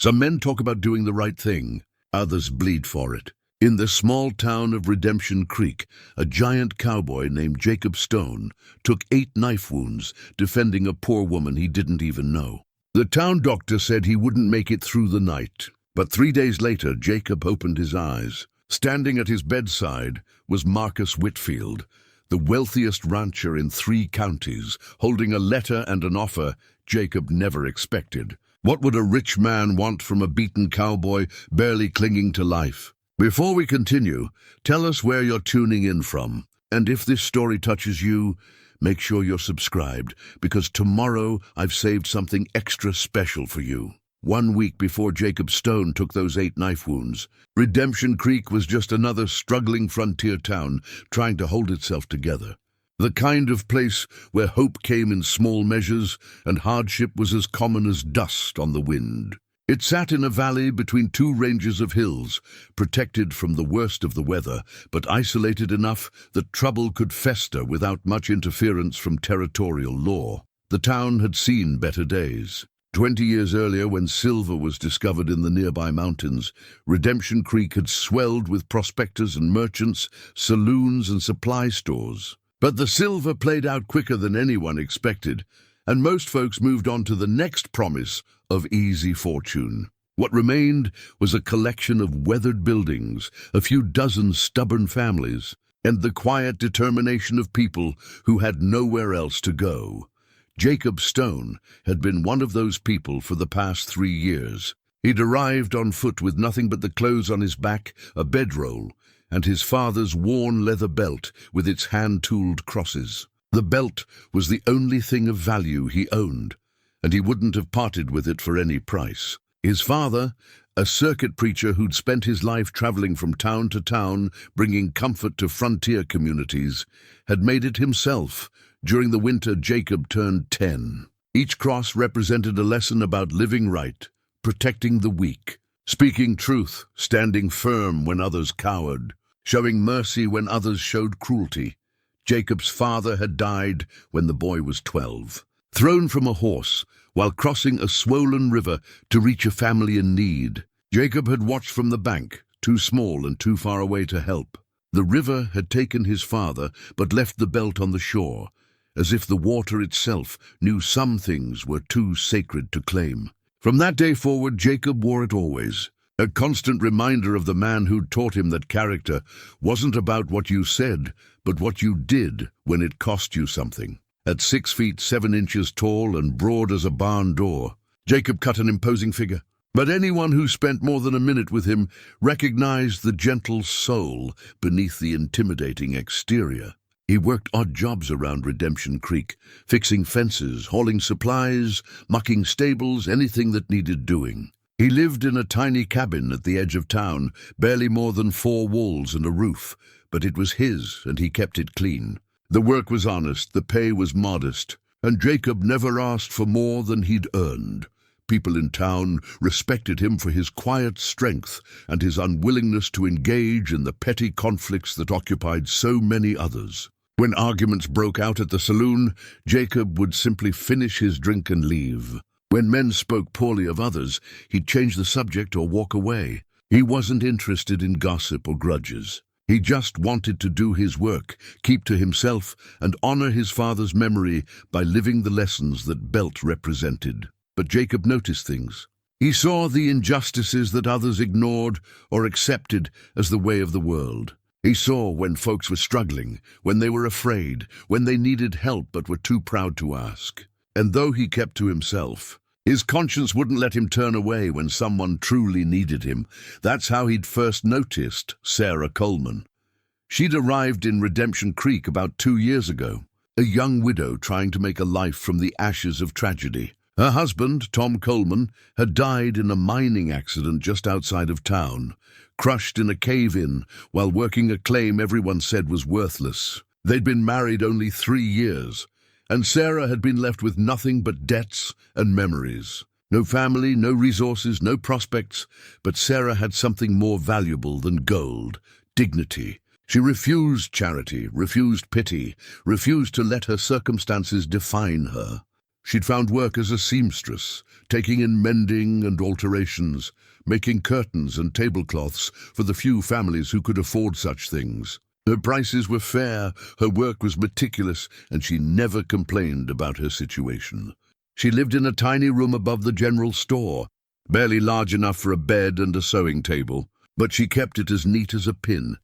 Some men talk about doing the right thing, others bleed for it. In the small town of Redemption Creek, a giant cowboy named Jacob Stone took 8 knife wounds defending a poor woman he didn't even know. The town doctor said he wouldn't make it through the night, but 3 days later Jacob opened his eyes. Standing at his bedside was Marcus Whitfield, the wealthiest rancher in 3 counties, holding a letter and an offer Jacob never expected. What would a rich man want from a beaten cowboy barely clinging to life? Before we continue, tell us where you're tuning in from. And if this story touches you, make sure you're subscribed, because tomorrow I've saved something extra special for you. 1 week before Jacob Stone took those 8 knife wounds, Redemption Creek was just another struggling frontier town trying to hold itself together. The kind of place where hope came in small measures and hardship was as common as dust on the wind. It sat in a valley between 2 ranges of hills, protected from the worst of the weather, but isolated enough that trouble could fester without much interference from territorial law. The town had seen better days. 20 years earlier, when silver was discovered in the nearby mountains, Redemption Creek had swelled with prospectors and merchants, saloons and supply stores. But the silver played out quicker than anyone expected, and most folks moved on to the next promise of easy fortune. What remained was a collection of weathered buildings, a few dozen stubborn families, and the quiet determination of people who had nowhere else to go. Jacob Stone had been one of those people for the past 3 years. He'd arrived on foot with nothing but the clothes on his back, a bedroll, and his father's worn leather belt with its hand-tooled crosses. The belt was the only thing of value he owned, and he wouldn't have parted with it for any price. His father, a circuit preacher who'd spent his life traveling from town to town, bringing comfort to frontier communities, had made it himself. During the winter, Jacob turned 10. Each cross represented a lesson about living right, protecting the weak, speaking truth, standing firm when others cowered, showing mercy when others showed cruelty. Jacob's father had died when the boy was 12, thrown from a horse while crossing a swollen river to reach a family in need. Jacob had watched from the bank, too small and too far away to help. The river had taken his father, but left the belt on the shore, as if the water itself knew some things were too sacred to claim. From that day forward, Jacob wore it always, a constant reminder of the man who'd taught him that character wasn't about what you said, but what you did when it cost you something. At 6 feet 7 inches tall and broad as a barn door, Jacob cut an imposing figure. But anyone who spent more than a minute with him recognized the gentle soul beneath the intimidating exterior. He worked odd jobs around Redemption Creek, fixing fences, hauling supplies, mucking stables, anything that needed doing. He lived in a tiny cabin at the edge of town, barely more than 4 walls and a roof, but it was his and he kept it clean. The work was honest, the pay was modest, and Jacob never asked for more than he'd earned. People in town respected him for his quiet strength and his unwillingness to engage in the petty conflicts that occupied so many others. When arguments broke out at the saloon, Jacob would simply finish his drink and leave. When men spoke poorly of others, he'd change the subject or walk away. He wasn't interested in gossip or grudges. He just wanted to do his work, keep to himself, and honor his father's memory by living the lessons that belt represented. But Jacob noticed things. He saw the injustices that others ignored or accepted as the way of the world. He saw when folks were struggling, when they were afraid, when they needed help but were too proud to ask. And though he kept to himself, his conscience wouldn't let him turn away when someone truly needed him. That's how he'd first noticed Sarah Coleman. She'd arrived in Redemption Creek about 2 years ago, a young widow trying to make a life from the ashes of tragedy. Her husband, Tom Coleman, had died in a mining accident just outside of town, crushed in a cave-in while working a claim everyone said was worthless. They'd been married only 3 years, and Sarah had been left with nothing but debts and memories. No family, no resources, no prospects, but Sarah had something more valuable than gold: dignity. She refused charity, refused pity, refused to let her circumstances define her. She'd found work as a seamstress, taking in mending and alterations, making curtains and tablecloths for the few families who could afford such things. Her prices were fair, her work was meticulous, and she never complained about her situation. She lived in a tiny room above the general store, barely large enough for a bed and a sewing table, but she kept it as neat as a pin.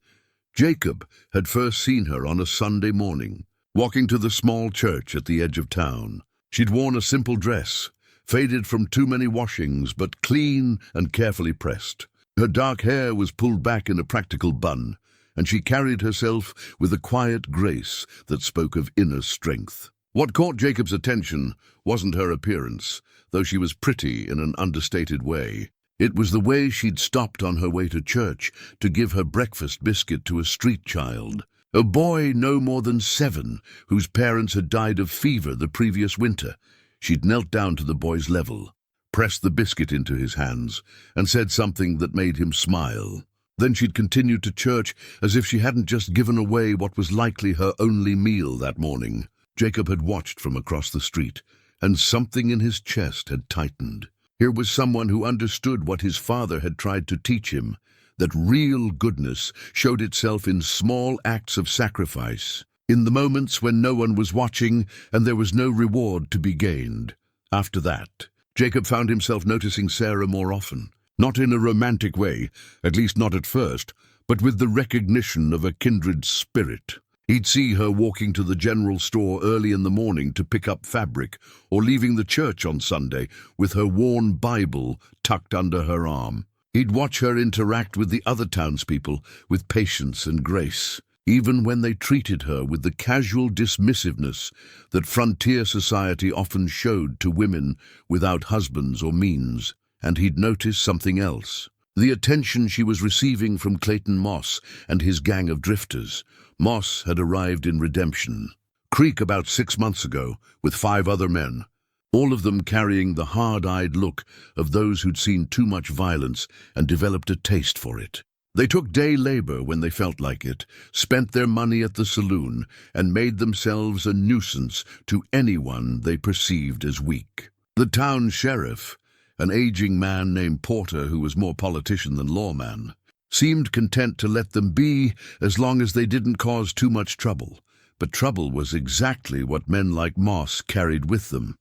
Jacob had first seen her on a Sunday morning, walking to the small church at the edge of town. She'd worn a simple dress, faded from too many washings, but clean and carefully pressed. Her dark hair was pulled back in a practical bun, and she carried herself with a quiet grace that spoke of inner strength. What caught Jacob's attention wasn't her appearance, though she was pretty in an understated way. It was the way she'd stopped on her way to church to give her breakfast biscuit to a street child, a boy no more than 7, whose parents had died of fever the previous winter. She'd knelt down to the boy's level, pressed the biscuit into his hands, and said something that made him smile. Then she'd continued to church as if she hadn't just given away what was likely her only meal that morning. Jacob had watched from across the street, and something in his chest had tightened. Here was someone who understood what his father had tried to teach him, that real goodness showed itself in small acts of sacrifice, in the moments when no one was watching and there was no reward to be gained. After that, Jacob found himself noticing Sarah more often, not in a romantic way, at least not at first, but with the recognition of a kindred spirit. He'd see her walking to the general store early in the morning to pick up fabric, or leaving the church on Sunday with her worn Bible tucked under her arm. He'd watch her interact with the other townspeople with patience and grace, even when they treated her with the casual dismissiveness that frontier society often showed to women without husbands or means. And he'd notice something else: the attention she was receiving from Clayton Moss and his gang of drifters. Moss had arrived in Redemption Creek about 6 months ago with 5 other men, all of them carrying the hard-eyed look of those who'd seen too much violence and developed a taste for it. They took day labor when they felt like it, spent their money at the saloon, and made themselves a nuisance to anyone they perceived as weak. The town sheriff, an aging man named Porter who was more politician than lawman, seemed content to let them be as long as they didn't cause too much trouble. But trouble was exactly what men like Moss carried with them.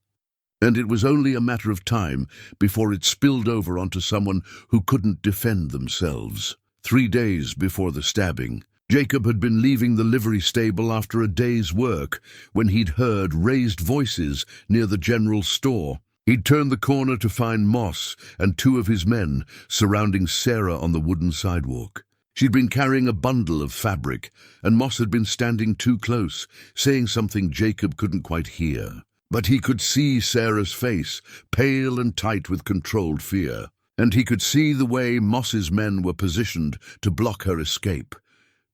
And it was only a matter of time before it spilled over onto someone who couldn't defend themselves. 3 days before the stabbing, Jacob had been leaving the livery stable after a day's work when he'd heard raised voices near the general store. He'd turned the corner to find Moss and 2 of his men surrounding Sarah on the wooden sidewalk. She'd been carrying a bundle of fabric, and Moss had been standing too close, saying something Jacob couldn't quite hear. But he could see Sarah's face, pale and tight with controlled fear, and he could see the way Moss's men were positioned to block her escape.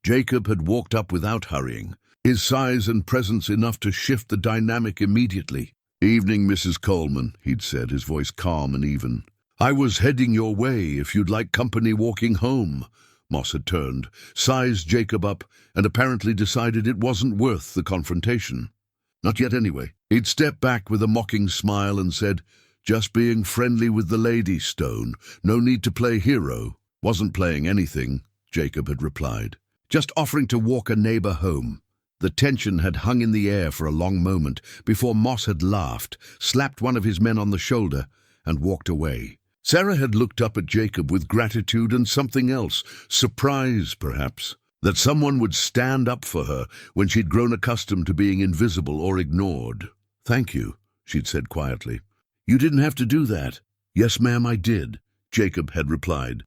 Jacob had walked up without hurrying, his size and presence enough to shift the dynamic immediately. "Evening, Mrs. Coleman," he'd said, his voice calm and even. "I was heading your way if you'd like company walking home." Moss had turned, sized Jacob up, and apparently decided it wasn't worth the confrontation. Not yet anyway. He'd stepped back with a mocking smile and said, "Just being friendly with the lady, Stone. No need to play hero." "Wasn't playing anything," Jacob had replied. "Just offering to walk a neighbor home." The tension had hung in the air for a long moment before Moss had laughed, slapped one of his men on the shoulder, and walked away. Sarah had looked up at Jacob with gratitude and something else, surprise perhaps, that someone would stand up for her when she'd grown accustomed to being invisible or ignored. "Thank you," she'd said quietly. "You didn't have to do that." "Yes, ma'am, I did," Jacob had replied.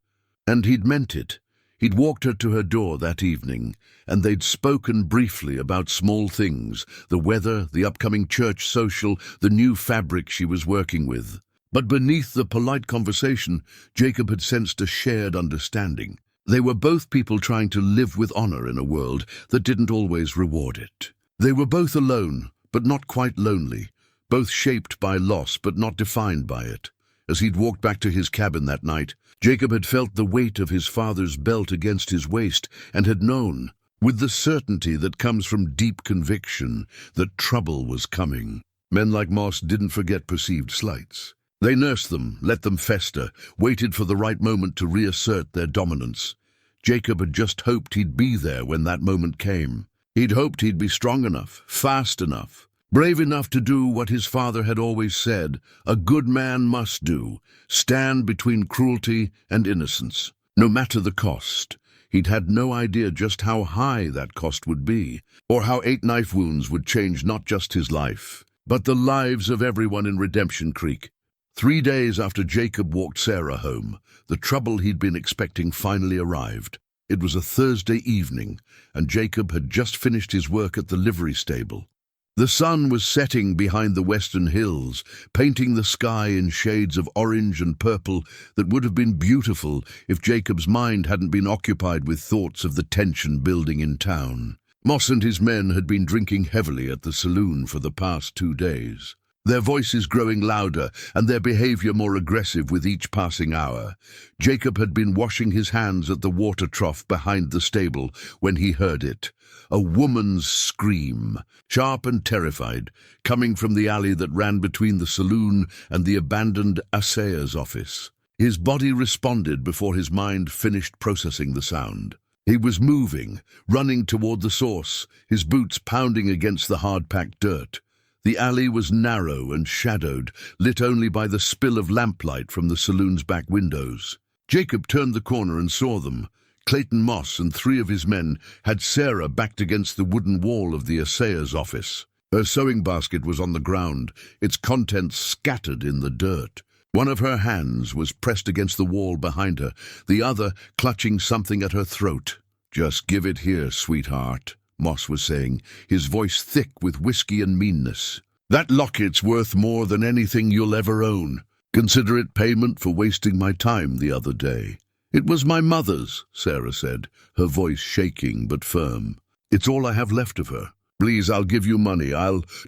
And he'd meant it. He'd walked her to her door that evening, and they'd spoken briefly about small things, the weather, the upcoming church social, the new fabric she was working with. But beneath the polite conversation, Jacob had sensed a shared understanding. They were both people trying to live with honor in a world that didn't always reward it. They were both alone, but not quite lonely, both shaped by loss but not defined by it. As he'd walked back to his cabin that night, Jacob had felt the weight of his father's belt against his waist and had known, with the certainty that comes from deep conviction, that trouble was coming. Men like Moss didn't forget perceived slights. They nursed them, let them fester, waited for the right moment to reassert their dominance. Jacob had just hoped he'd be there when that moment came. He'd hoped he'd be strong enough, fast enough, brave enough to do what his father had always said a good man must do: stand between cruelty and innocence, no matter the cost. He'd had no idea just how high that cost would be, or how 8 knife wounds would change not just his life, but the lives of everyone in Redemption Creek. 3 days after Jacob walked Sarah home, the trouble he'd been expecting finally arrived. It was a Thursday evening, and Jacob had just finished his work at the livery stable. The sun was setting behind the western hills, painting the sky in shades of orange and purple that would have been beautiful if Jacob's mind hadn't been occupied with thoughts of the tension building in town. Moss and his men had been drinking heavily at the saloon for the past 2 days, their voices growing louder and their behavior more aggressive with each passing hour. Jacob had been washing his hands at the water trough behind the stable when he heard it. A woman's scream, sharp and terrified, coming from the alley that ran between the saloon and the abandoned assayer's office. His body responded before his mind finished processing the sound. He was moving, running toward the source, his boots pounding against the hard-packed dirt. The alley was narrow and shadowed, lit only by the spill of lamplight from the saloon's back windows. Jacob turned the corner and saw them. Clayton Moss and 3 of his men had Sarah backed against the wooden wall of the assayer's office. Her sewing basket was on the ground, its contents scattered in the dirt. One of her hands was pressed against the wall behind her, the other clutching something at her throat. "Just give it here, sweetheart," Moss was saying, his voice thick with whiskey and meanness. "That locket's worth more than anything you'll ever own. Consider it payment for wasting my time the other day." "It was my mother's," Sarah said, her voice shaking but firm. "It's all I have left of her. Please, I'll give you money.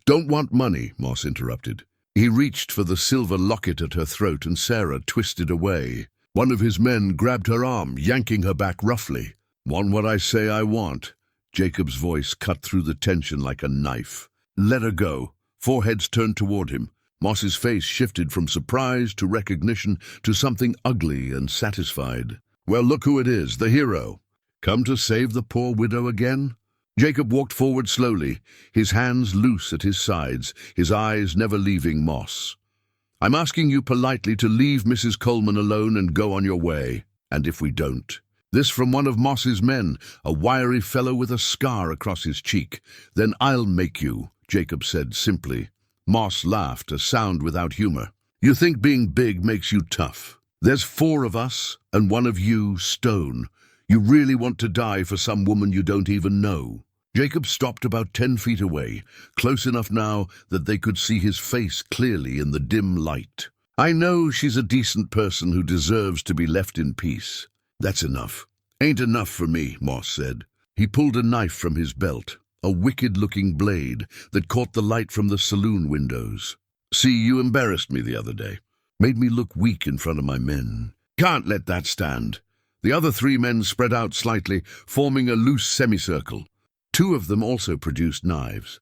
Don't want money," Moss interrupted. He reached for the silver locket at her throat, and Sarah twisted away. One of his men grabbed her arm, yanking her back roughly. "Want what I say I want?" Jacob's voice cut through the tension like a knife. "Let her go." 4 heads turned toward him. Moss's face shifted from surprise to recognition to something ugly and satisfied. "Well, look who it is, the hero. Come to save the poor widow again?" Jacob walked forward slowly, his hands loose at his sides, his eyes never leaving Moss. "I'm asking you politely to leave Mrs. Coleman alone and go on your way. And if we don't—" This from one of Moss's men, a wiry fellow with a scar across his cheek. "Then I'll make you," Jacob said simply. Moss laughed, a sound without humor. "You think being big makes you tough? There's 4 of us, and 1 of you, Stone. You really want to die for some woman you don't even know?" Jacob stopped about 10 feet away, close enough now that they could see his face clearly in the dim light. "I know she's a decent person who deserves to be left in peace." "That's enough." "Ain't enough for me," Moss said. He pulled a knife from his belt, a wicked-looking blade that caught the light from the saloon windows. "See, you embarrassed me the other day. Made me look weak in front of my men. Can't let that stand." The other 3 men spread out slightly, forming a loose semicircle. 2 of them also produced knives.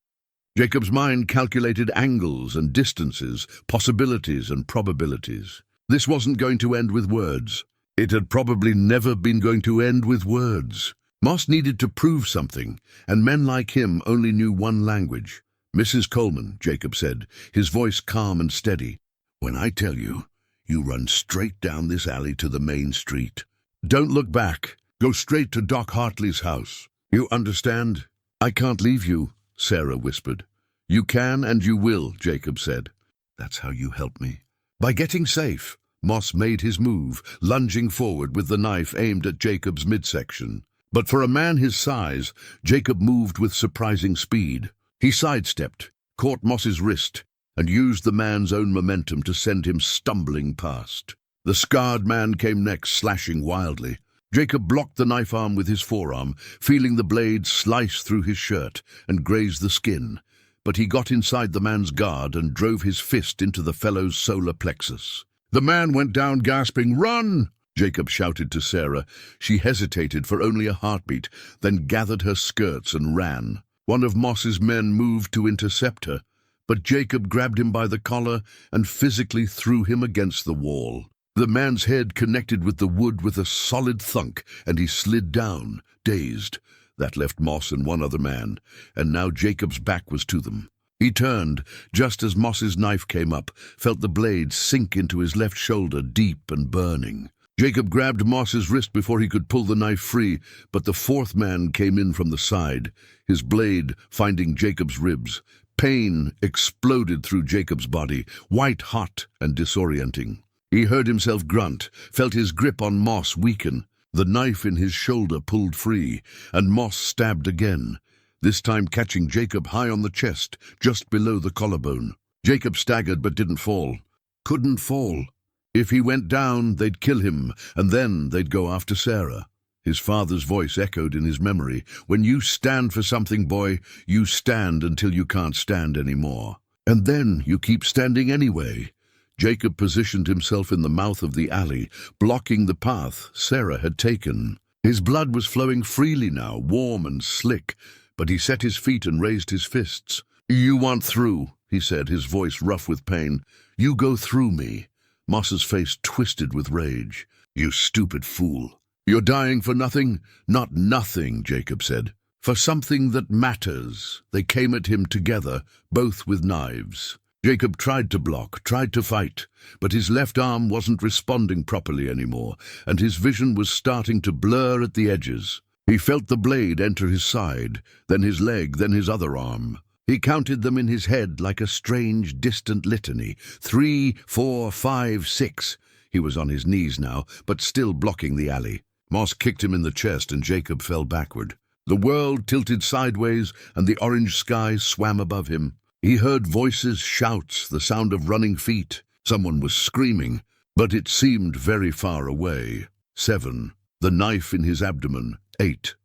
Jacob's mind calculated angles and distances, possibilities and probabilities. This wasn't going to end with words. It had probably never been going to end with words. Moss needed to prove something, and men like him only knew one language. "Mrs. Coleman," Jacob said, his voice calm and steady. "When I tell you, you run straight down this alley to the main street. Don't look back. Go straight to Doc Hartley's house. You understand?" "I can't leave you," Sarah whispered. "You can and you will," Jacob said. "That's how you help me." "By getting safe." Moss made his move, lunging forward with the knife aimed at Jacob's midsection. But for a man his size, Jacob moved with surprising speed. He sidestepped, caught Moss's wrist, and used the man's own momentum to send him stumbling past. The scarred man came next, slashing wildly. Jacob blocked the knife arm with his forearm, feeling the blade slice through his shirt and graze the skin. But he got inside the man's guard and drove his fist into the fellow's solar plexus. The man went down gasping. "Run!" Jacob shouted to Sarah. She hesitated for only a heartbeat, then gathered her skirts and ran. One of Moss's men moved to intercept her, but Jacob grabbed him by the collar and physically threw him against the wall. The man's head connected with the wood with a solid thunk, and he slid down, dazed. That left Moss and one other man, and now Jacob's back was to them. He turned, just as Moss's knife came up, felt the blade sink into his left shoulder, deep and burning. Jacob grabbed Moss's wrist before he could pull the knife free, but the fourth man came in from the side, his blade finding Jacob's ribs. Pain exploded through Jacob's body, white-hot and disorienting. He heard himself grunt, felt his grip on Moss weaken. The knife in his shoulder pulled free, and Moss stabbed again, this time catching Jacob high on the chest, just below the collarbone. Jacob staggered but didn't fall. Couldn't fall. If he went down, they'd kill him, and then they'd go after Sarah. His father's voice echoed in his memory. When you stand for something, boy, you stand until you can't stand anymore. And then you keep standing anyway. Jacob positioned himself in the mouth of the alley, blocking the path Sarah had taken. His blood was flowing freely now, warm and slick, but he set his feet and raised his fists. "You want through," he said, his voice rough with pain. "You go through me." Moss's face twisted with rage. "You stupid fool. You're dying for nothing?" "Not nothing," Jacob said. "For something that matters." They came at him together, both with knives. Jacob tried to block, tried to fight, but his left arm wasn't responding properly anymore, and his vision was starting to blur at the edges. He felt the blade enter his side, then his leg, then his other arm. He counted them in his head like a strange, distant litany. 3, 4, 5, 6. He was on his knees now, but still blocking the alley. Moss kicked him in the chest, and Jacob fell backward. The world tilted sideways, and the orange sky swam above him. He heard voices, shouts, the sound of running feet. Someone was screaming, but it seemed very far away. 7. The knife in his abdomen. 8.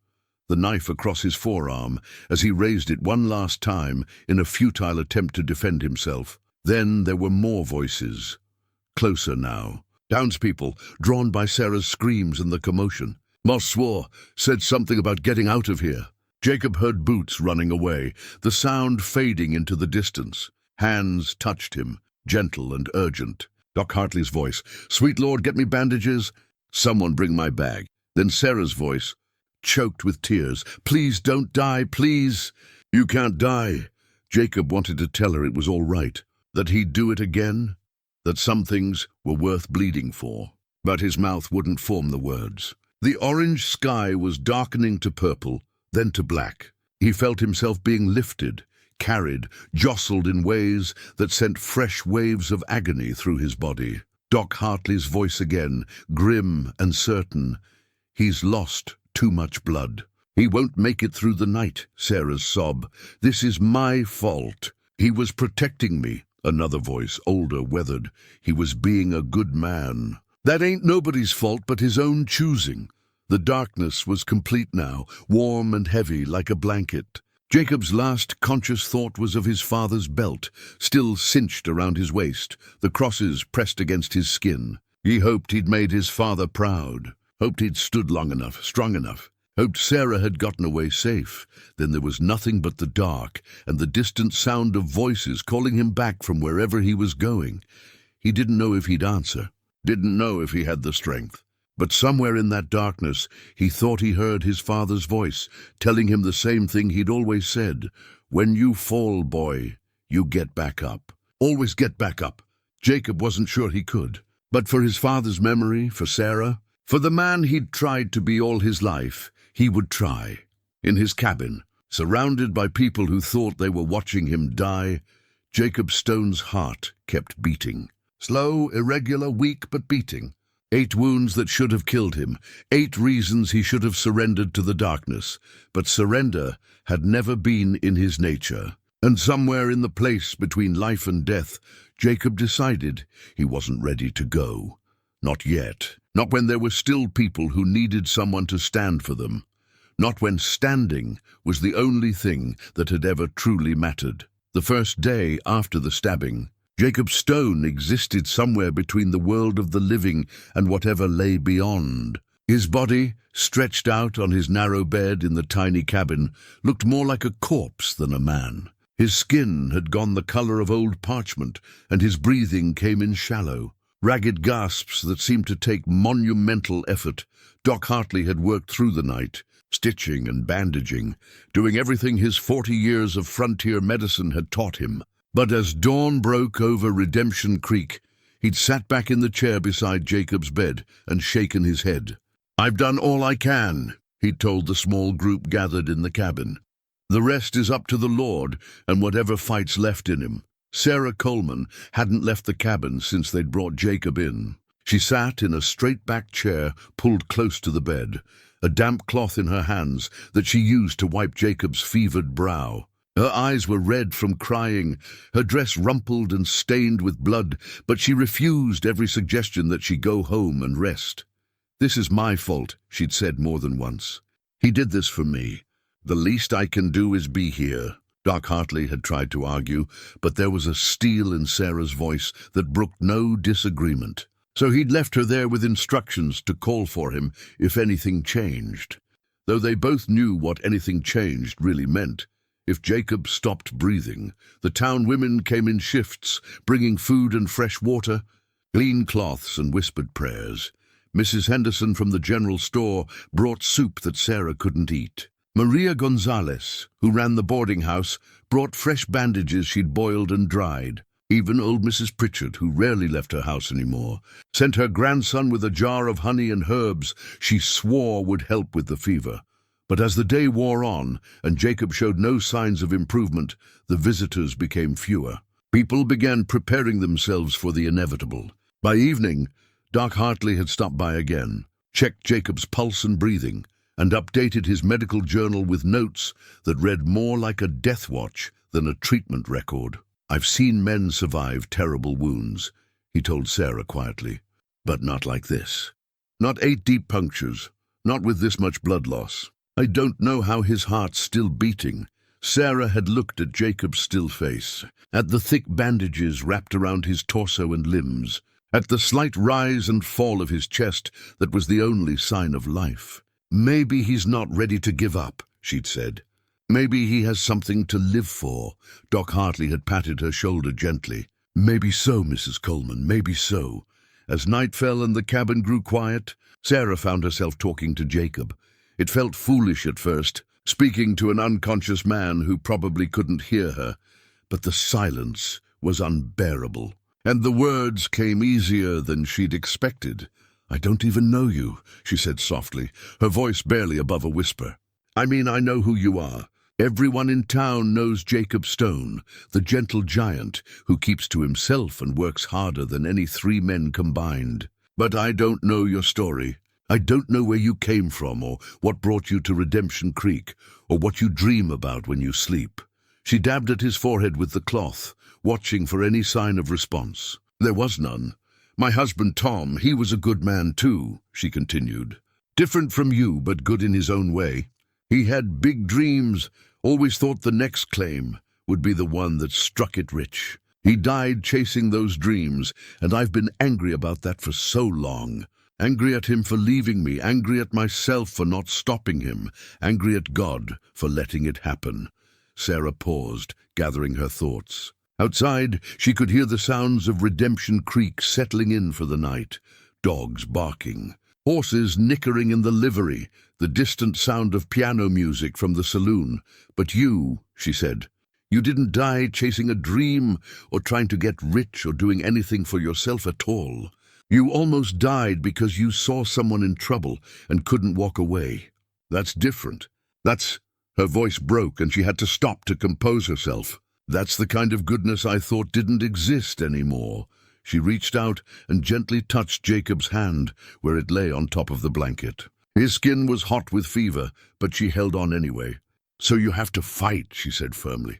The knife across his forearm as he raised it one last time in a futile attempt to defend himself. Then there were more voices. Closer now. Townspeople, drawn by Sarah's screams and the commotion. Moss swore, said something about getting out of here. Jacob heard boots running away, the sound fading into the distance. Hands touched him, gentle and urgent. Doc Hartley's voice, "Sweet Lord, get me bandages." "Someone bring my bag." Then Sarah's voice, choked with tears, "Please don't die, please." "You can't die." Jacob wanted to tell her it was all right, that he'd do it again, that some things were worth bleeding for. But his mouth wouldn't form the words. The orange sky was darkening to purple, then to black. He felt himself being lifted, carried, jostled in ways that sent fresh waves of agony through his body. Doc Hartley's voice again, grim and certain. "He's lost too much blood. He won't make it through the night," Sarah's sob. "This is my fault. He was protecting me." Another voice, older, weathered. "He was being a good man." "That ain't nobody's fault but his own choosing." The darkness was complete now, warm and heavy like a blanket. Jacob's last conscious thought was of his father's belt, still cinched around his waist, the crosses pressed against his skin. He hoped he'd made his father proud, hoped he'd stood long enough, strong enough, hoped Sarah had gotten away safe. Then there was nothing but the dark and the distant sound of voices calling him back from wherever he was going. He didn't know if he'd answer, didn't know if he had the strength. But somewhere in that darkness, he thought he heard his father's voice, telling him the same thing he'd always said. "When you fall, boy, you get back up. Always get back up." Jacob wasn't sure he could. But for his father's memory, for Sarah, for the man he'd tried to be all his life, he would try. In his cabin, surrounded by people who thought they were watching him die, Jacob Stone's heart kept beating. Slow, irregular, weak, but beating. 8 wounds that should have killed him, 8 reasons he should have surrendered to the darkness. But surrender had never been in his nature. And somewhere in the place between life and death, Jacob decided he wasn't ready to go. Not yet. Not when there were still people who needed someone to stand for them. Not when standing was the only thing that had ever truly mattered. The first day after the stabbing, Jacob Stone existed somewhere between the world of the living and whatever lay beyond. His body, stretched out on his narrow bed in the tiny cabin, looked more like a corpse than a man. His skin had gone the color of old parchment, and his breathing came in shallow, ragged gasps that seemed to take monumental effort. Doc Hartley had worked through the night, stitching and bandaging, doing everything his 40 years of frontier medicine had taught him. But as dawn broke over Redemption Creek, he'd sat back in the chair beside Jacob's bed and shaken his head. "I've done all I can," he'd told the small group gathered in the cabin. "The rest is up to the Lord and whatever fight's left in him." Sarah Coleman hadn't left the cabin since they'd brought Jacob in. She sat in a straight-back chair pulled close to the bed, a damp cloth in her hands that she used to wipe Jacob's fevered brow. Her eyes were red from crying, her dress rumpled and stained with blood, but she refused every suggestion that she go home and rest. "This is my fault," she'd said more than once. "He did this for me. The least I can do is be here." Doc Hartley had tried to argue, but there was a steel in Sarah's voice that brooked no disagreement. So he'd left her there with instructions to call for him if anything changed. Though they both knew what anything changed really meant. If Jacob stopped breathing, the town women came in shifts, bringing food and fresh water, clean cloths and whispered prayers. Mrs. Henderson from the general store brought soup that Sarah couldn't eat. Maria Gonzalez, who ran the boarding house, brought fresh bandages she'd boiled and dried. Even old Mrs. Pritchard, who rarely left her house anymore, sent her grandson with a jar of honey and herbs she swore would help with the fever. But as the day wore on and Jacob showed no signs of improvement, the visitors became fewer. People began preparing themselves for the inevitable. By evening, Doc Hartley had stopped by again, checked Jacob's pulse and breathing, and updated his medical journal with notes that read more like a death watch than a treatment record. "I've seen men survive terrible wounds," he told Sarah quietly, "but not like this. Not 8 deep punctures, not with this much blood loss. I don't know how his heart's still beating." Sarah had looked at Jacob's still face, at the thick bandages wrapped around his torso and limbs, at the slight rise and fall of his chest that was the only sign of life. "Maybe he's not ready to give up," she'd said. "Maybe he has something to live for." Doc Hartley had patted her shoulder gently. "Maybe so, Mrs. Coleman, maybe so." As night fell and the cabin grew quiet, Sarah found herself talking to Jacob. It felt foolish at first, speaking to an unconscious man who probably couldn't hear her, but the silence was unbearable, and the words came easier than she'd expected. "I don't even know you," she said softly, her voice barely above a whisper. "I mean, I know who you are. Everyone in town knows Jacob Stone, the gentle giant who keeps to himself and works harder than any 3 men combined. But I don't know your story. I don't know where you came from or what brought you to Redemption Creek or what you dream about when you sleep." She dabbed at his forehead with the cloth, watching for any sign of response. "There was none. My husband Tom, he was a good man too," she continued. "Different from you, but good in his own way. He had big dreams, always thought the next claim would be the one that struck it rich. He died chasing those dreams, and I've been angry about that for so long. Angry at him for leaving me, angry at myself for not stopping him, angry at God for letting it happen." Sarah paused, gathering her thoughts. Outside, she could hear the sounds of Redemption Creek settling in for the night. Dogs barking, horses nickering in the livery, the distant sound of piano music from the saloon. "But you," she said, "you didn't die chasing a dream or trying to get rich or doing anything for yourself at all. You almost died because you saw someone in trouble and couldn't walk away. That's different. That's—" Her voice broke and she had to stop to compose herself. "That's the kind of goodness I thought didn't exist anymore." She reached out and gently touched Jacob's hand where it lay on top of the blanket. His skin was hot with fever, but she held on anyway. "So you have to fight," she said firmly.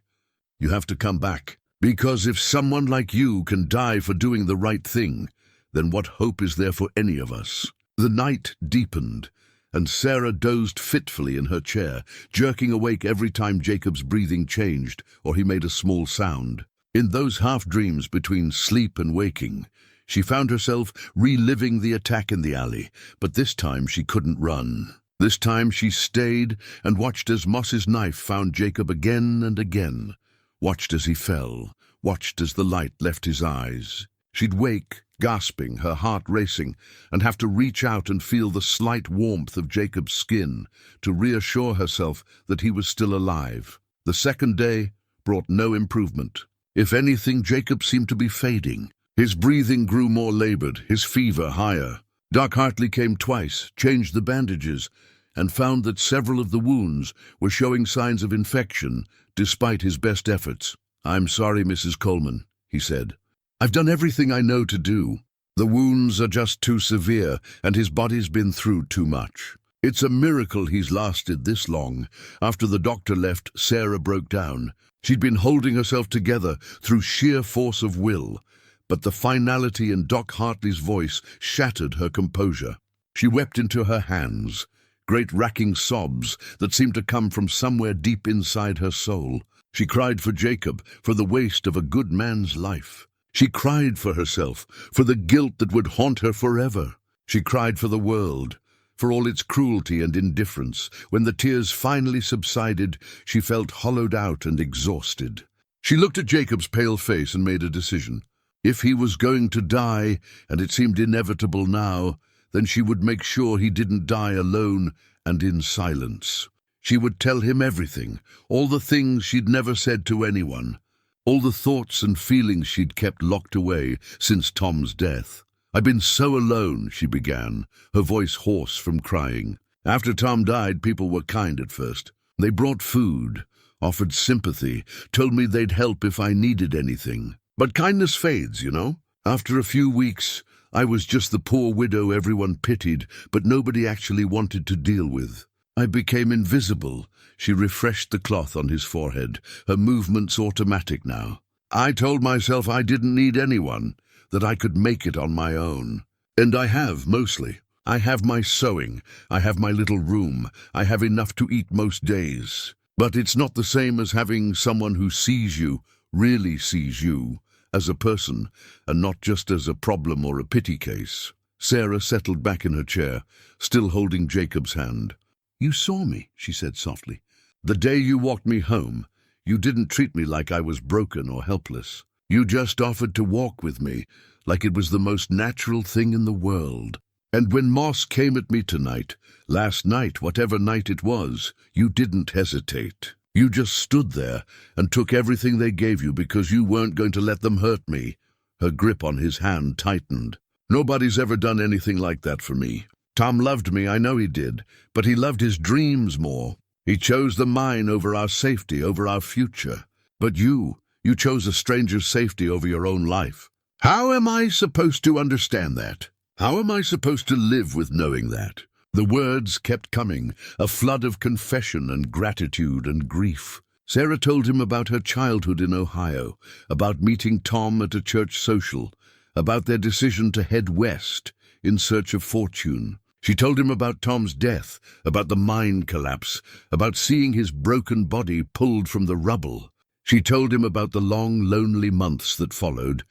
"You have to come back. Because if someone like you can die for doing the right thing, then what hope is there for any of us?" The night deepened, and Sarah dozed fitfully in her chair, jerking awake every time Jacob's breathing changed or he made a small sound. In those half-dreams between sleep and waking, she found herself reliving the attack in the alley, but this time she couldn't run. This time she stayed and watched as Moss's knife found Jacob again and again. watched as he fell, watched as the light left his eyes. She'd wake, gasping, her heart racing, and have to reach out and feel the slight warmth of Jacob's skin to reassure herself that he was still alive. The second day brought no improvement. If anything, Jacob seemed to be fading. His breathing grew more labored, his fever higher. Doc Hartley came twice, changed the bandages, and found that several of the wounds were showing signs of infection, despite his best efforts. "I'm sorry, Mrs. Coleman," he said. "I've done everything I know to do. The wounds are just too severe, and his body's been through too much. It's a miracle he's lasted this long." After the doctor left, Sarah broke down. She'd been holding herself together through sheer force of will, but the finality in Doc Hartley's voice shattered her composure. She wept into her hands, great racking sobs that seemed to come from somewhere deep inside her soul. She cried for Jacob, for the waste of a good man's life. She cried for herself, for the guilt that would haunt her forever. She cried for the world, for all its cruelty and indifference. When the tears finally subsided, she felt hollowed out and exhausted. She looked at Jacob's pale face and made a decision. If he was going to die, and it seemed inevitable now, then she would make sure he didn't die alone and in silence. She would tell him everything, all the things she'd never said to anyone, all the thoughts and feelings she'd kept locked away since Tom's death. "I've been so alone," she began, her voice hoarse from crying. "After Tom died, people were kind at first. They brought food, offered sympathy, told me they'd help if I needed anything. But kindness fades, you know. After a few weeks, I was just the poor widow everyone pitied, but nobody actually wanted to deal with. I became invisible." She refreshed the cloth on his forehead, her movements automatic now. "I told myself I didn't need anyone, that I could make it on my own. And I have, mostly. I have my sewing, I have my little room, I have enough to eat most days. But it's not the same as having someone who sees you, really sees you, as a person, and not just as a problem or a pity case." Sarah settled back in her chair, still holding Jacob's hand. "You saw me," she said softly. "The day you walked me home, you didn't treat me like I was broken or helpless. You just offered to walk with me, like it was the most natural thing in the world. And when Moss came at me tonight, last night, whatever night it was, you didn't hesitate. You just stood there and took everything they gave you because you weren't going to let them hurt me." Her grip on his hand tightened. "Nobody's ever done anything like that for me. Tom loved me, I know he did, but he loved his dreams more. He chose the mine over our safety, over our future. But you chose a stranger's safety over your own life. How am I supposed to understand that? How am I supposed to live with knowing that?" The words kept coming, a flood of confession and gratitude and grief. Sarah told him about her childhood in Ohio, about meeting Tom at a church social, about their decision to head west in search of fortune. She told him about Tom's death, about the mine collapse, about seeing his broken body pulled from the rubble. She told him about the long, lonely months that followed,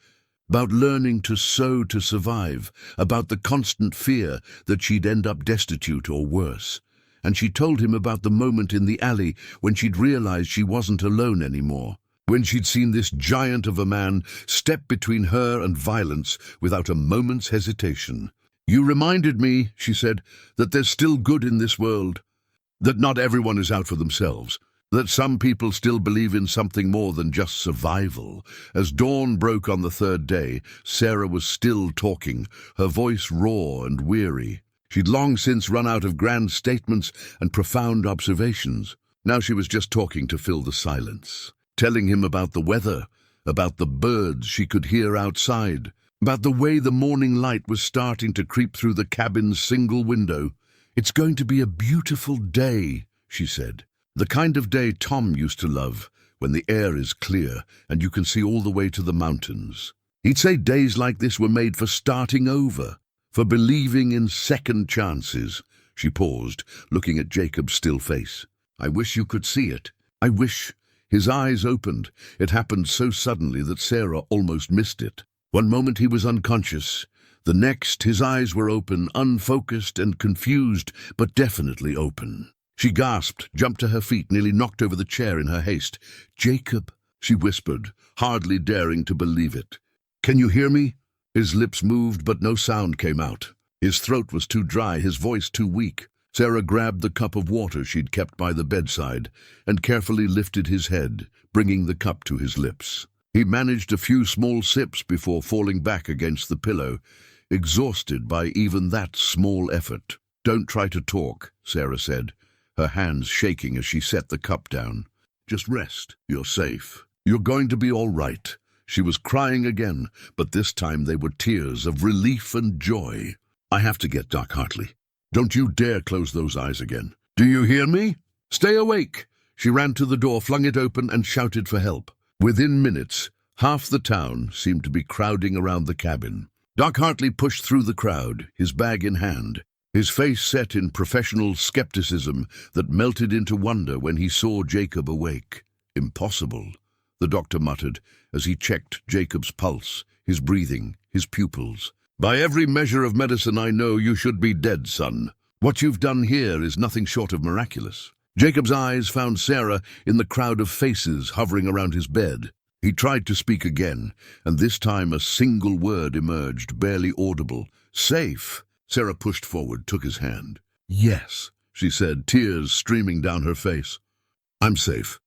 about learning to sew to survive, about the constant fear that she'd end up destitute or worse. And she told him about the moment in the alley when she'd realized she wasn't alone anymore, when she'd seen this giant of a man step between her and violence without a moment's hesitation. "You reminded me," she said, "that there's still good in this world, that not everyone is out for themselves, that some people still believe in something more than just survival." As dawn broke on the third day, Sarah was still talking, her voice raw and weary. She'd long since run out of grand statements and profound observations. Now she was just talking to fill the silence, telling him about the weather, about the birds she could hear outside, about the way the morning light was starting to creep through the cabin's single window. "It's going to be a beautiful day," she said. "The kind of day Tom used to love, when the air is clear and you can see all the way to the mountains. He'd say days like this were made for starting over, for believing in second chances." She paused, looking at Jacob's still face. "I wish you could see it. I wish." His eyes opened. It happened so suddenly that Sarah almost missed it. One moment he was unconscious. The next, his eyes were open, unfocused and confused, but definitely open. She gasped, jumped to her feet, nearly knocked over the chair in her haste. "Jacob," she whispered, hardly daring to believe it. "Can you hear me?" His lips moved, but no sound came out. His throat was too dry, his voice too weak. Sarah grabbed the cup of water she'd kept by the bedside and carefully lifted his head, bringing the cup to his lips. He managed a few small sips before falling back against the pillow, exhausted by even that small effort. "Don't try to talk," Sarah said, her hands shaking as she set the cup down. "Just rest. You're safe. You're going to be all right." She was crying again, but this time they were tears of relief and joy. "I have to get Doc Hartley. Don't you dare close those eyes again. Do you hear me? Stay awake!" She ran to the door, flung it open, and shouted for help. Within minutes, half the town seemed to be crowding around the cabin. Doc Hartley pushed through the crowd, his bag in hand, his face set in professional skepticism that melted into wonder when he saw Jacob awake. "Impossible," the doctor muttered as he checked Jacob's pulse, his breathing, his pupils. "By every measure of medicine I know, you should be dead, son. What you've done here is nothing short of miraculous." Jacob's eyes found Sarah in the crowd of faces hovering around his bed. He tried to speak again, and this time a single word emerged, barely audible. "Safe." Sarah pushed forward, took his hand. "Yes," she said, tears streaming down her face. "I'm safe.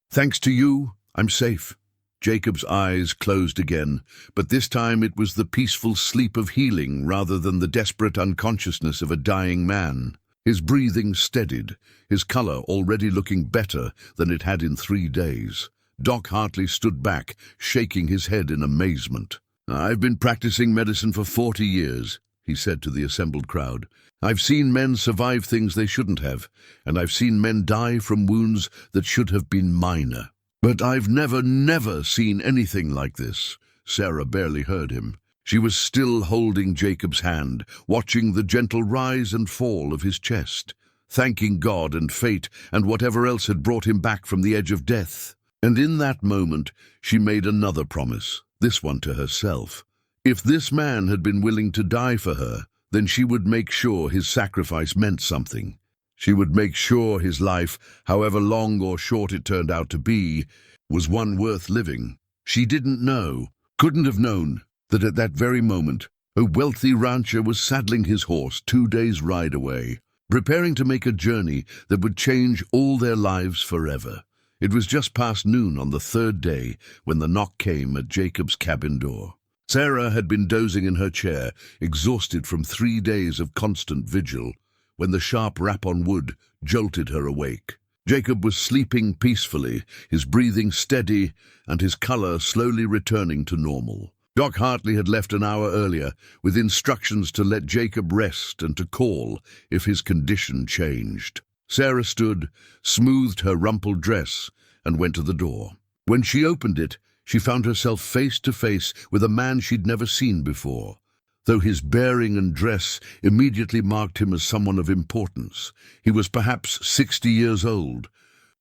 Thanks to you, I'm safe." Jacob's eyes closed again, but this time it was the peaceful sleep of healing rather than the desperate unconsciousness of a dying man. His breathing steadied, his color already looking better than it had in 3 days. Doc Hartley stood back, shaking his head in amazement. "I've been practicing medicine for 40 years, he said to the assembled crowd. "I've seen men survive things they shouldn't have, and I've seen men die from wounds that should have been minor. But I've never seen anything like this." Sarah barely heard him. She was still holding Jacob's hand, watching the gentle rise and fall of his chest, thanking God and fate and whatever else had brought him back from the edge of death. And in that moment, she made another promise, this one to herself. If this man had been willing to die for her, then she would make sure his sacrifice meant something. She would make sure his life, however long or short it turned out to be, was one worth living. She didn't know, couldn't have known, that at that very moment, a wealthy rancher was saddling his horse 2 days' ride away, preparing to make a journey that would change all their lives forever. It was just past noon on the 3rd day when the knock came at Jacob's cabin door. Sarah had been dozing in her chair, exhausted from 3 days of constant vigil, when the sharp rap on wood jolted her awake. Jacob was sleeping peacefully, his breathing steady and his color slowly returning to normal. Doc Hartley had left an hour earlier, with instructions to let Jacob rest and to call if his condition changed. Sarah stood, smoothed her rumpled dress, and went to the door. When she opened it, she found herself face to face with a man she'd never seen before. Though his bearing and dress immediately marked him as someone of importance, he was perhaps 60 years old,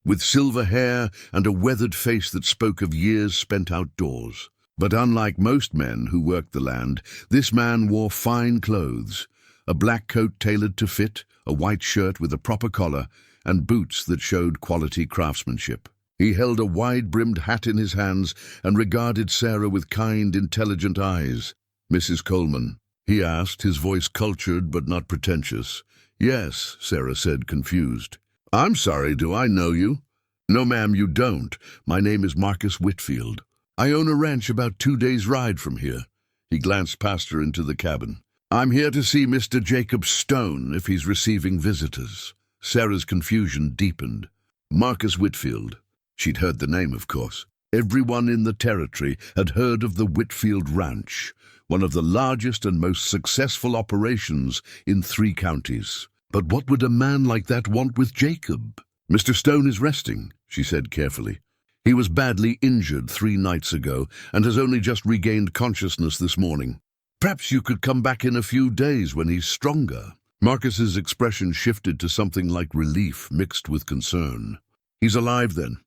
with silver hair and a weathered face that spoke of years spent outdoors. But unlike most men who worked the land, this man wore fine clothes, a black coat tailored to fit, a white shirt with a proper collar, and boots that showed quality craftsmanship. He held a wide-brimmed hat in his hands and regarded Sarah with kind, intelligent eyes. "Mrs. Coleman?" he asked, his voice cultured but not pretentious. "Yes," Sarah said, confused. "I'm sorry, do I know you?" "No, ma'am, you don't. My name is Marcus Whitfield. I own a ranch about 2 days' ride from here." He glanced past her into the cabin. "I'm here to see Mr. Jacob Stone if he's receiving visitors." Sarah's confusion deepened. Marcus Whitfield. She'd heard the name, of course. Everyone in the territory had heard of the Whitfield Ranch, one of the largest and most successful operations in 3 counties. But what would a man like that want with Jacob? "Mr. Stone is resting," she said carefully. "He was badly injured 3 nights ago and has only just regained consciousness this morning. Perhaps you could come back in a few days when he's stronger." Marcus's expression shifted to something like relief mixed with concern. "He's alive then?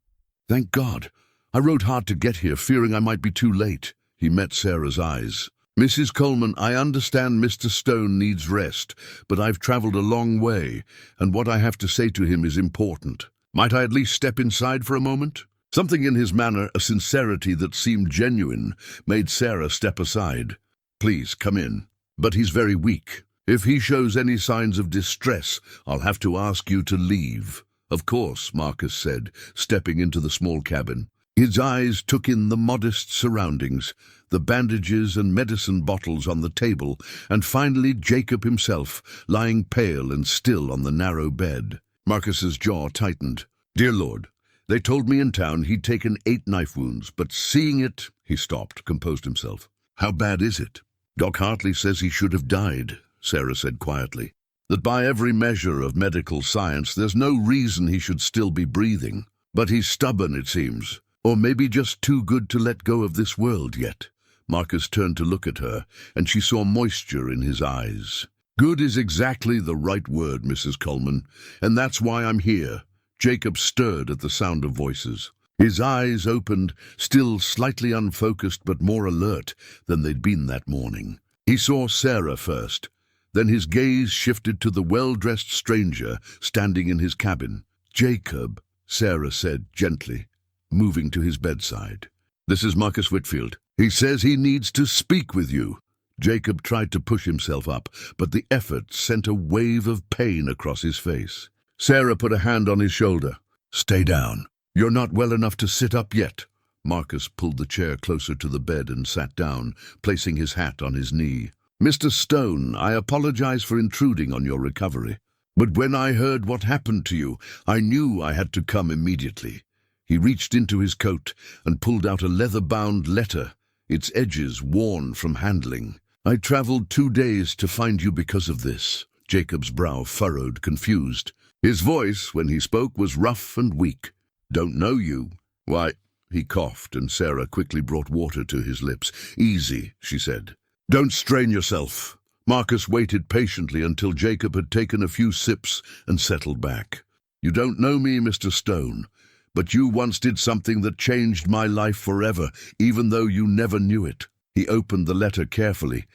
Thank God. I rode hard to get here, fearing I might be too late." He met Sarah's eyes. "Mrs. Coleman, I understand Mr. Stone needs rest, but I've traveled a long way, and what I have to say to him is important. Might I at least step inside for a moment?" Something in his manner, a sincerity that seemed genuine, made Sarah step aside. "Please, come in. But he's very weak. If he shows any signs of distress, I'll have to ask you to leave." "Of course," Marcus said, stepping into the small cabin. His eyes took in the modest surroundings, the bandages and medicine bottles on the table, and finally Jacob himself, lying pale and still on the narrow bed. Marcus's jaw tightened. "Dear Lord, they told me in town he'd taken 8 knife wounds, but seeing it—" He stopped, composed himself. "How bad is it?" "Doc Hartley says he should have died," Sarah said quietly. "That by every measure of medical science, there's no reason he should still be breathing. But he's stubborn, it seems. Or maybe just too good to let go of this world yet." Marcus turned to look at her, and she saw moisture in his eyes. "Good is exactly the right word, Mrs. Coleman, and that's why I'm here." Jacob stirred at the sound of voices. His eyes opened, still slightly unfocused but more alert than they'd been that morning. He saw Sarah first. Then his gaze shifted to the well-dressed stranger standing in his cabin. "Jacob," Sarah said gently, moving to his bedside. "This is Marcus Whitfield. He says he needs to speak with you." Jacob tried to push himself up, but the effort sent a wave of pain across his face. Sarah put a hand on his shoulder. "Stay down. You're not well enough to sit up yet." Marcus pulled the chair closer to the bed and sat down, placing his hat on his knee. "Mr. Stone, I apologize for intruding on your recovery. But when I heard what happened to you, I knew I had to come immediately." He reached into his coat and pulled out a leather-bound letter, its edges worn from handling. "I traveled 2 days to find you because of this." Jacob's brow furrowed, confused. His voice, when he spoke, was rough and weak. "Don't know you? Why—" He coughed, and Sarah quickly brought water to his lips. "Easy," she said. "Don't strain yourself." Marcus waited patiently until Jacob had taken a few sips and settled back. "You don't know me, Mr. Stone, but you once did something that changed my life forever, even though you never knew it." He opened the letter carefully,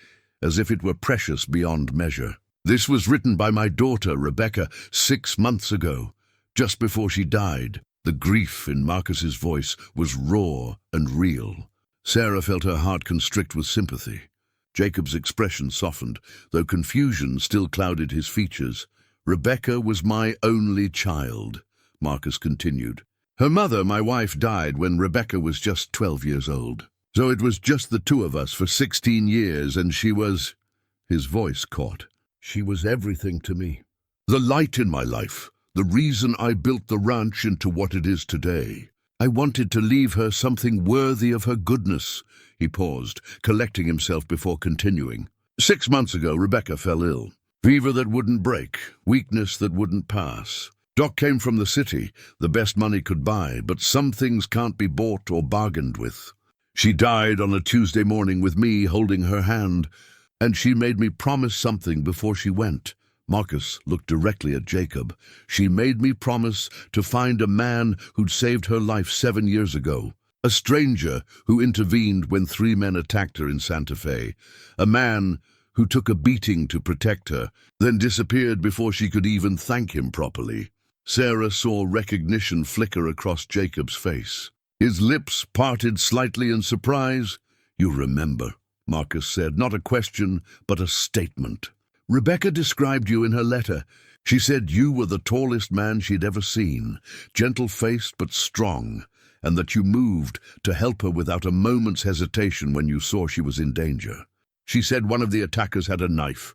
as if it were precious beyond measure. "This was written by my daughter, Rebecca, 6 months ago, just before she died." The grief in Marcus's voice was raw and real. Sarah felt her heart constrict with sympathy. Jacob's expression softened, though confusion still clouded his features. "Rebecca was my only child," Marcus continued. "Her mother, my wife, died when Rebecca was just 12 years old. So it was just the 2 of us for 16 years, and she was—" His voice caught. "She was everything to me. The light in my life. The reason I built the ranch into what it is today. I wanted to leave her something worthy of her goodness." He paused, collecting himself before continuing. 6 months ago, Rebecca fell ill. Fever that wouldn't break, weakness that wouldn't pass. Doc came from the city, the best money could buy, but some things can't be bought or bargained with. She died on a Tuesday morning with me holding her hand, and she made me promise something before she went." Marcus looked directly at Jacob. "She made me promise to find a man who'd saved her life 7 years ago. A stranger who intervened when 3 men attacked her in Santa Fe. A man who took a beating to protect her, then disappeared before she could even thank him properly." Sarah saw recognition flicker across Jacob's face. His lips parted slightly in surprise. "You remember," Marcus said, not a question, but a statement. "Rebecca described you in her letter. She said you were the tallest man she'd ever seen, gentle-faced but strong, and that you moved to help her without a moment's hesitation when you saw she was in danger. She said one of the attackers had a knife,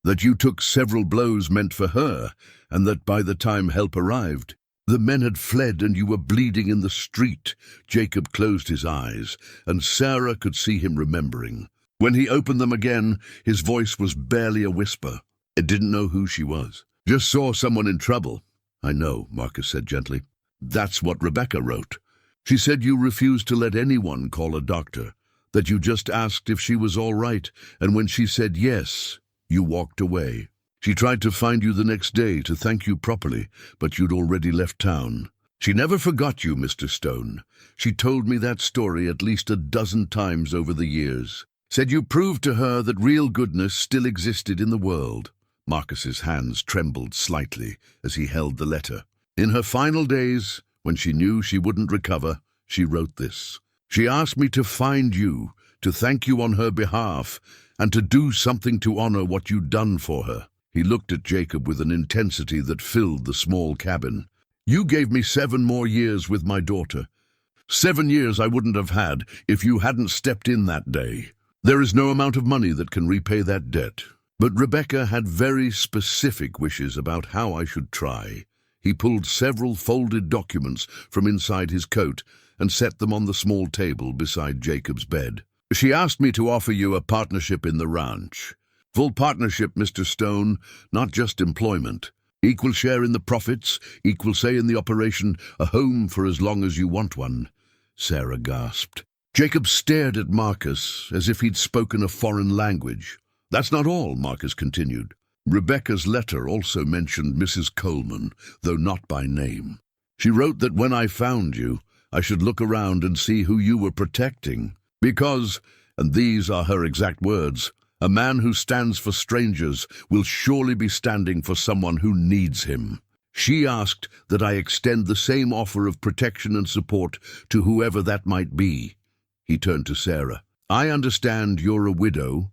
that you took several blows meant for her, and that by the time help arrived, the men had fled and you were bleeding in the street." Jacob closed his eyes, and Sarah could see him remembering. When he opened them again, his voice was barely a whisper. "I didn't know who she was. Just saw someone in trouble." "I know," Marcus said gently. "That's what Rebecca wrote. She said you refused to let anyone call a doctor, that you just asked if she was all right, and when she said yes, you walked away. She tried to find you the next day to thank you properly, but you'd already left town. She never forgot you, Mr. Stone. She told me that story at least a dozen times over the years. Said you proved to her that real goodness still existed in the world." Marcus's hands trembled slightly as he held the letter. "In her final days, When she knew she wouldn't recover, she wrote this. She asked me to find you, to thank you on her behalf, and to do something to honor what you'd done for her. He looked at Jacob with an intensity that filled the small cabin. You gave me 7 more years with my daughter. 7 years I wouldn't have had if you hadn't stepped in that day. There is no amount of money that can repay that debt. But Rebecca had very specific wishes about how I should try. He pulled several folded documents from inside his coat and set them on the small table beside Jacob's bed. She asked me to offer you a partnership in the ranch. Full partnership, Mr. Stone, not just employment. Equal share in the profits, equal say in the operation, a home for as long as you want one. Sarah gasped. Jacob stared at Marcus as if he'd spoken a foreign language. That's not all, Marcus continued. Rebecca's letter also mentioned Mrs. Coleman, though not by name. She wrote that when I found you, I should look around and see who you were protecting. Because, and these are her exact words, a man who stands for strangers will surely be standing for someone who needs him. She asked that I extend the same offer of protection and support to whoever that might be. He turned to Sarah. I understand you're a widow.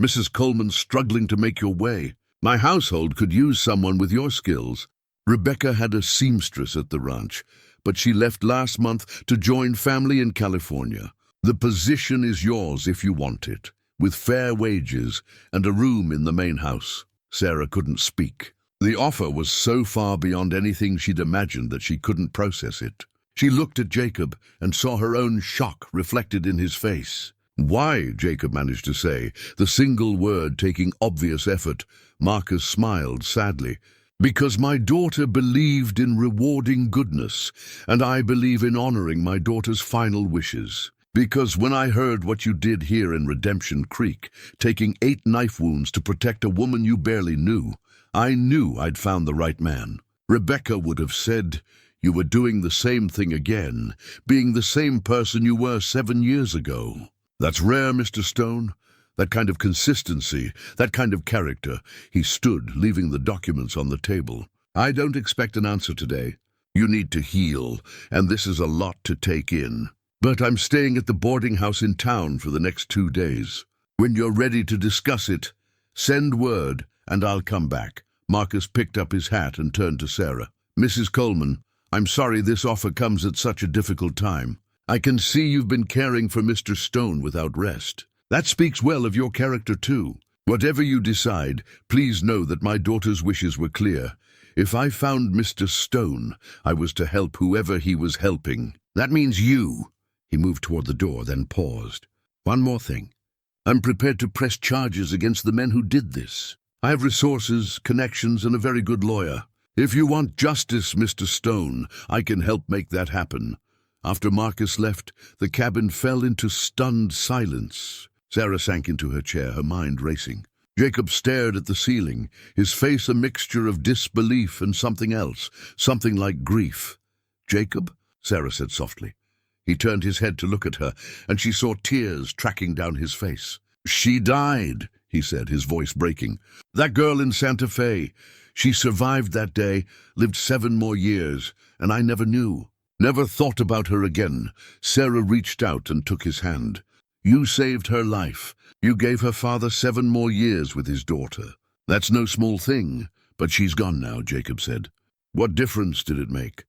Mrs. Coleman's struggling to make your way. My household could use someone with your skills. Rebecca had a seamstress at the ranch, but she left last month to join family in California. The position is yours if you want it, with fair wages and a room in the main house. Sarah couldn't speak. The offer was so far beyond anything she'd imagined that she couldn't process it. She looked at Jacob and saw her own shock reflected in his face. Why, Jacob managed to say, the single word taking obvious effort. Marcus smiled sadly. Because my daughter believed in rewarding goodness, and I believe in honoring my daughter's final wishes. Because when I heard what you did here in Redemption Creek, taking 8 knife wounds to protect a woman you barely knew, I knew I'd found the right man. Rebecca would have said, you were doing the same thing again, being the same person you were 7 years ago. That's rare, Mr. Stone. That kind of consistency, that kind of character. He stood, leaving the documents on the table. I don't expect an answer today. You need to heal, and this is a lot to take in. But I'm staying at the boarding house in town for the next 2 days. When you're ready to discuss it, send word, and I'll come back. Marcus picked up his hat and turned to Sarah. Mrs. Coleman, I'm sorry this offer comes at such a difficult time. I can see you've been caring for Mr. Stone without rest. That speaks well of your character too. Whatever you decide, please know that my daughter's wishes were clear. If I found Mr. Stone, I was to help whoever he was helping. That means you. He moved toward the door, then paused. One more thing. I'm prepared to press charges against the men who did this. I have resources, connections, and a very good lawyer. If you want justice, Mr. Stone, I can help make that happen. After Marcus left, the cabin fell into stunned silence. Sarah sank into her chair, her mind racing. Jacob stared at the ceiling, his face a mixture of disbelief and something else, something like grief. Jacob? Sarah said softly. He turned his head to look at her, and she saw tears tracking down his face. She died, he said, his voice breaking. That girl in Santa Fe. She survived that day, lived 7 more years, and I never knew. Never thought about her again. Sarah reached out and took his hand. You saved her life. You gave her father 7 more years with his daughter. That's no small thing, but she's gone now, Jacob said. What difference did it make?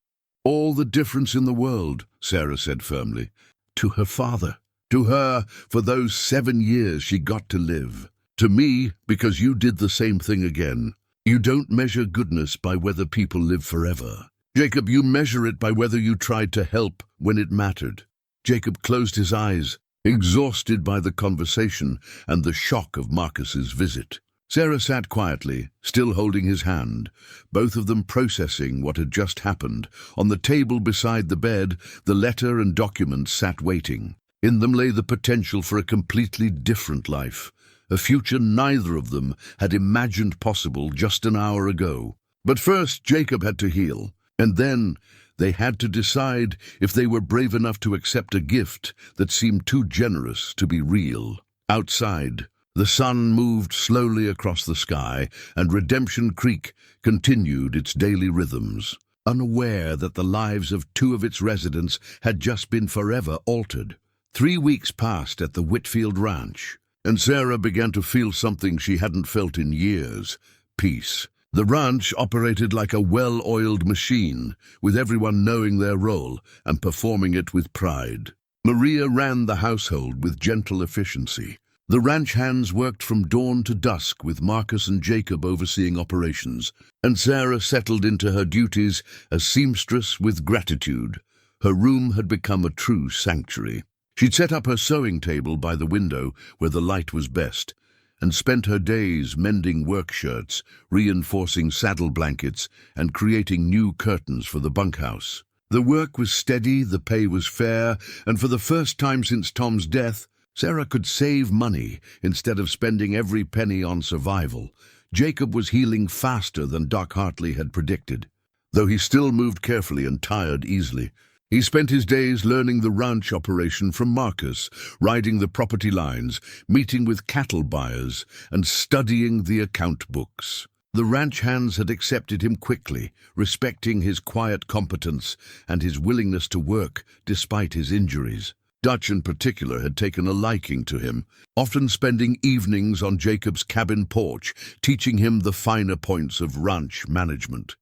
All the difference in the world, Sarah said firmly. To her father. To her, for those 7 years she got to live. To me, because you did the same thing again. You don't measure goodness by whether people live forever. Jacob, you measure it by whether you tried to help when it mattered. Jacob closed his eyes, exhausted by the conversation and the shock of Marcus's visit. Sarah sat quietly, still holding his hand, both of them processing what had just happened. On the table beside the bed, the letter and documents sat waiting. In them lay the potential for a completely different life, a future neither of them had imagined possible just an hour ago. But first, Jacob had to heal, and then they had to decide if they were brave enough to accept a gift that seemed too generous to be real. Outside, the sun moved slowly across the sky, and Redemption Creek continued its daily rhythms. unaware that the lives of two of its residents had just been forever altered. 3 weeks passed at the Whitfield ranch, and Sarah began to feel something she hadn't felt in years: peace. The ranch operated like a well-oiled machine, with everyone knowing their role and performing it with pride. Maria ran the household with gentle efficiency. The ranch hands worked from dawn to dusk, with Marcus and Jacob overseeing operations, and Sarah settled into her duties as seamstress with gratitude. Her room had become a true sanctuary. She'd set up her sewing table by the window where the light was best, and spent her days mending work shirts, reinforcing saddle blankets, and creating new curtains for the bunkhouse. The work was steady, the pay was fair, and for the first time since Tom's death, Sarah could save money instead of spending every penny on survival. Jacob was healing faster than Doc Hartley had predicted, though he still moved carefully and tired easily. He spent his days learning the ranch operation from Marcus, riding the property lines, meeting with cattle buyers, and studying the account books. The ranch hands had accepted him quickly, respecting his quiet competence and his willingness to work despite his injuries. Dutch in particular had taken a liking to him, often spending evenings on Jacob's cabin porch, teaching him the finer points of ranch management.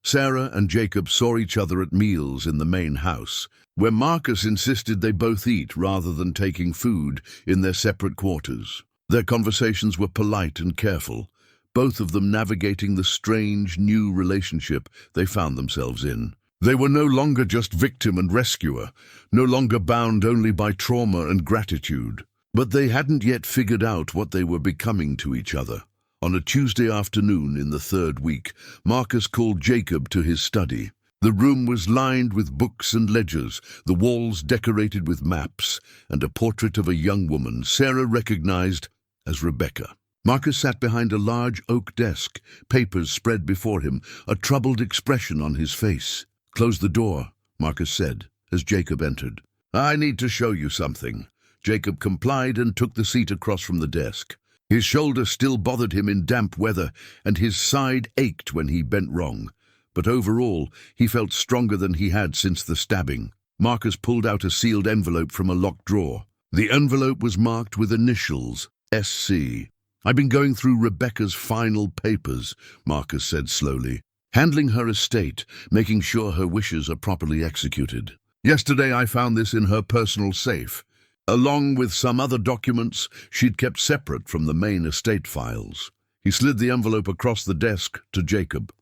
Sarah and Jacob saw each other at meals in the main house, where Marcus insisted they both eat rather than taking food in their separate quarters. Their conversations were polite and careful, both of them navigating the strange new relationship they found themselves in. They were no longer just victim and rescuer, no longer bound only by trauma and gratitude. But they hadn't yet figured out what they were becoming to each other. On a Tuesday afternoon in the 3rd week, Marcus called Jacob to his study. The room was lined with books and ledgers, the walls decorated with maps, and a portrait of a young woman Sarah recognized as Rebecca. Marcus sat behind a large oak desk, papers spread before him, a troubled expression on his face. "Close the door," Marcus said, as Jacob entered. "I need to show you something." Jacob complied and took the seat across from the desk. His shoulder still bothered him in damp weather, and his side ached when he bent wrong. But overall, he felt stronger than he had since the stabbing. Marcus pulled out a sealed envelope from a locked drawer. The envelope was marked with initials, SC. "I've been going through Rebecca's final papers," Marcus said slowly, "handling her estate, making sure her wishes are properly executed. Yesterday I found this in her personal safe, along with some other documents she'd kept separate from the main estate files." He slid the envelope across the desk to Jacob.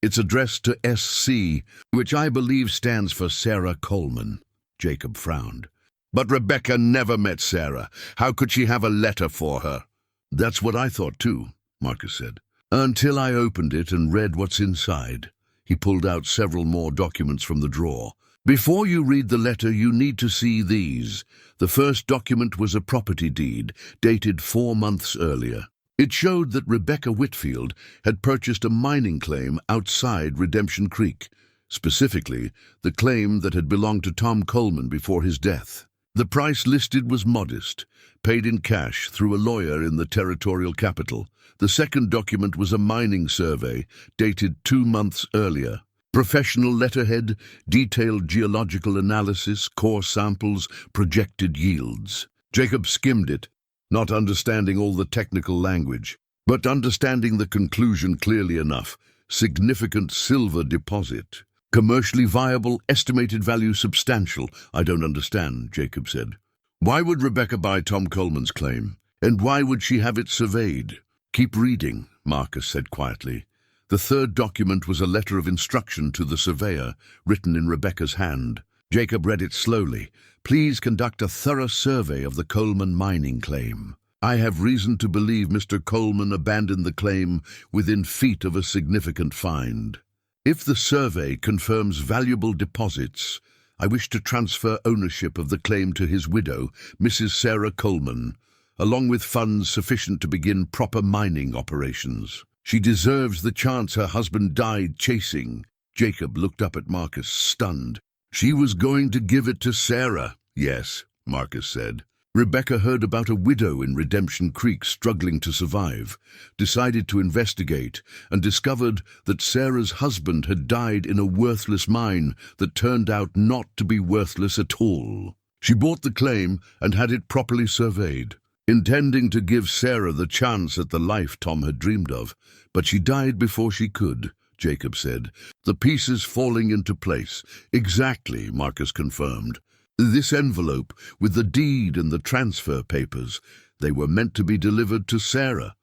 "It's addressed to SC, which I believe stands for Sarah Coleman." Jacob frowned. "But Rebecca never met Sarah. How could she have a letter for her?" "That's what I thought too," Marcus said, "until I opened it and read what's inside." He pulled out several more documents from the drawer. "Before you read the letter, you need to see these." The first document was a property deed, dated 4 months earlier. It showed that Rebecca Whitfield had purchased a mining claim outside Redemption Creek, specifically the claim that had belonged to Tom Coleman before his death. The price listed was modest, paid in cash through a lawyer in the territorial capital. The second document was a mining survey, dated 2 months earlier. Professional letterhead, detailed geological analysis, core samples, projected yields. Jacob skimmed it, not understanding all the technical language, but understanding the conclusion clearly enough. Significant silver deposit. Commercially viable, estimated value substantial. "I don't understand," Jacob said. "Why would Rebecca buy Tom Coleman's claim? And why would she have it surveyed?" "Keep reading," Marcus said quietly. The third document was a letter of instruction to the surveyor, written in Rebecca's hand. Jacob read it slowly. "Please conduct a thorough survey of the Coleman mining claim. I have reason to believe Mr. Coleman abandoned the claim within feet of a significant find. If the survey confirms valuable deposits, I wish to transfer ownership of the claim to his widow, Mrs. Sarah Coleman, along with funds sufficient to begin proper mining operations. She deserves the chance her husband died chasing." Jacob looked up at Marcus, stunned. "She was going to give it to Sarah." "Yes," Marcus said. Rebecca heard about a widow in Redemption Creek struggling to survive, decided to investigate, and discovered that Sarah's husband had died in a worthless mine that turned out not to be worthless at all. She bought the claim and had it properly surveyed, intending to give Sarah the chance at the life Tom had dreamed of, but she died before she could, Jacob said, the pieces falling into place. Exactly, Marcus confirmed. This envelope, with the deed and the transfer papers, they were meant to be delivered to Sarah,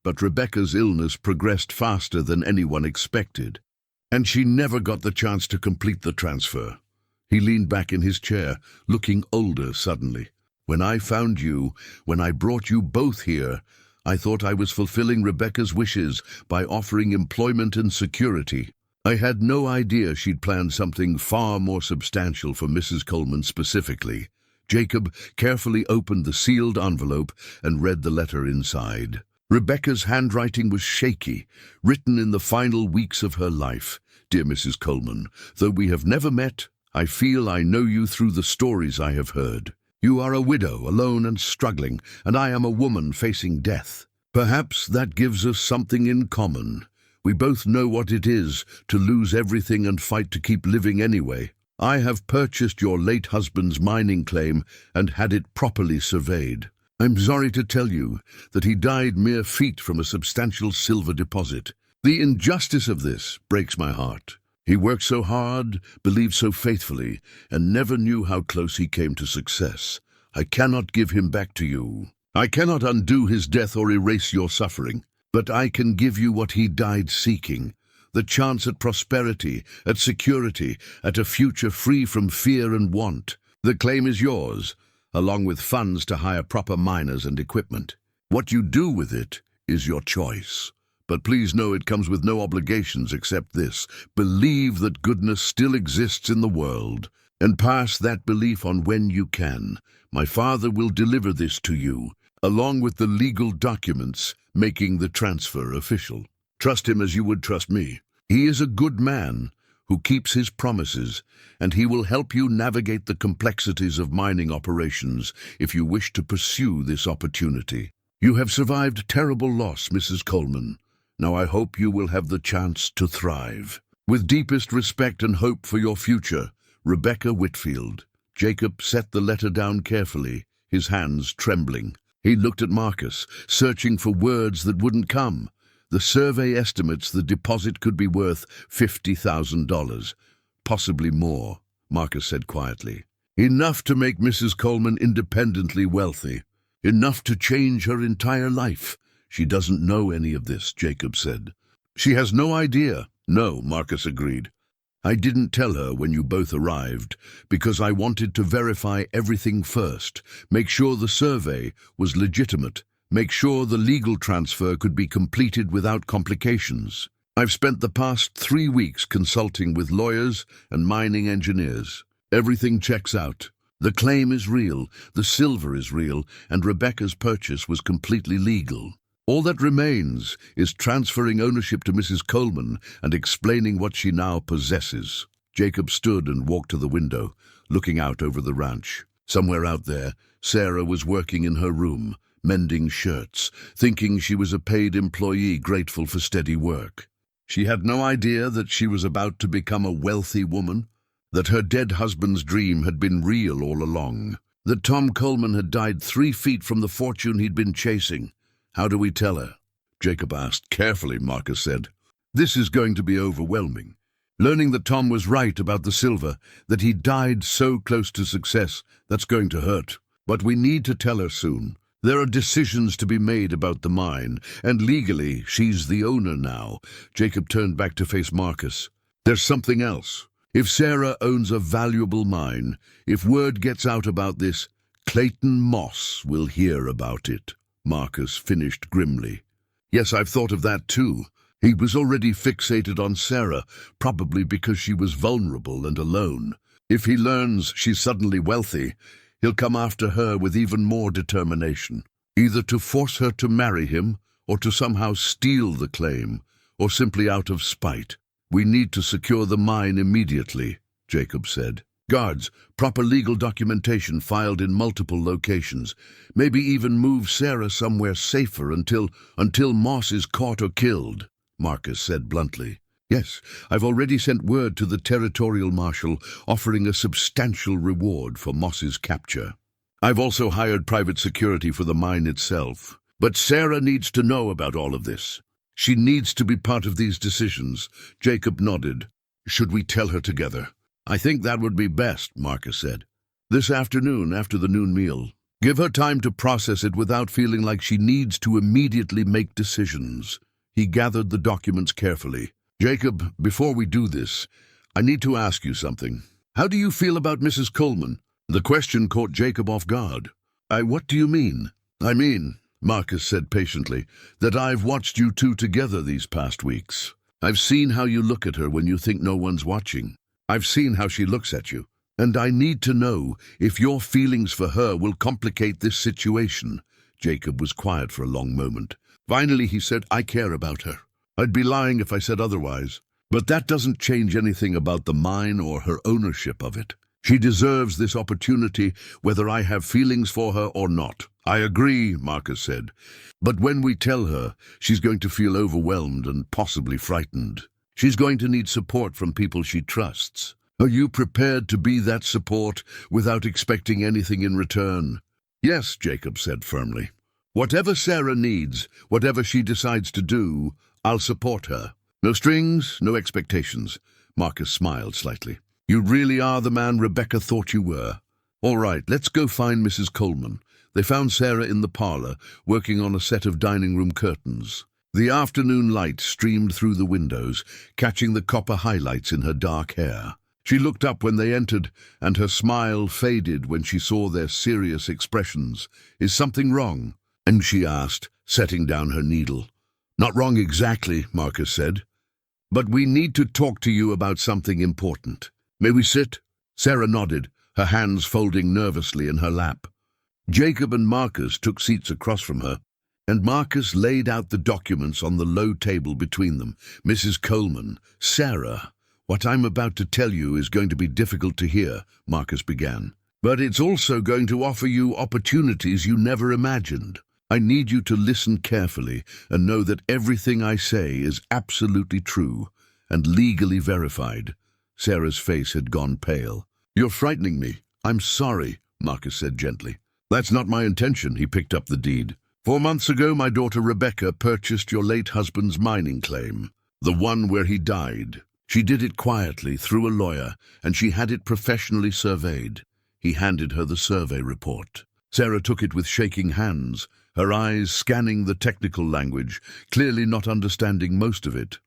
but Rebecca's illness progressed faster than anyone expected, and she never got the chance to complete the transfer. He leaned back in his chair, looking older suddenly. When I found you, when I brought you both here, I thought I was fulfilling Rebecca's wishes by offering employment and security. I had no idea she'd planned something far more substantial for Mrs. Coleman specifically. Jacob carefully opened the sealed envelope and read the letter inside. Rebecca's handwriting was shaky, written in the final weeks of her life. Dear Mrs. Coleman, though we have never met, I feel I know you through the stories I have heard. You are a widow, alone and struggling, and I am a woman facing death. Perhaps that gives us something in common. We both know what it is to lose everything and fight to keep living anyway. I have purchased your late husband's mining claim and had it properly surveyed. I'm sorry to tell you that he died mere feet from a substantial silver deposit. The injustice of this breaks my heart. He worked so hard, believed so faithfully, and never knew how close he came to success. I cannot give him back to you. I cannot undo his death or erase your suffering. But I can give you what he died seeking, the chance at prosperity, at security, at a future free from fear and want. The claim is yours, along with funds to hire proper miners and equipment. What you do with it is your choice. But please know it comes with no obligations except this. Believe that goodness still exists in the world, and pass that belief on when you can. My father will deliver this to you, along with the legal documents making the transfer official. Trust him as you would trust me. He is a good man who keeps his promises, and he will help you navigate the complexities of mining operations if you wish to pursue this opportunity. You have survived terrible loss, Mrs. Coleman. Now I hope you will have the chance to thrive. With deepest respect and hope for your future, Rebecca Whitfield. Jacob set the letter down carefully, his hands trembling. He looked at Marcus, searching for words that wouldn't come. The survey estimates the deposit could be worth $50,000, possibly more, Marcus said quietly. Enough to make Mrs. Coleman independently wealthy. Enough to change her entire life. She doesn't know any of this, Jacob said. She has no idea. No, Marcus agreed. I didn't tell her when you both arrived, because I wanted to verify everything first, make sure the survey was legitimate, make sure the legal transfer could be completed without complications. I've spent the past 3 weeks consulting with lawyers and mining engineers. Everything checks out. The claim is real, the silver is real, and Rebecca's purchase was completely legal. All that remains is transferring ownership to Mrs. Coleman and explaining what she now possesses. Jacob stood and walked to the window, looking out over the ranch. Somewhere out there, Sarah was working in her room, mending shirts, thinking she was a paid employee grateful for steady work. She had no idea that she was about to become a wealthy woman, that her dead husband's dream had been real all along, that Tom Coleman had died 3 feet from the fortune he'd been chasing. How do we tell her? Jacob asked. Carefully, Marcus said. This is going to be overwhelming. Learning that Tom was right about the silver, that he died so close to success, that's going to hurt. But we need to tell her soon. There are decisions to be made about the mine, and legally, she's the owner now. Jacob turned back to face Marcus. There's something else. If Sarah owns a valuable mine, if word gets out about this, Clayton Moss will hear about it. Marcus finished grimly. Yes, I've thought of that too. He was already fixated on Sarah, probably because she was vulnerable and alone. If he learns she's suddenly wealthy, he'll come after her with even more determination, either to force her to marry him or to somehow steal the claim, or simply out of spite. We need to secure the mine immediately, Jacob said. Guards, proper legal documentation filed in multiple locations. Maybe even move Sarah somewhere safer until Moss is caught or killed, Marcus said bluntly. Yes, I've already sent word to the territorial marshal offering a substantial reward for Moss's capture. I've also hired private security for the mine itself. But Sarah needs to know about all of this. She needs to be part of these decisions. Jacob nodded. Should we tell her together? I think that would be best, Marcus said. This afternoon, after the noon meal. Give her time to process it without feeling like she needs to immediately make decisions. He gathered the documents carefully. Jacob, before we do this, I need to ask you something. How do you feel about Mrs. Coleman? The question caught Jacob off guard. What do you mean? I mean, Marcus said patiently, that I've watched you two together these past weeks. I've seen how you look at her when you think no one's watching. I've seen how she looks at you. And I need to know if your feelings for her will complicate this situation. Jacob was quiet for a long moment. Finally, he said, I care about her. I'd be lying if I said otherwise. But that doesn't change anything about the mine or her ownership of it. She deserves this opportunity, whether I have feelings for her or not. I agree, Marcus said. But when we tell her, she's going to feel overwhelmed and possibly frightened. She's going to need support from people she trusts. Are you prepared to be that support without expecting anything in return? Yes, Jacob said firmly. Whatever Sarah needs, whatever she decides to do, I'll support her. No strings, no expectations. Marcus smiled slightly. You really are the man Rebecca thought you were. All right, let's go find Mrs. Coleman. They found Sarah in the parlor, working on a set of dining room curtains. The afternoon light streamed through the windows, catching the copper highlights in her dark hair. She looked up when they entered, and her smile faded when she saw their serious expressions. Is something wrong? And she asked, setting down her needle. Not wrong exactly, Marcus said. But we need to talk to you about something important. May we sit? Sarah nodded, her hands folding nervously in her lap. Jacob and Marcus took seats across from her, and Marcus laid out the documents on the low table between them. Mrs. Coleman, Sarah, what I'm about to tell you is going to be difficult to hear, Marcus began. But it's also going to offer you opportunities you never imagined. I need you to listen carefully and know that everything I say is absolutely true and legally verified. Sarah's face had gone pale. You're frightening me. I'm sorry, Marcus said gently. That's not my intention, he picked up the deed. 4 months ago, my daughter Rebecca purchased your late husband's mining claim, the one where he died. She did it quietly through a lawyer, and she had it professionally surveyed. He handed her the survey report. Sarah took it with shaking hands, her eyes scanning the technical language, clearly not understanding most of it.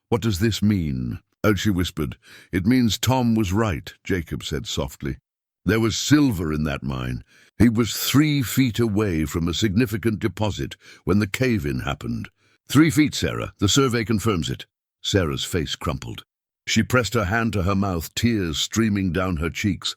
What does this mean? Oh, she whispered. It means Tom was right, Jacob said softly. There was silver in that mine. He was 3 feet away from a significant deposit when the cave-in happened. 3 feet, Sarah. The survey confirms it. Sarah's face crumpled. She pressed her hand to her mouth, tears streaming down her cheeks.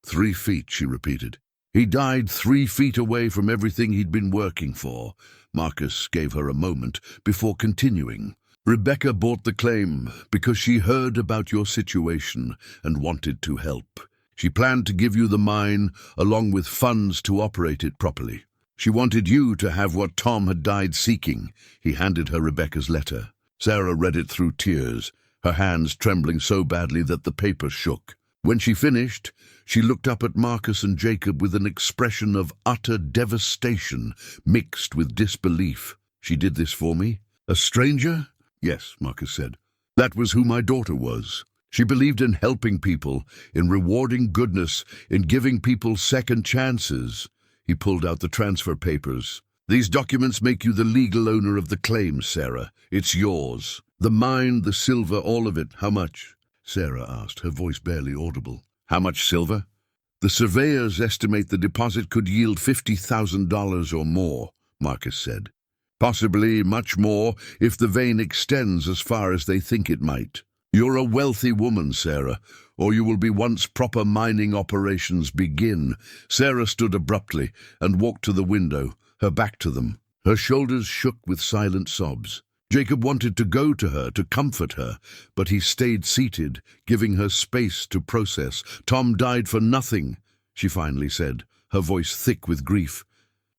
3 feet, she repeated. He died 3 feet away from everything he'd been working for. Marcus gave her a moment before continuing. Rebecca bought the claim because she heard about your situation and wanted to help. She planned to give you the mine along with funds to operate it properly. She wanted you to have what Tom had died seeking. He handed her Rebecca's letter. Sarah read it through tears, her hands trembling so badly that the paper shook. When she finished, she looked up at Marcus and Jacob with an expression of utter devastation mixed with disbelief. She did this for me? A stranger? Yes, Marcus said. That was who my daughter was. She believed in helping people, in rewarding goodness, in giving people second chances. He pulled out the transfer papers. These documents make you the legal owner of the claim, Sarah. It's yours. The mine, the silver, all of it. How much? Sarah asked, her voice barely audible. How much silver? The surveyors estimate the deposit could yield $50,000 or more, Marcus said. Possibly much more if the vein extends as far as they think it might. You're a wealthy woman, Sarah, or you will be once proper mining operations begin. Sarah stood abruptly and walked to the window, her back to them. Her shoulders shook with silent sobs. Jacob wanted to go to her, to comfort her, but he stayed seated, giving her space to process. "Tom died for nothing," she finally said, her voice thick with grief.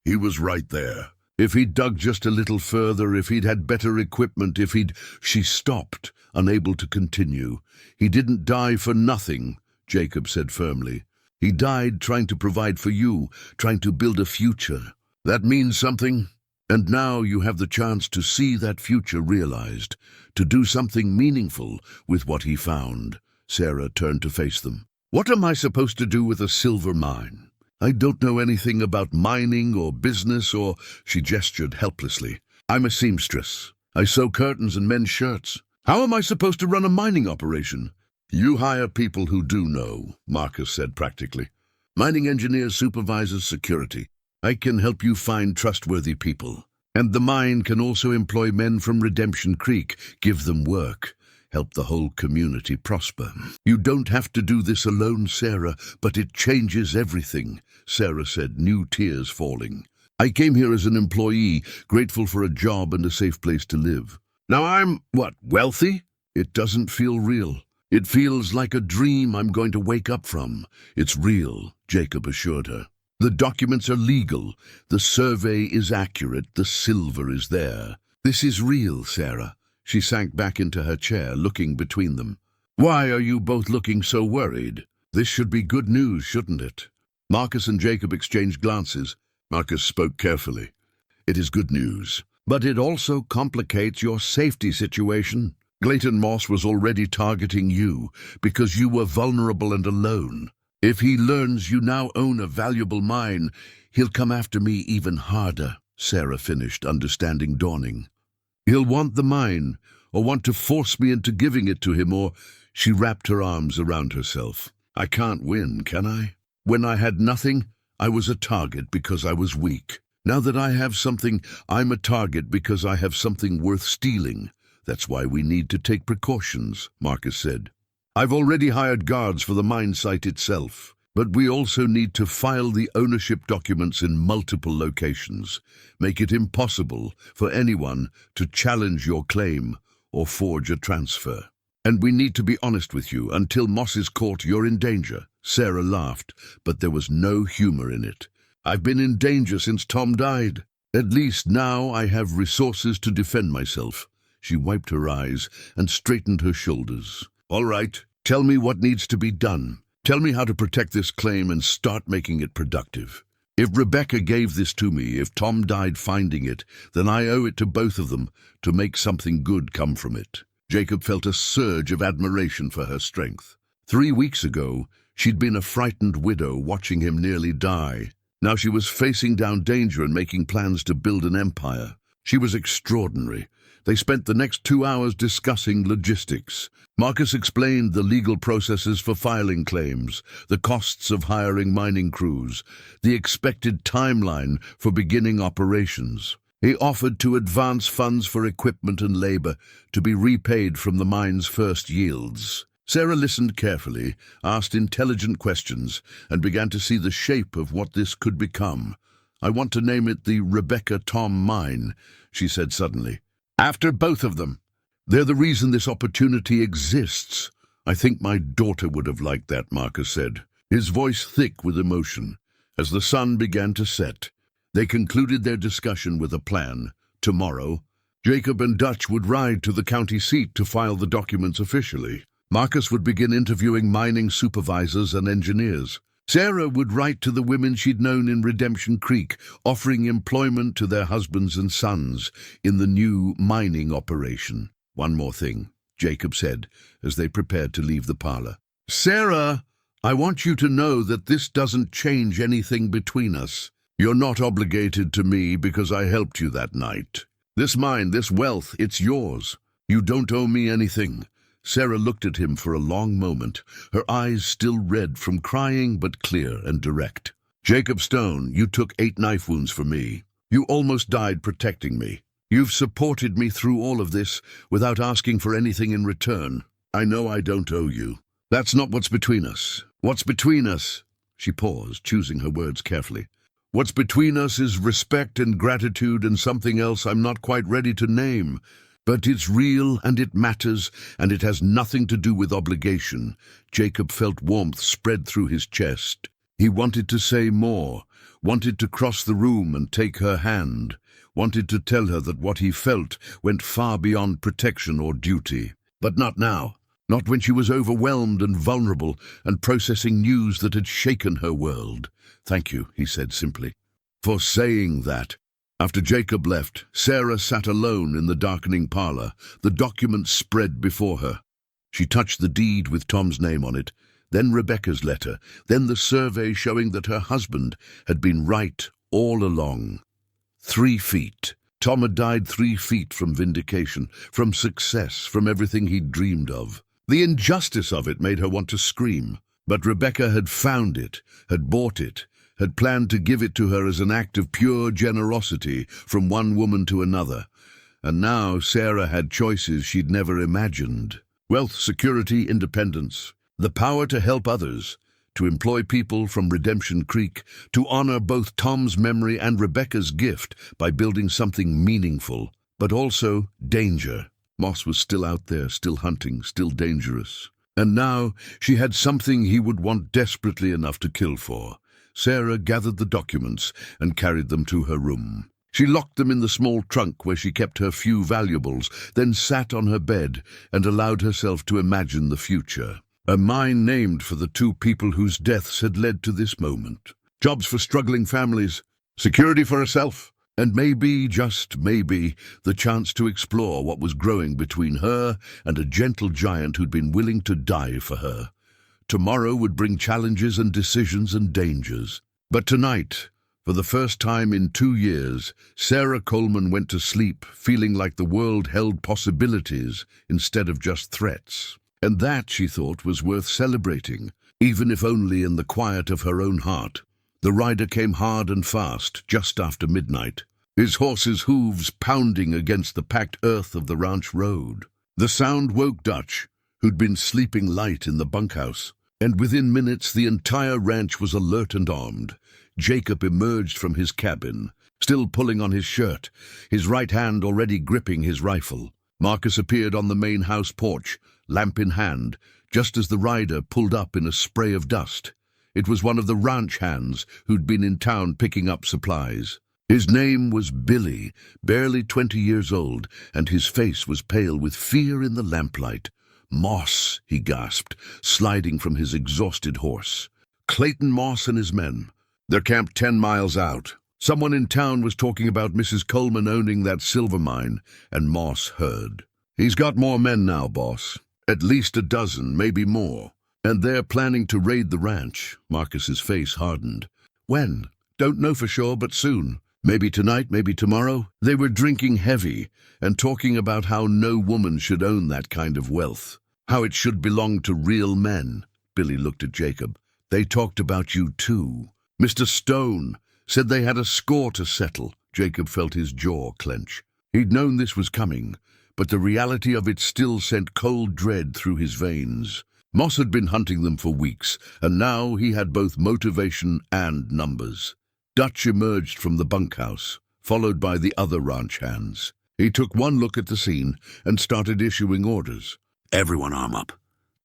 "He was right there. If he'd dug just a little further, if he'd had better equipment, if he'd—" She stopped, unable to continue. "He didn't die for nothing," Jacob said firmly. "He died trying to provide for you, trying to build a future. That means something. And now you have the chance to see that future realized, to do something meaningful with what he found." Sarah turned to face them. "What am I supposed to do with a silver mine? I don't know anything about mining or business or—" She gestured helplessly. "I'm a seamstress. I sew curtains and men's shirts. How am I supposed to run a mining operation?" "You hire people who do know," Marcus said practically. "Mining engineers, supervisors, security. I can help you find trustworthy people. And the mine can also employ men from Redemption Creek, give them work, help the whole community prosper. You don't have to do this alone, Sarah, but it changes everything," Sarah said, new tears falling. "I came here as an employee, grateful for a job and a safe place to live. Now I'm, wealthy? It doesn't feel real. It feels like a dream I'm going to wake up from." "It's real," Jacob assured her. "The documents are legal. The survey is accurate. The silver is there. This is real, Sarah." She sank back into her chair, looking between them. "Why are you both looking so worried? This should be good news, shouldn't it?" Marcus and Jacob exchanged glances. Marcus spoke carefully. "It is good news, but it also complicates your safety situation. Glayton Moss was already targeting you because you were vulnerable and alone. If he learns you now own a valuable mine, he'll come after me even harder," Sarah finished, understanding dawning. "He'll want the mine, or want to force me into giving it to him, or—" She wrapped her arms around herself. "I can't win, can I? When I had nothing, I was a target because I was weak. Now that I have something, I'm a target because I have something worth stealing. That's why we need to take precautions," Marcus said. "I've already hired guards for the mine site itself, but we also need to file the ownership documents in multiple locations, make it impossible for anyone to challenge your claim or forge a transfer. And we need to be honest with you. Until Moss is caught, you're in danger." Sarah laughed, but there was no humor in it. "I've been in danger since Tom died. At least now I have resources to defend myself." She wiped her eyes and straightened her shoulders. "All right, tell me what needs to be done. Tell me how to protect this claim and start making it productive. If Rebecca gave this to me, if Tom died finding it, then I owe it to both of them to make something good come from it." Jacob felt a surge of admiration for her strength. 3 weeks ago, she'd been a frightened widow watching him nearly die. Now she was facing down danger and making plans to build an empire. She was extraordinary. They spent the next 2 hours discussing logistics. Marcus explained the legal processes for filing claims, the costs of hiring mining crews, the expected timeline for beginning operations. He offered to advance funds for equipment and labor to be repaid from the mine's first yields. Sarah listened carefully, asked intelligent questions, and began to see the shape of what this could become. "I want to name it the Rebecca Tom Mine," she said suddenly. "After both of them. They're the reason this opportunity exists." "I think my daughter would have liked that," Marcus said, his voice thick with emotion. As the sun began to set, they concluded their discussion with a plan. Tomorrow, Jacob and Dutch would ride to the county seat to file the documents officially. Marcus would begin interviewing mining supervisors and engineers. Sarah would write to the women she'd known in Redemption Creek, offering employment to their husbands and sons in the new mining operation. "One more thing," Jacob said, as they prepared to leave the parlor. "Sarah, I want you to know that this doesn't change anything between us. You're not obligated to me because I helped you that night. This mine, this wealth, it's yours. You don't owe me anything." Sarah looked at him for a long moment, her eyes still red from crying but clear and direct. "Jacob Stone, you took 8 knife wounds for me. You almost died protecting me. You've supported me through all of this without asking for anything in return. I know I don't owe you. That's not what's between us. What's between us?" She paused, choosing her words carefully. "What's between us is respect and gratitude and something else I'm not quite ready to name. But it's real and it matters, and it has nothing to do with obligation. Jacob felt warmth spread through his chest. He wanted to say more, wanted to cross the room and take her hand, wanted to tell her that what he felt went far beyond protection or duty. But not now. Not when she was overwhelmed and vulnerable and processing news that had shaken her world. "Thank you," he said simply, "for saying that." After Jacob left, Sarah sat alone in the darkening parlor, the documents spread before her. She touched the deed with Tom's name on it, then Rebecca's letter, then the survey showing that her husband had been right all along. 3 feet. Tom had died 3 feet from vindication, from success, from everything he'd dreamed of. The injustice of it made her want to scream. But Rebecca had found it, had bought it, had planned to give it to her as an act of pure generosity from one woman to another. And now Sarah had choices she'd never imagined. Wealth, security, independence, the power to help others, to employ people from Redemption Creek, to honor both Tom's memory and Rebecca's gift by building something meaningful. But also danger. Moss was still out there, still hunting, still dangerous. And now she had something he would want desperately enough to kill for. Sarah gathered the documents and carried them to her room. She locked them in the small trunk where she kept her few valuables, then sat on her bed and allowed herself to imagine the future. A mine named for the 2 people whose deaths had led to this moment. Jobs for struggling families, security for herself, and maybe, just maybe, the chance to explore what was growing between her and a gentle giant who'd been willing to die for her. Tomorrow would bring challenges and decisions and dangers. But tonight, for the first time in 2 years, Sarah Coleman went to sleep feeling like the world held possibilities instead of just threats. And that, she thought, was worth celebrating, even if only in the quiet of her own heart. The rider came hard and fast just after midnight, his horse's hooves pounding against the packed earth of the ranch road. The sound woke Dutch, who'd been sleeping light in the bunkhouse. And within minutes the entire ranch was alert and armed. Jacob emerged from his cabin, still pulling on his shirt, his right hand already gripping his rifle. Marcus appeared on the main house porch, lamp in hand, just as the rider pulled up in a spray of dust. It was one of the ranch hands who'd been in town picking up supplies. His name was Billy, barely 20 years old, and his face was pale with fear in the lamplight. "Moss," he gasped, sliding from his exhausted horse. "Clayton Moss and his men. They're camped 10 miles out. Someone in town was talking about Mrs. Coleman owning that silver mine, and Moss heard. He's got more men now, boss. At least a dozen, maybe more. And they're planning to raid the ranch." Marcus's face hardened. "When? Don't know for sure, but soon. Maybe tonight, maybe tomorrow." They were drinking heavy and talking about how no woman should own that kind of wealth, how it should belong to real men. Billy looked at Jacob. "They talked about you too. Mr. Stone said they had a score to settle." Jacob felt his jaw clench. He'd known this was coming, but the reality of it still sent cold dread through his veins. Moss had been hunting them for weeks, and now he had both motivation and numbers. Dutch emerged from the bunkhouse, followed by the other ranch hands. He took one look at the scene and started issuing orders. "Everyone arm up.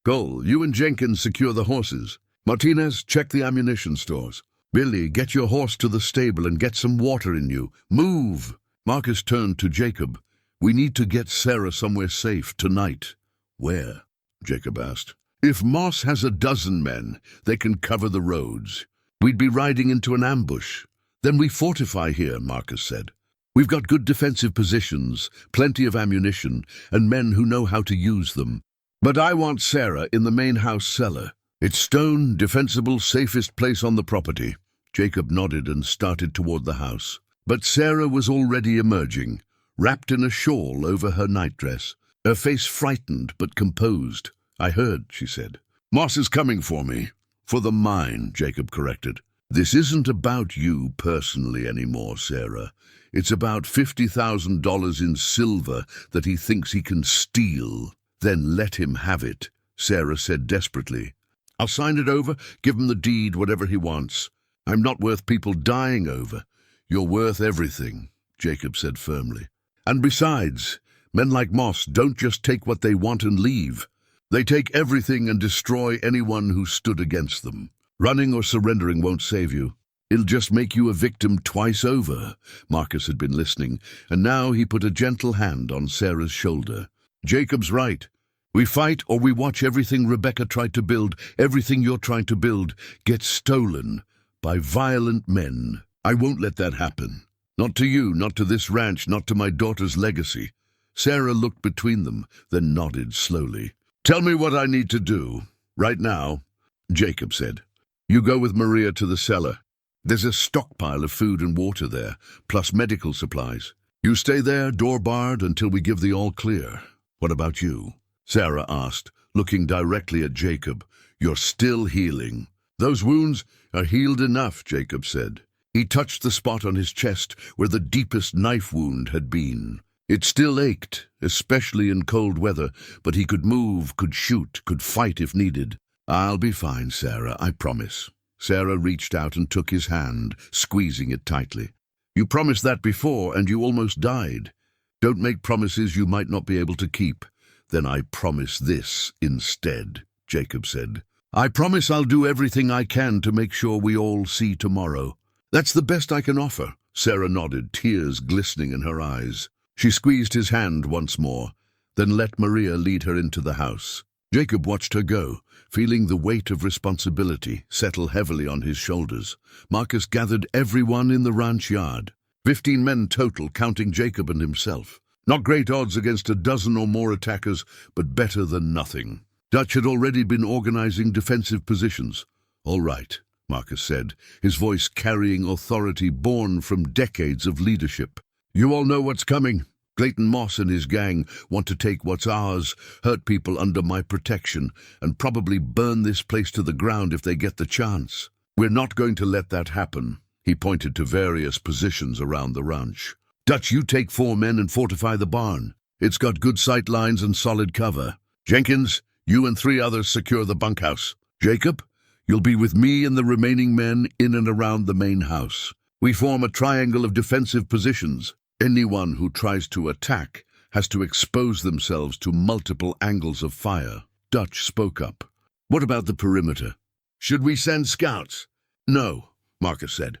Cole, you and Jenkins secure the horses. Martinez, check the ammunition stores. Billy, get your horse to the stable and get some water in you. Move!" Marcus turned to Jacob. "We need to get Sarah somewhere safe tonight." "Where?" Jacob asked. "If Moss has a dozen men, they can cover the roads. We'd be riding into an ambush. Then we fortify here," Marcus said. "We've got good defensive positions, plenty of ammunition, and men who know how to use them. But I want Sarah in the main house cellar. It's stone, defensible, safest place on the property." Jacob nodded and started toward the house. But Sarah was already emerging, wrapped in a shawl over her nightdress, her face frightened but composed. "I heard," she said. "Moss is coming for me." "For the mine," Jacob corrected. "This isn't about you personally anymore, Sarah. It's about $50,000 in silver that he thinks he can steal." "Then let him have it," Sarah said desperately. "I'll sign it over, give him the deed, whatever he wants. I'm not worth people dying over." "You're worth everything," Jacob said firmly. "And besides, Men like Moss don't just take what they want and leave. They take everything and destroy anyone who stood against them. Running or surrendering won't save you. It'll just make you a victim twice over." Marcus had been listening, and now he put a gentle hand on Sarah's shoulder. "Jacob's right. We fight or we watch everything Rebecca tried to build, everything you're trying to build, get stolen by violent men. I won't let that happen. Not to you, not to this ranch, not to my daughter's legacy." Sarah looked between them, then nodded slowly. "Tell me what I need to do. Right now," Jacob said. "You go with Maria to the cellar. There's a stockpile of food and water there, plus medical supplies. You stay there, door barred, until we give the all clear." "What about you?" Sarah asked, looking directly at Jacob. "You're still healing." "Those wounds are healed enough," Jacob said. He touched the spot on his chest where the deepest knife wound had been. It still ached, especially in cold weather, but he could move, could shoot, could fight if needed. "I'll be fine, Sarah, I promise." Sarah reached out and took his hand, squeezing it tightly. "You promised that before, and you almost died. Don't make promises you might not be able to keep." "Then I promise this instead," Jacob said. "I promise I'll do everything I can to make sure we all see tomorrow." "That's the best I can offer." Sarah nodded, tears glistening in her eyes. She squeezed his hand once more, then let Maria lead her into the house. Jacob watched her go, feeling the weight of responsibility settle heavily on his shoulders. Marcus gathered everyone in the ranch yard. 15 men total, counting Jacob and himself. Not great odds against a dozen or more attackers, but better than nothing. Dutch had already been organizing defensive positions. "All right," Marcus said, his voice carrying authority born from decades of leadership. "You all know what's coming. Clayton Moss and his gang want to take what's ours, hurt people under my protection, and probably burn this place to the ground if they get the chance. We're not going to let that happen." He pointed to various positions around the ranch. "Dutch, you take 4 men and fortify the barn. It's got good sight lines and solid cover. Jenkins, you and 3 others secure the bunkhouse. Jacob, you'll be with me and the remaining men in and around the main house. We form a triangle of defensive positions. Anyone who tries to attack has to expose themselves to multiple angles of fire." Dutch spoke up. "What about the perimeter? Should we send scouts?" "No," Marcus said.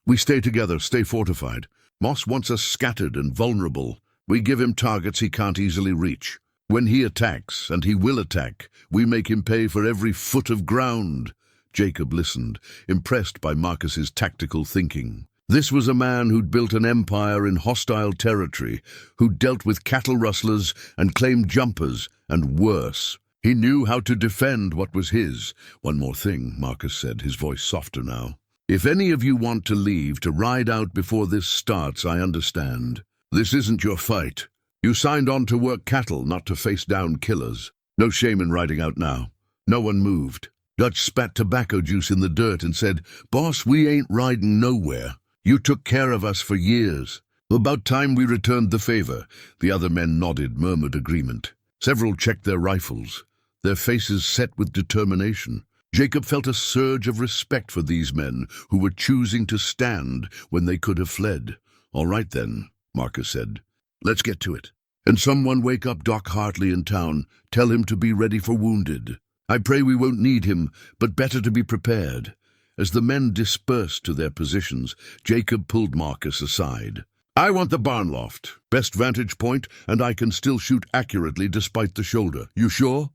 "We stay together, stay fortified. Moss wants us scattered and vulnerable. We give him targets he can't easily reach. When he attacks, and he will attack, we make him pay for every foot of ground." Jacob listened, impressed by Marcus's tactical thinking. This was a man who'd built an empire in hostile territory, who'd dealt with cattle rustlers and claimed jumpers, and worse. He knew how to defend what was his. "One more thing," Marcus said, his voice softer now. "If any of you want to leave, to ride out before this starts, I understand. This isn't your fight. You signed on to work cattle, not to face down killers. No shame in riding out now." No one moved. Dutch spat tobacco juice in the dirt and said, "Boss, we ain't riding nowhere. You took care of us for years. About time we returned the favor." The other men nodded, murmured agreement. Several checked their rifles, their faces set with determination. Jacob felt a surge of respect for these men who were choosing to stand when they could have fled. "All right then," Marcus said. "Let's get to it. And someone wake up Doc Hartley in town. Tell him to be ready for wounded. I pray we won't need him, but better to be prepared." As the men dispersed to their positions, Jacob pulled Marcus aside. "I want the barn loft. Best vantage point, and I can still shoot accurately despite the shoulder. You sure?"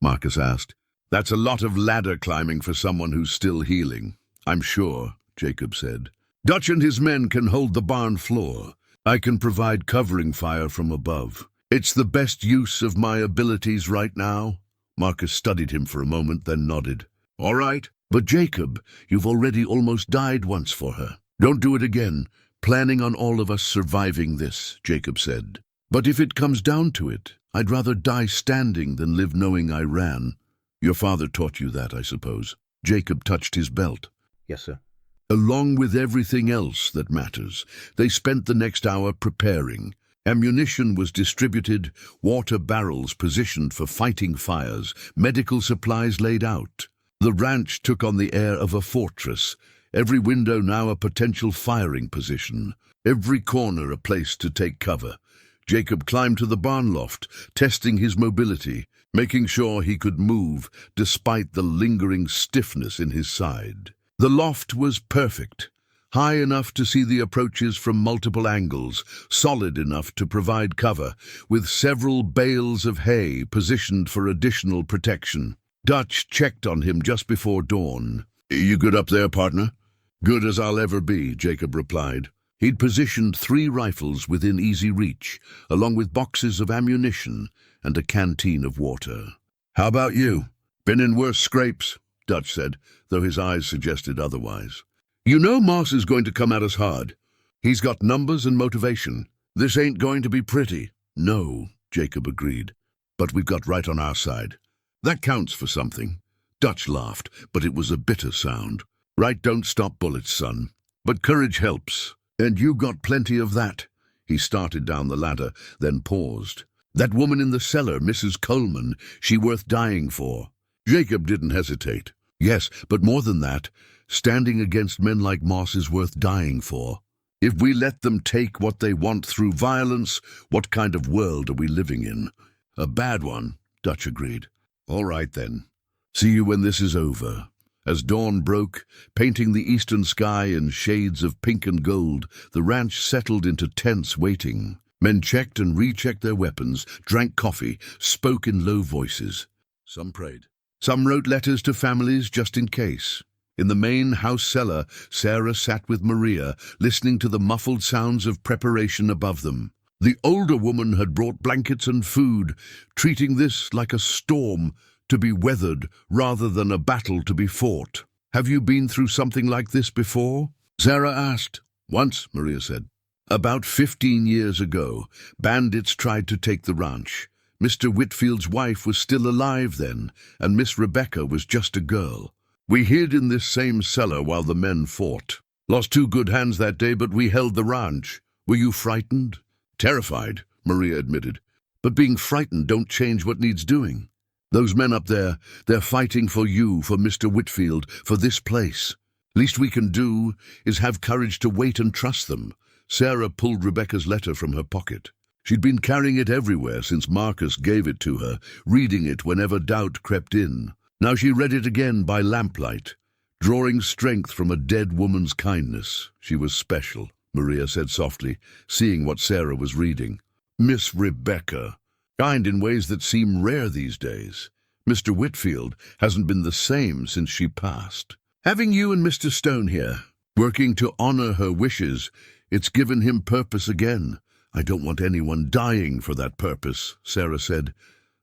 Marcus asked. "That's a lot of ladder climbing for someone who's still healing." "I'm sure," Jacob said. "Dutch and his men can hold the barn floor. I can provide covering fire from above. It's the best use of my abilities right now." Marcus studied him for a moment, then nodded. "All right. But Jacob, you've already almost died once for her. Don't do it again. Planning on all of us surviving this," Jacob said. "But if it comes down to it, I'd rather die standing than live knowing I ran. Your father taught you that, I suppose." Jacob touched his belt. "Yes, sir." "Along with everything else that matters, they spent the next hour preparing. Ammunition was distributed, water barrels positioned for fighting fires, medical supplies laid out. The ranch took on the air of a fortress, every window now a potential firing position, every corner a place to take cover. Jacob climbed to the barn loft, testing his mobility, making sure he could move despite the lingering stiffness in his side. The loft was perfect, high enough to see the approaches from multiple angles, solid enough to provide cover, with several bales of hay positioned for additional protection. Dutch checked on him just before dawn. "You good up there, partner?" "Good as I'll ever be," Jacob replied. He'd positioned 3 rifles within easy reach, along with boxes of ammunition and a canteen of water. "How about you? Been in worse scrapes," Dutch said, though his eyes suggested otherwise. "You know Moss is going to come at us hard. He's got numbers and motivation. This ain't going to be pretty." "No," Jacob agreed, "but we've got right on our side. That counts for something." Dutch laughed, but it was a bitter sound. "Right don't stop bullets, son. But courage helps, and you got plenty of that." He started down the ladder, then paused. "That woman in the cellar, Mrs. Coleman, she worth dying for." Jacob didn't hesitate. "Yes, but more than that, standing against men like Moss is worth dying for. If we let them take what they want through violence, what kind of world are we living in?" "A bad one," Dutch agreed. "All right then. See you when this is over." As dawn broke, painting the eastern sky in shades of pink and gold, the ranch settled into tense waiting. Men checked and rechecked their weapons, drank coffee, spoke in low voices. Some prayed. Some wrote letters to families just in case. In the main house cellar, Sarah sat with Maria, listening to the muffled sounds of preparation above them. The older woman had brought blankets and food, treating this like a storm to be weathered rather than a battle to be fought. "Have you been through something like this before?" Sarah asked. "Once," Maria said. "About 15 years ago, bandits tried to take the ranch. Mr. Whitfield's wife was still alive then, and Miss Rebecca was just a girl. We hid in this same cellar while the men fought. Lost 2 good hands that day, but we held the ranch. Were you frightened?" "Terrified," Maria admitted. "But being frightened don't change what needs doing. Those men up there, they're fighting for you, for Mr. Whitfield, for this place. Least we can do is have courage to wait and trust them." Sarah pulled Rebecca's letter from her pocket. She'd been carrying it everywhere since Marcus gave it to her, reading it whenever doubt crept in. Now she read it again by lamplight, drawing strength from a dead woman's kindness. She was special, Maria said softly, seeing what Sarah was reading. "Miss Rebecca. Kind in ways that seem rare these days. Mr. Whitfield hasn't been the same since she passed. Having you and Mr. Stone here, working to honor her wishes, it's given him purpose again." "I don't want anyone dying for that purpose," Sarah said.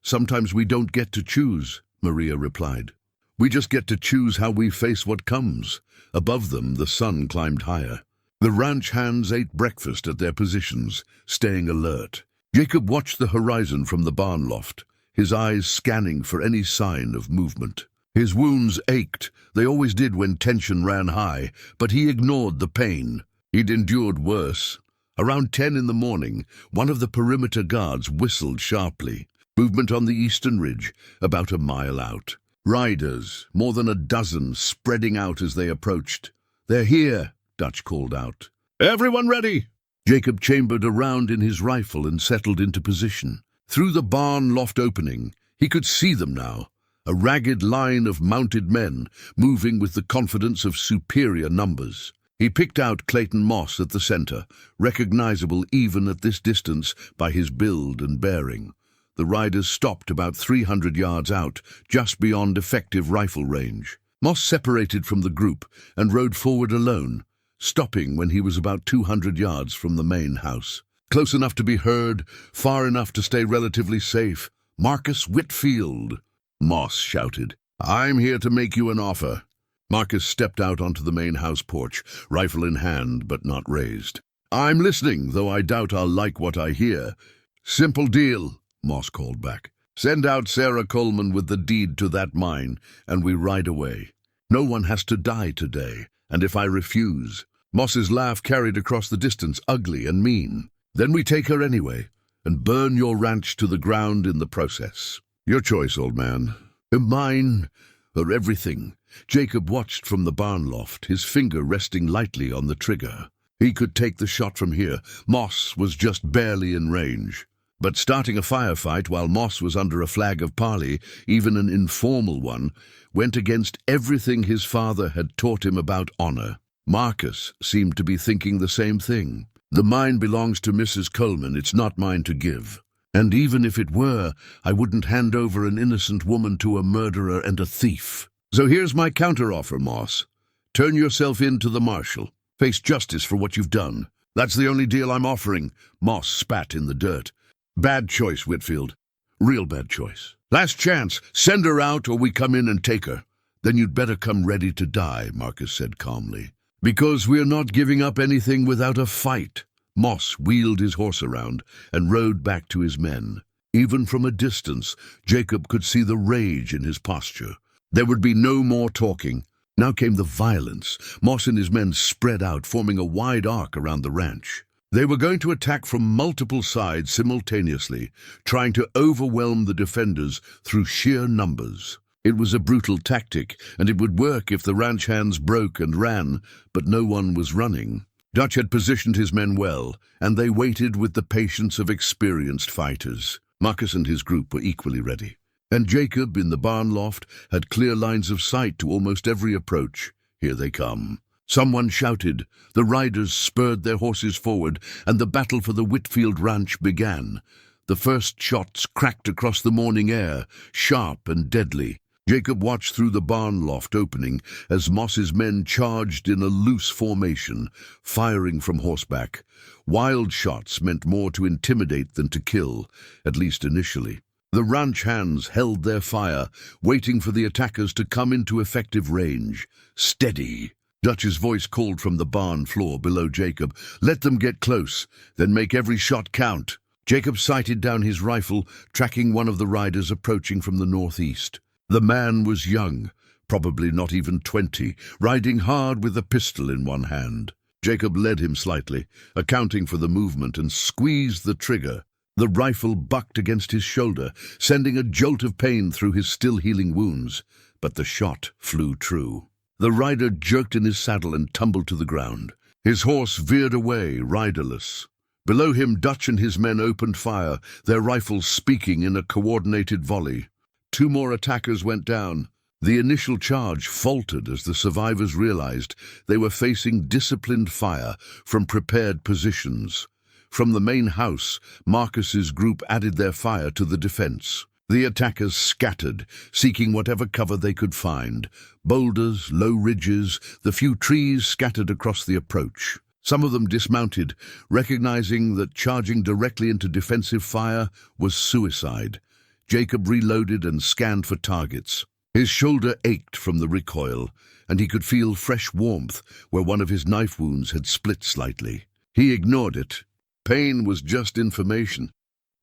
"Sometimes we don't get to choose," Maria replied. "We just get to choose how we face what comes." Above them, the sun climbed higher. The ranch hands ate breakfast at their positions, staying alert. Jacob watched the horizon from the barn loft, his eyes scanning for any sign of movement. His wounds ached. They always did when tension ran high, but he ignored the pain. He'd endured worse. Around 10 in the morning, one of the perimeter guards whistled sharply. Movement on the eastern ridge, about a mile out. Riders, more than a dozen, spreading out as they approached. "They're here," Dutch called out. "Everyone ready?" Jacob chambered a round in his rifle and settled into position. Through the barn loft opening, he could see them now, a ragged line of mounted men, moving with the confidence of superior numbers. He picked out Clayton Moss at the center, recognizable even at this distance by his build and bearing. The riders stopped about 300 yards out, just beyond effective rifle range. Moss separated from the group and rode forward alone, stopping when he was about 200 yards from the main house. Close enough to be heard, far enough to stay relatively safe. "Marcus Whitfield," Moss shouted. "I'm here to make you an offer." Marcus stepped out onto the main house porch, rifle in hand but not raised. "I'm listening, though I doubt I'll like what I hear." "Simple deal," Moss called back. "Send out Sarah Coleman with the deed to that mine, and we ride away. No one has to die today, and if I refuse..." Moss's laugh carried across the distance, ugly and mean. "Then we take her anyway, and burn your ranch to the ground in the process. Your choice, old man. Mine, or everything." Jacob watched from the barn loft, his finger resting lightly on the trigger. He could take the shot from here. Moss was just barely in range. But starting a firefight while Moss was under a flag of parley, even an informal one, went against everything his father had taught him about honor. Marcus seemed to be thinking the same thing. The mine belongs to Mrs. Coleman, it's not mine to give. And even if it were, I wouldn't hand over an innocent woman to a murderer and a thief. So here's my counteroffer, Moss. Turn yourself in to the marshal. Face justice for what you've done. That's the only deal I'm offering. Moss spat in the dirt. Bad choice, Whitfield. Real bad choice. Last chance. Send her out or we come in and take her. Then you'd better come ready to die, Marcus said calmly. Because we're not giving up anything without a fight. Moss wheeled his horse around and rode back to his men. Even from a distance, Jacob could see the rage in his posture. There would be no more talking. Now came the violence. Moss and his men spread out, forming a wide arc around the ranch. They were going to attack from multiple sides simultaneously, trying to overwhelm the defenders through sheer numbers. It was a brutal tactic, and it would work if the ranch hands broke and ran, but no one was running. Dutch had positioned his men well, and they waited with the patience of experienced fighters. Marcus and his group were equally ready. And Jacob, in the barn loft, had clear lines of sight to almost every approach. Here they come. Someone shouted. The riders spurred their horses forward, and the battle for the Whitfield ranch began. The first shots cracked across the morning air, sharp and deadly. Jacob watched through the barn loft opening as Moss's men charged in a loose formation, firing from horseback. Wild shots meant more to intimidate than to kill, at least initially. The ranch hands held their fire, waiting for the attackers to come into effective range. Steady! Dutch's voice called from the barn floor below Jacob. Let them get close, then make every shot count. Jacob sighted down his rifle, tracking one of the riders approaching from the northeast. The man was young, probably not even 20, riding hard with a pistol in one hand. Jacob led him slightly, accounting for the movement, and squeezed the trigger. The rifle bucked against his shoulder, sending a jolt of pain through his still-healing wounds. But the shot flew true. The rider jerked in his saddle and tumbled to the ground. His horse veered away, riderless. Below him, Dutch and his men opened fire, their rifles speaking in a coordinated volley. 2 more attackers went down. The initial charge faltered as the survivors realized they were facing disciplined fire from prepared positions. From the main house, Marcus's group added their fire to the defense. The attackers scattered, seeking whatever cover they could find. Boulders, low ridges, the few trees scattered across the approach. Some of them dismounted, recognizing that charging directly into defensive fire was suicide. Jacob reloaded and scanned for targets. His shoulder ached from the recoil, and he could feel fresh warmth where one of his knife wounds had split slightly. He ignored it. Pain was just information,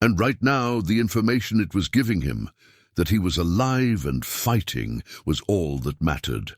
and right now the information it was giving him, that he was alive and fighting, was all that mattered.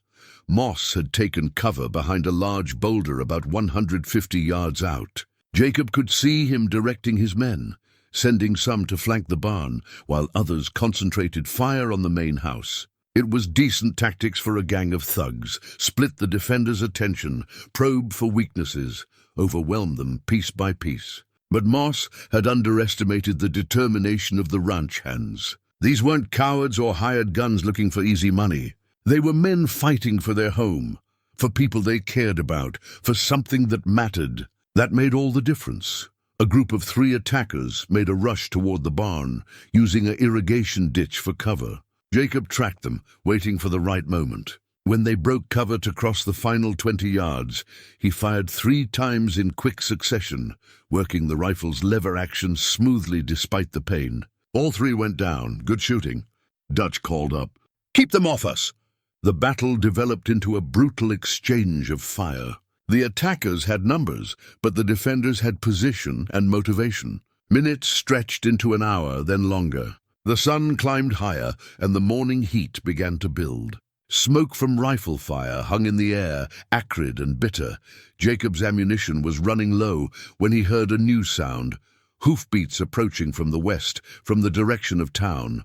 Moss had taken cover behind a large boulder about 150 yards out. Jacob could see him directing his men, sending some to flank the barn, while others concentrated fire on the main house. It was decent tactics for a gang of thugs. Split the defenders' attention, probe for weaknesses, overwhelm them piece by piece. But Moss had underestimated the determination of the ranch hands. These weren't cowards or hired guns looking for easy money. They were men fighting for their home, for people they cared about, for something that mattered. That made all the difference. A group of 3 attackers made a rush toward the barn, using an irrigation ditch for cover. Jacob tracked them, waiting for the right moment. When they broke cover to cross the final 20 yards, he fired 3 times in quick succession, working the rifle's lever action smoothly despite the pain. All 3 went down. Good shooting. Dutch called up. Keep them off us! The battle developed into a brutal exchange of fire. The attackers had numbers, but the defenders had position and motivation. Minutes stretched into an hour, then longer. The sun climbed higher, and the morning heat began to build. Smoke from rifle fire hung in the air, acrid and bitter. Jacob's ammunition was running low when he heard a new sound, hoofbeats approaching from the west, from the direction of town.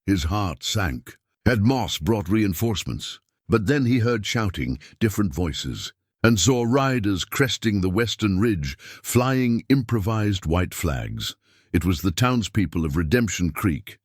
His heart sank. Had Moss brought reinforcements? But then he heard shouting, different voices. and saw riders cresting the western ridge, flying improvised white flags. It was the townspeople of Redemption Creek.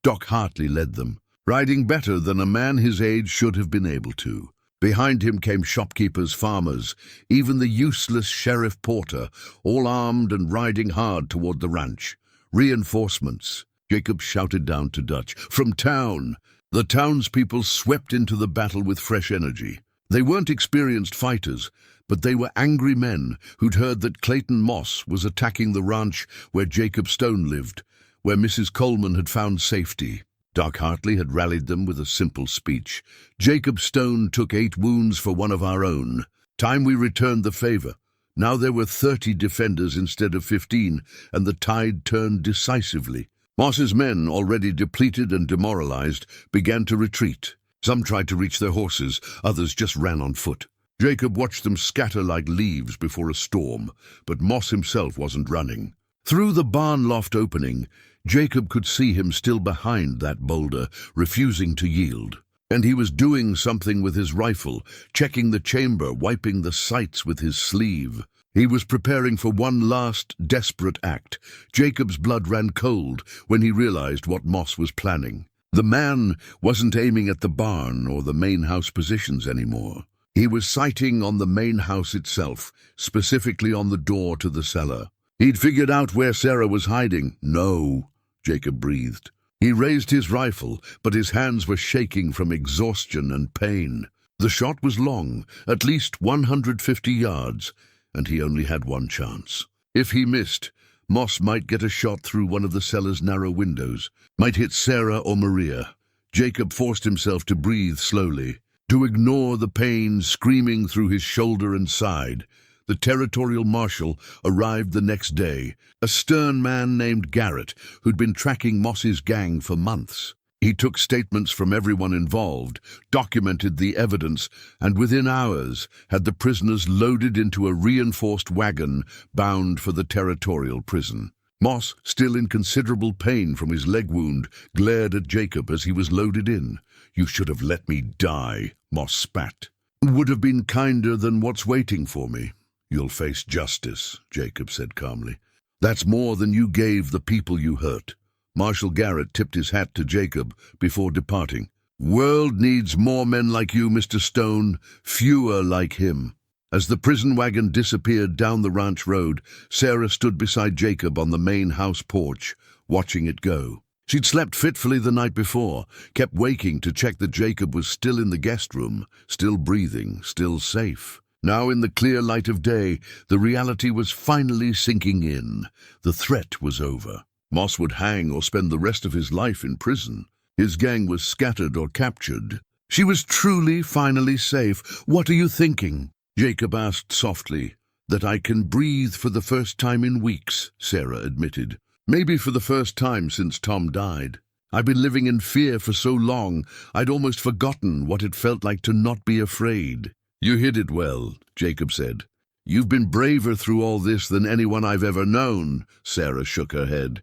Doc Hartley led them, riding better than a man his age should have been able to. Behind him came shopkeepers, farmers, even the useless Sheriff Porter, all armed and riding hard toward the ranch. Reinforcements, Jacob shouted down to Dutch. From town! The townspeople swept into the battle with fresh energy. They weren't experienced fighters, but they were angry men who'd heard that Clayton Moss was attacking the ranch where Jacob Stone lived, where Mrs. Coleman had found safety. Doc Hartley had rallied them with a simple speech. Jacob Stone took 8 wounds for one of our own. Time we returned the favor. Now there were 30 defenders instead of 15, and the tide turned decisively. Moss's men, already depleted and demoralized, began to retreat. Some tried to reach their horses, others just ran on foot. Jacob watched them scatter like leaves before a storm, but Moss himself wasn't running. Through the barn loft opening, Jacob could see him still behind that boulder, refusing to yield. And he was doing something with his rifle, checking the chamber, wiping the sights with his sleeve. He was preparing for one last, desperate act. Jacob's blood ran cold when he realized what Moss was planning. The man wasn't aiming at the barn or the main house positions anymore. He was sighting on the main house itself, specifically on the door to the cellar. He'd figured out where Sarah was hiding. No, Jacob breathed. He raised his rifle, but his hands were shaking from exhaustion and pain. The shot was long, at least 150 yards, and he only had one chance. If he missed, Moss might get a shot through one of the cellar's narrow windows, might hit Sarah or Maria. Jacob forced himself to breathe slowly, to ignore the pain screaming through his shoulder and side. The territorial marshal arrived the next day, a stern man named Garrett, who'd been tracking Moss's gang for months. He took statements from everyone involved, documented the evidence, and within hours had the prisoners loaded into a reinforced wagon bound for the territorial prison. Moss, still in considerable pain from his leg wound, glared at Jacob as he was loaded in. "You should have let me die," Moss spat. "Would have been kinder than what's waiting for me." "You'll face justice," Jacob said calmly. "That's more than you gave the people you hurt." Marshal Garrett tipped his hat to Jacob before departing. "World needs more men like you, Mr. Stone, fewer like him." As the prison wagon disappeared down the ranch road, Sarah stood beside Jacob on the main house porch, watching it go. She'd slept fitfully the night before, kept waking to check that Jacob was still in the guest room, still breathing, still safe. Now, in the clear light of day, the reality was finally sinking in. The threat was over. Moss would hang or spend the rest of his life in prison. His gang was scattered or captured. She was truly, finally safe. "What are you thinking?" Jacob asked softly. "That I can breathe for the first time in weeks," Sarah admitted. "Maybe for the first time since Tom died. I've been living in fear for so long, I'd almost forgotten what it felt like to not be afraid." "You hid it well," Jacob said. "You've been braver through all this than anyone I've ever known." Sarah shook her head.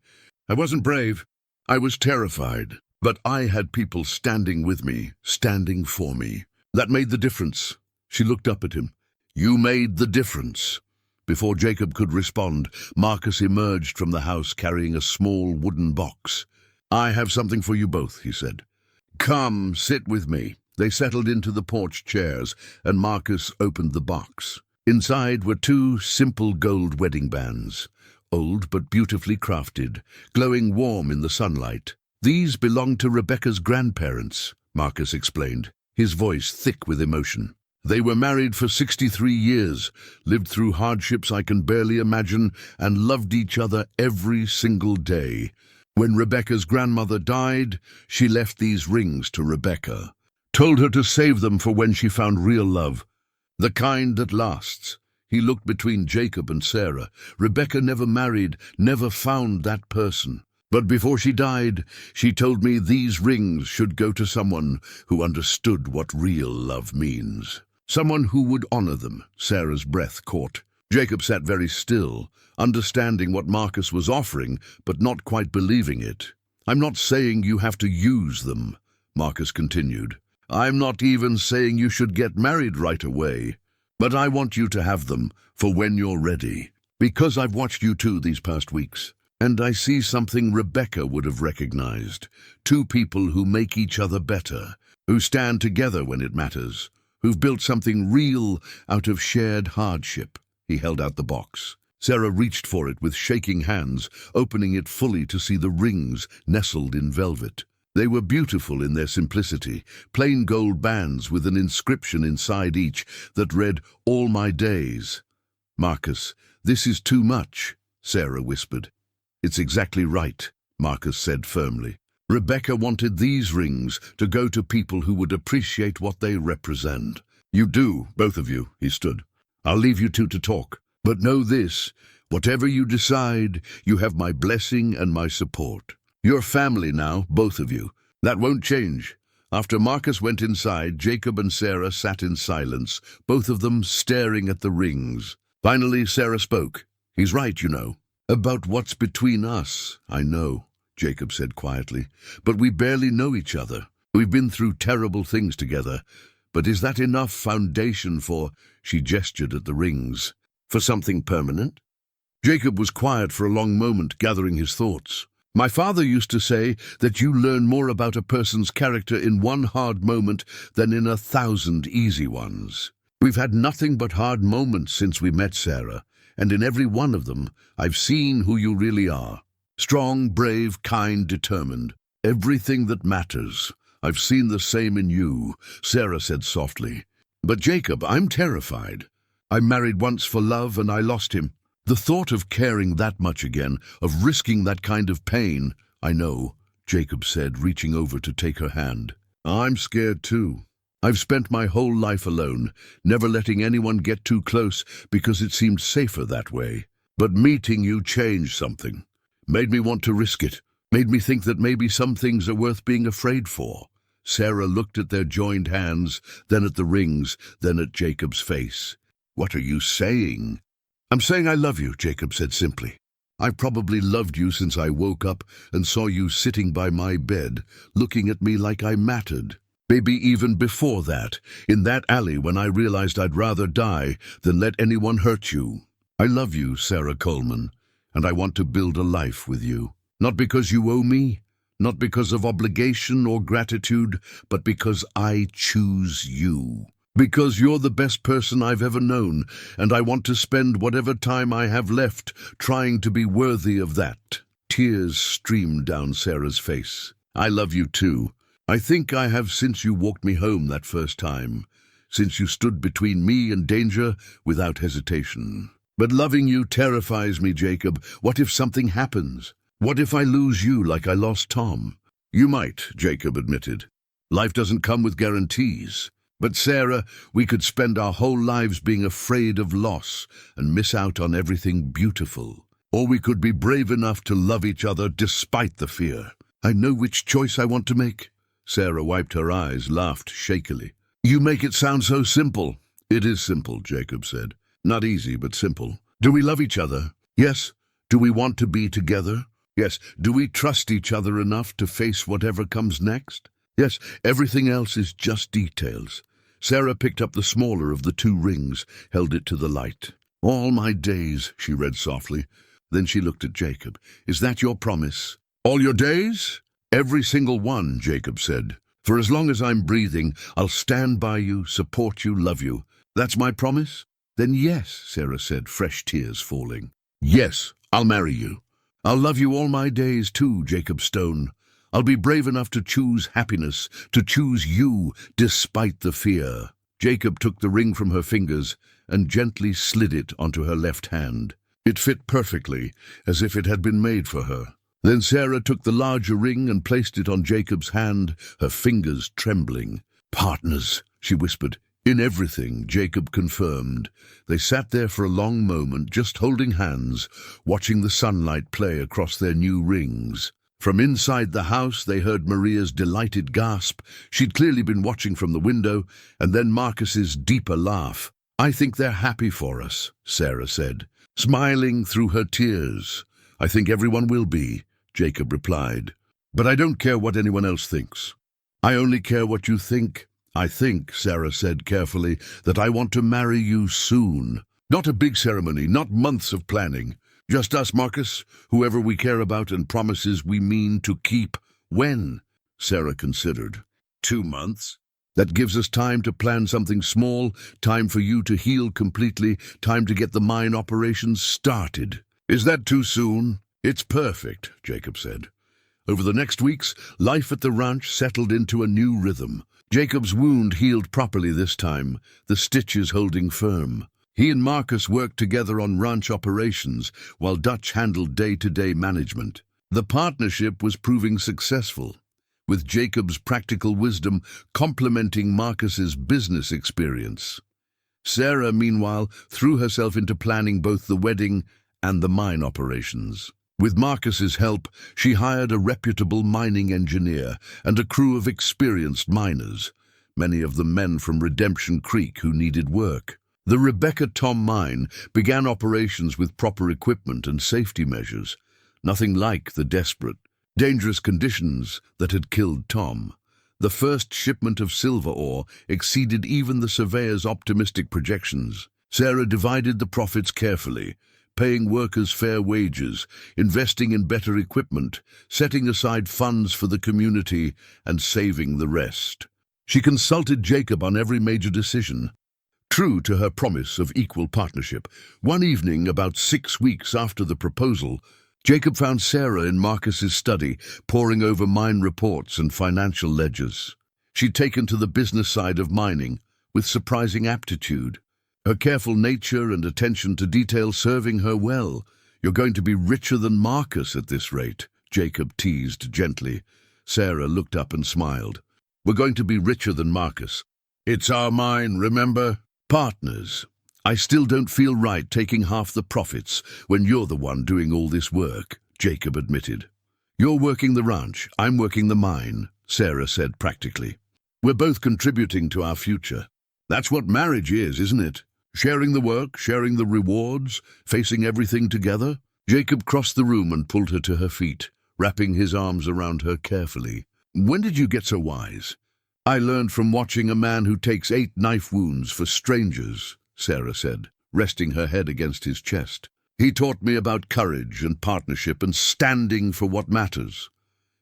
"I wasn't brave. I was terrified. But I had people standing with me, standing for me. That made the difference." She looked up at him. "You made the difference." Before Jacob could respond, Marcus emerged from the house carrying a small wooden box. "I have something for you both," he said. "Come, sit with me." They settled into the porch chairs, and Marcus opened the box. Inside were 2 simple gold wedding bands, old but beautifully crafted, glowing warm in the sunlight. "These belonged to Rebecca's grandparents," Marcus explained, his voice thick with emotion. "They were married for 63 years, lived through hardships I can barely imagine, and loved each other every single day. When Rebecca's grandmother died, she left these rings to Rebecca. Told her to save them for when she found real love, the kind that lasts." He looked between Jacob and Sarah. "Rebecca never married, never found that person. But before she died, she told me these rings should go to someone who understood what real love means. Someone who would honor them." Sarah's breath caught. Jacob sat very still, understanding what Marcus was offering, but not quite believing it. "I'm not saying you have to use them," Marcus continued. "I'm not even saying you should get married right away. But I want you to have them for when you're ready. Because I've watched you two these past weeks, and I see something Rebecca would have recognized. Two people who make each other better, who stand together when it matters, who've built something real out of shared hardship. He held out the box. Sarah reached for it with shaking hands, opening it fully to see the rings nestled in velvet. They were beautiful in their simplicity, plain gold bands with an inscription inside each that read, "All my days." "Marcus, this is too much," Sarah whispered. "It's exactly right," Marcus said firmly. Rebecca wanted these rings to go to people who would appreciate what they represent. "You do, both of you," he stood. "I'll leave you two to talk. But know this, whatever you decide, you have my blessing and my support. You're family now, both of you. That won't change." After Marcus went inside, Jacob and Sarah sat in silence, both of them staring at the rings. Finally, Sarah spoke. "He's right, you know. About what's between us, I know," Jacob said quietly. "But we barely know each other. We've been through terrible things together. But is that enough foundation for," she gestured at the rings, "for something permanent?" Jacob was quiet for a long moment, gathering his thoughts. "My father used to say that you learn more about a person's character in one hard moment than in 1,000 easy ones. We've had nothing but hard moments since we met, Sarah, and in every one of them, I've seen who you really are. Strong, brave, kind, determined. Everything that matters. I've seen the same in you," Sarah said softly. "But Jacob, I'm terrified. I married once for love and I lost him. The thought of caring that much again, of risking that kind of pain—" "I know," Jacob said, reaching over to take her hand. "I'm scared too. I've spent my whole life alone, never letting anyone get too close because it seemed safer that way. But meeting you changed something. Made me want to risk it. Made me think that maybe some things are worth being afraid for." Sarah looked at their joined hands, then at the rings, then at Jacob's face. "What are you saying?" "I'm saying I love you," Jacob said simply. "I've probably loved you since I woke up and saw you sitting by my bed, looking at me like I mattered. Maybe even before that, in that alley when I realized I'd rather die than let anyone hurt you. I love you, Sarah Coleman, and I want to build a life with you. Not because you owe me, not because of obligation or gratitude, but because I choose you. Because you're the best person I've ever known, and I want to spend whatever time I have left trying to be worthy of that." Tears streamed down Sarah's face. "I love you too. I think I have since you walked me home that first time, since you stood between me and danger without hesitation. But loving you terrifies me, Jacob. What if something happens? What if I lose you like I lost Tom?" "You might," Jacob admitted. "Life doesn't come with guarantees. But Sarah, we could spend our whole lives being afraid of loss and miss out on everything beautiful. Or we could be brave enough to love each other despite the fear. I know which choice I want to make." Sarah wiped her eyes, laughed shakily. "You make it sound so simple." "It is simple," Jacob said. "Not easy, but simple. Do we love each other? Yes. Do we want to be together? Yes. Do we trust each other enough to face whatever comes next? Yes. Everything else is just details." Sarah picked up the smaller of the two rings, held it to the light. "All my days," she read softly. Then she looked at Jacob. "Is that your promise?" "All your days?" "Every single one," Jacob said. "For as long as I'm breathing, I'll stand by you, support you, love you. That's my promise?" "Then yes," Sarah said, fresh tears falling. "Yes, I'll marry you. I'll love you all my days too, Jacob Stone. I'll be brave enough to choose happiness, to choose you, despite the fear." Jacob took the ring from her fingers and gently slid it onto her left hand. It fit perfectly, as if it had been made for her. Then Sarah took the larger ring and placed it on Jacob's hand, her fingers trembling. "Partners," she whispered. "In everything," Jacob confirmed. They sat there for a long moment, just holding hands, watching the sunlight play across their new rings. From inside the house, they heard Maria's delighted gasp. She'd clearly been watching from the window, and then Marcus's deeper laugh. "I think they're happy for us," Sarah said, smiling through her tears. "I think everyone will be," Jacob replied. "But I don't care what anyone else thinks. I only care what you think "I think," Sarah said carefully, "that I want to marry you soon. Not a big ceremony, not months of planning. Just us, Marcus, whoever we care about and promises we mean to keep." "When?" Sarah considered. 2 months? That gives us time to plan something small, time for you to heal completely, time to get the mine operations started. "Is that too soon?" "It's perfect," Jacob said. Over the next weeks, life at the ranch settled into a new rhythm. Jacob's wound healed properly this time, the stitches holding firm. He and Marcus worked together on ranch operations, while Dutch handled day-to-day management. The partnership was proving successful, with Jacob's practical wisdom complementing Marcus's business experience. Sarah, meanwhile, threw herself into planning both the wedding and the mine operations. With Marcus's help, she hired a reputable mining engineer and a crew of experienced miners, many of them men from Redemption Creek who needed work. The Rebecca Tom mine began operations with proper equipment and safety measures, nothing like the desperate, dangerous conditions that had killed Tom. The first shipment of silver ore exceeded even the surveyor's optimistic projections. Sarah divided the profits carefully, paying workers fair wages, investing in better equipment, setting aside funds for the community, and saving the rest. She consulted Jacob on every major decision, true to her promise of equal partnership. One evening, about 6 weeks after the proposal, Jacob found Sarah in Marcus's study, poring over mine reports and financial ledgers. She'd taken to the business side of mining with surprising aptitude, her careful nature and attention to detail serving her well. "You're going to be richer than Marcus at this rate," Jacob teased gently. Sarah looked up and smiled. "We're going to be richer than Marcus. It's our mine, remember? Partners. I still don't feel right taking half the profits when you're the one doing all this work," Jacob admitted. "You're working the ranch, I'm working the mine," Sarah said practically. "We're both contributing to our future. That's what marriage is, isn't it? Sharing the work, sharing the rewards, facing everything together." Jacob crossed the room and pulled her to her feet, wrapping his arms around her carefully. "When did you get so wise?" "I learned from watching a man who takes 8 knife wounds for strangers," Sarah said, resting her head against his chest. "He taught me about courage and partnership and standing for what matters."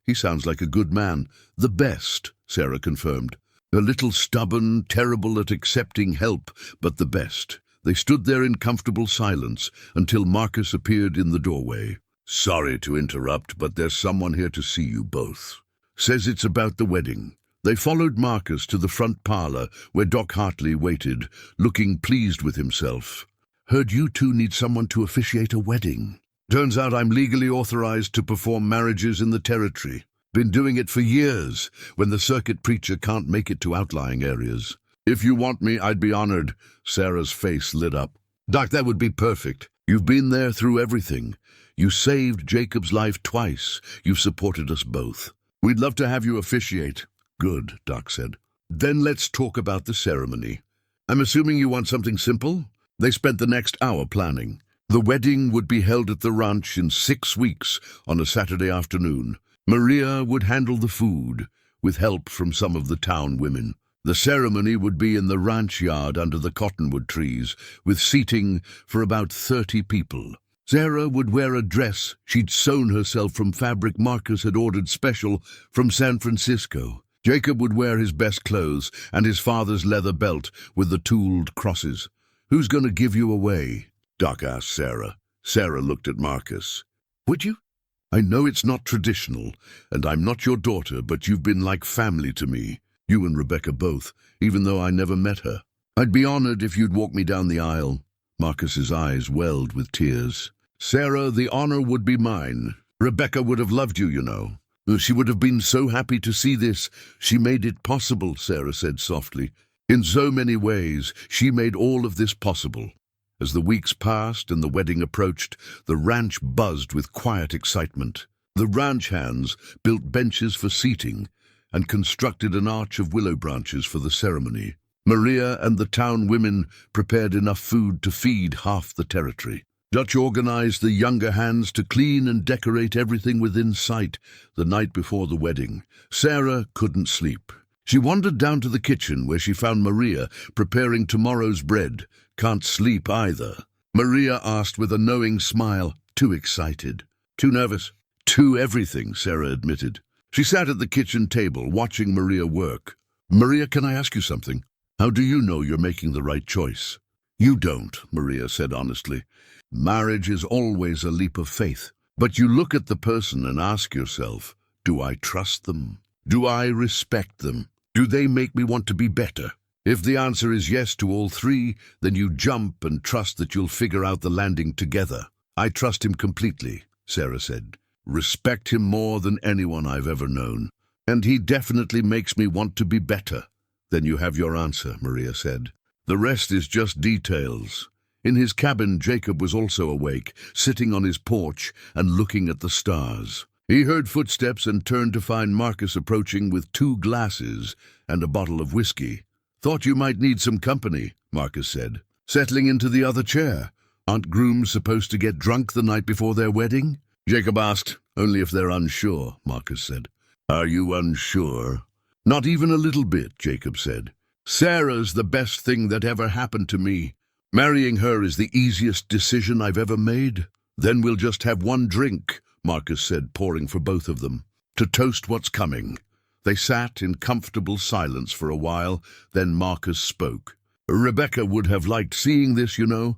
"He sounds like a good man." "The best," Sarah confirmed. "A little stubborn, terrible at accepting help, but the best." They stood there in comfortable silence until Marcus appeared in the doorway. "Sorry to interrupt, but there's someone here to see you both. Says it's about the wedding." They followed Marcus to the front parlor where Doc Hartley waited, looking pleased with himself. "Heard you two need someone to officiate a wedding. Turns out I'm legally authorized to perform marriages in the territory. Been doing it for years, when the circuit preacher can't make it to outlying areas. If you want me, I'd be honored." Sarah's face lit up. "Doc, that would be perfect. You've been there through everything. You saved Jacob's life twice. You've supported us both. We'd love to have you officiate." "Good," Doc said. "Then let's talk about the ceremony. I'm assuming you want something simple?" They spent the next hour planning. The wedding would be held at the ranch in 6 weeks on a Saturday afternoon. Maria would handle the food, with help from some of the town women. The ceremony would be in the ranch yard under the cottonwood trees, with seating for about 30 people. Sarah would wear a dress she'd sewn herself from fabric Marcus had ordered special from San Francisco. Jacob would wear his best clothes and his father's leather belt with the tooled crosses. "Who's going to give you away?" Doc asked Sarah. Sarah looked at Marcus. "Would you? I know it's not traditional, and I'm not your daughter, but you've been like family to me. You and Rebecca both, even though I never met her. I'd be honored if you'd walk me down the aisle." Marcus's eyes welled with tears. "Sarah, the honor would be mine. Rebecca would have loved you, you know. She would have been so happy to see this. She made it possible," Sarah said softly. "In so many ways, she made all of this possible." As the weeks passed and the wedding approached, the ranch buzzed with quiet excitement. The ranch hands built benches for seating and constructed an arch of willow branches for the ceremony. Maria and the town women prepared enough food to feed half the territory. Dutch organized the younger hands to clean and decorate everything within sight the night before the wedding. Sarah couldn't sleep. She wandered down to the kitchen where she found Maria preparing tomorrow's bread. "Can't sleep either?" Maria asked with a knowing smile. "Too excited." "Too nervous?" "Too everything," Sarah admitted. She sat at the kitchen table watching Maria work. "Maria, can I ask you something? How do you know you're making the right choice?" "You don't," Maria said honestly. "Marriage is always a leap of faith. But you look at the person and ask yourself, do I trust them? Do I respect them? Do they make me want to be better? If the answer is yes to all three, then you jump and trust that you'll figure out the landing together." "I trust him completely," Sarah said. "Respect him more than anyone I've ever known. And he definitely makes me want to be better." "Then you have your answer," Maria said. "The rest is just details." In his cabin, Jacob was also awake, sitting on his porch and looking at the stars. He heard footsteps and turned to find Marcus approaching with 2 glasses and a bottle of whiskey. "Thought you might need some company," Marcus said, settling into the other chair. "Aren't grooms supposed to get drunk the night before their wedding?" Jacob asked. "Only if they're unsure," Marcus said. "Are you unsure?" "Not even a little bit," Jacob said. "Sarah's the best thing that ever happened to me. Marrying her is the easiest decision I've ever made." "Then we'll just have one drink," Marcus said, pouring for both of them, "to toast what's coming." They sat in comfortable silence for a while, then Marcus spoke. "Rebecca would have liked seeing this, you know.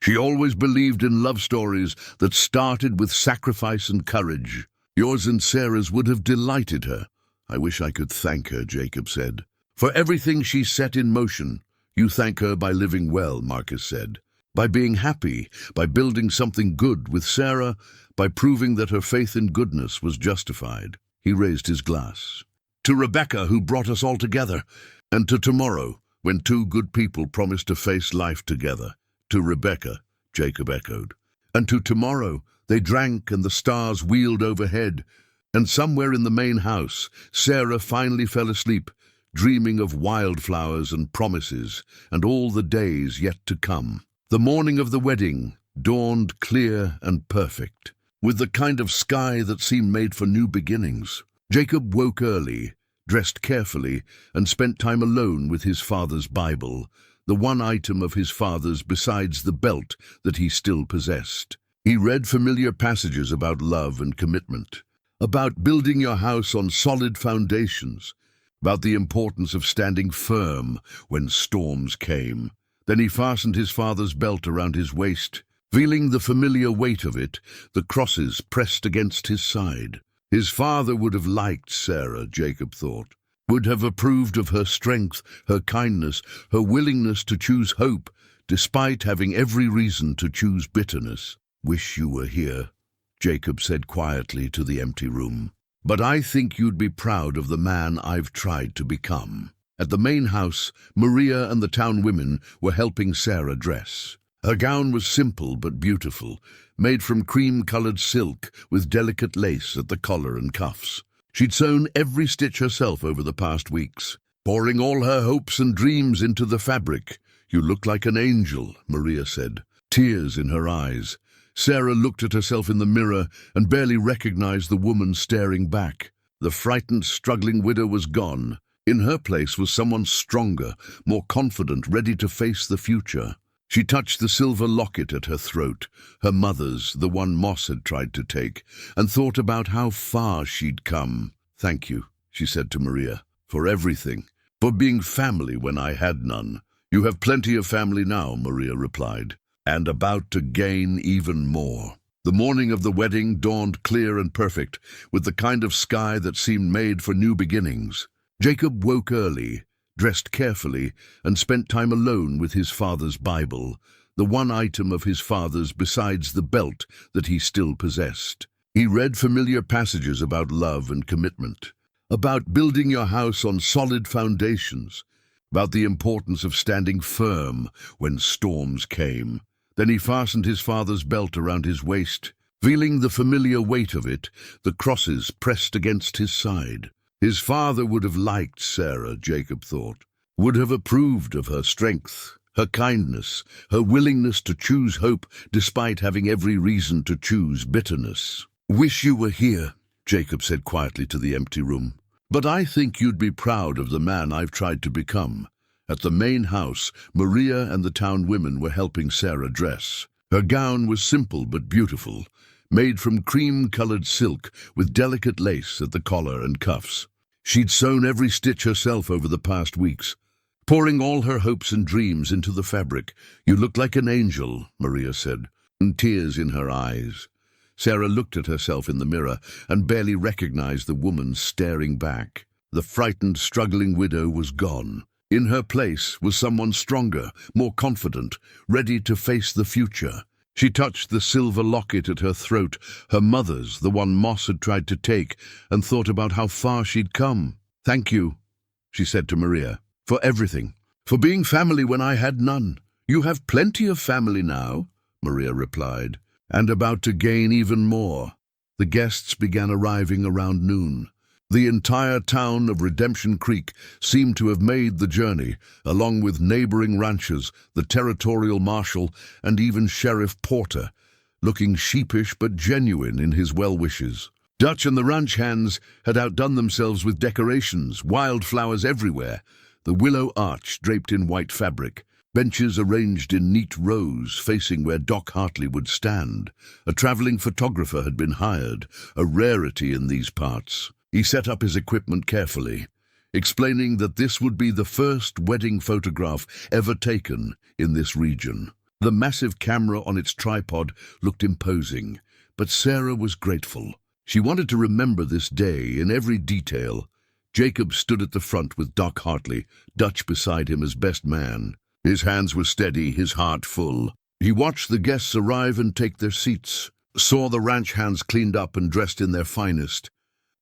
She always believed in love stories that started with sacrifice and courage. Yours and Sarah's would have delighted her." "I wish I could thank her," Jacob said. "For everything she set in motion." "You thank her by living well," Marcus said. "By being happy, by building something good with Sarah, by proving that her faith in goodness was justified." He raised his glass. "To Rebecca, who brought us all together, and to tomorrow, when 2 good people promise to face life together." "To Rebecca," Jacob echoed. "And to tomorrow." They drank and the stars wheeled overhead, and somewhere in the main house, Sarah finally fell asleep, dreaming of wildflowers and promises and all the days yet to come. The morning of the wedding dawned clear and perfect, with the kind of sky that seemed made for new beginnings. Jacob woke early, dressed carefully, and spent time alone with his father's Bible, the one item of his father's besides the belt that he still possessed. He read familiar passages about love and commitment, about building your house on solid foundations, about the importance of standing firm when storms came. Then he fastened his father's belt around his waist, feeling the familiar weight of it, the crosses pressed against his side. His father would have liked Sarah, Jacob thought, would have approved of her strength, her kindness, her willingness to choose hope, despite having every reason to choose bitterness. "Wish you were here," Jacob said quietly to the empty room. "But I think you'd be proud of the man I've tried to become." At the main house, Maria and the town women were helping Sarah dress. Her gown was simple but beautiful, made from cream-colored silk with delicate lace at the collar and cuffs. She'd sewn every stitch herself over the past weeks, pouring all her hopes and dreams into the fabric. "You look like an angel," Maria said, tears in her eyes. Sarah looked at herself in the mirror and barely recognized the woman staring back. The frightened, struggling widow was gone. In her place was someone stronger, more confident, ready to face the future. She touched the silver locket at her throat, her mother's, the one Moss had tried to take, and thought about how far she'd come. "Thank you," she said to Maria, "for everything, for being family when I had none." "You have plenty of family now," Maria replied, "and about to gain even more." The morning of the wedding dawned clear and perfect, with the kind of sky that seemed made for new beginnings. Jacob woke early, dressed carefully, and spent time alone with his father's Bible, the one item of his father's besides the belt that he still possessed. He read familiar passages about love and commitment, about building your house on solid foundations, about the importance of standing firm when storms came. Then he fastened his father's belt around his waist, feeling the familiar weight of it, the crosses pressed against his side. His father would have liked Sarah, Jacob thought, would have approved of her strength, her kindness, her willingness to choose hope despite having every reason to choose bitterness. "Wish you were here," Jacob said quietly to the empty room. But I think you'd be proud of the man I've tried to become." At the main house, Maria and the town women were helping Sarah dress. Her gown was simple but beautiful, made from cream-colored silk with delicate lace at the collar and cuffs. She'd sewn every stitch herself over the past weeks, pouring all her hopes and dreams into the fabric. "You look like an angel," Maria said, and tears in her eyes. Sarah looked at herself in the mirror and barely recognized the woman staring back. The frightened, struggling widow was gone. In her place was someone stronger, more confident, ready to face the future. She touched the silver locket at her throat, her mother's, the one Moss had tried to take, and thought about how far she'd come. "Thank you," she said to Maria, "for everything, for being family when I had none." "You have plenty of family now," Maria replied, "and about to gain even more." The guests began arriving around noon. The entire town of Redemption Creek seemed to have made the journey, along with neighboring ranchers, the territorial marshal, and even Sheriff Porter, looking sheepish but genuine in his well-wishes. Dutch and the ranch hands had outdone themselves with decorations, wildflowers everywhere, the willow arch draped in white fabric, benches arranged in neat rows facing where Doc Hartley would stand. A traveling photographer had been hired, a rarity in these parts. He set up his equipment carefully, explaining that this would be the first wedding photograph ever taken in this region. The massive camera on its tripod looked imposing, but Sarah was grateful. She wanted to remember this day in every detail. Jacob stood at the front with Doc Hartley, Dutch beside him as best man. His hands were steady, his heart full. He watched the guests arrive and take their seats, saw the ranch hands cleaned up and dressed in their finest,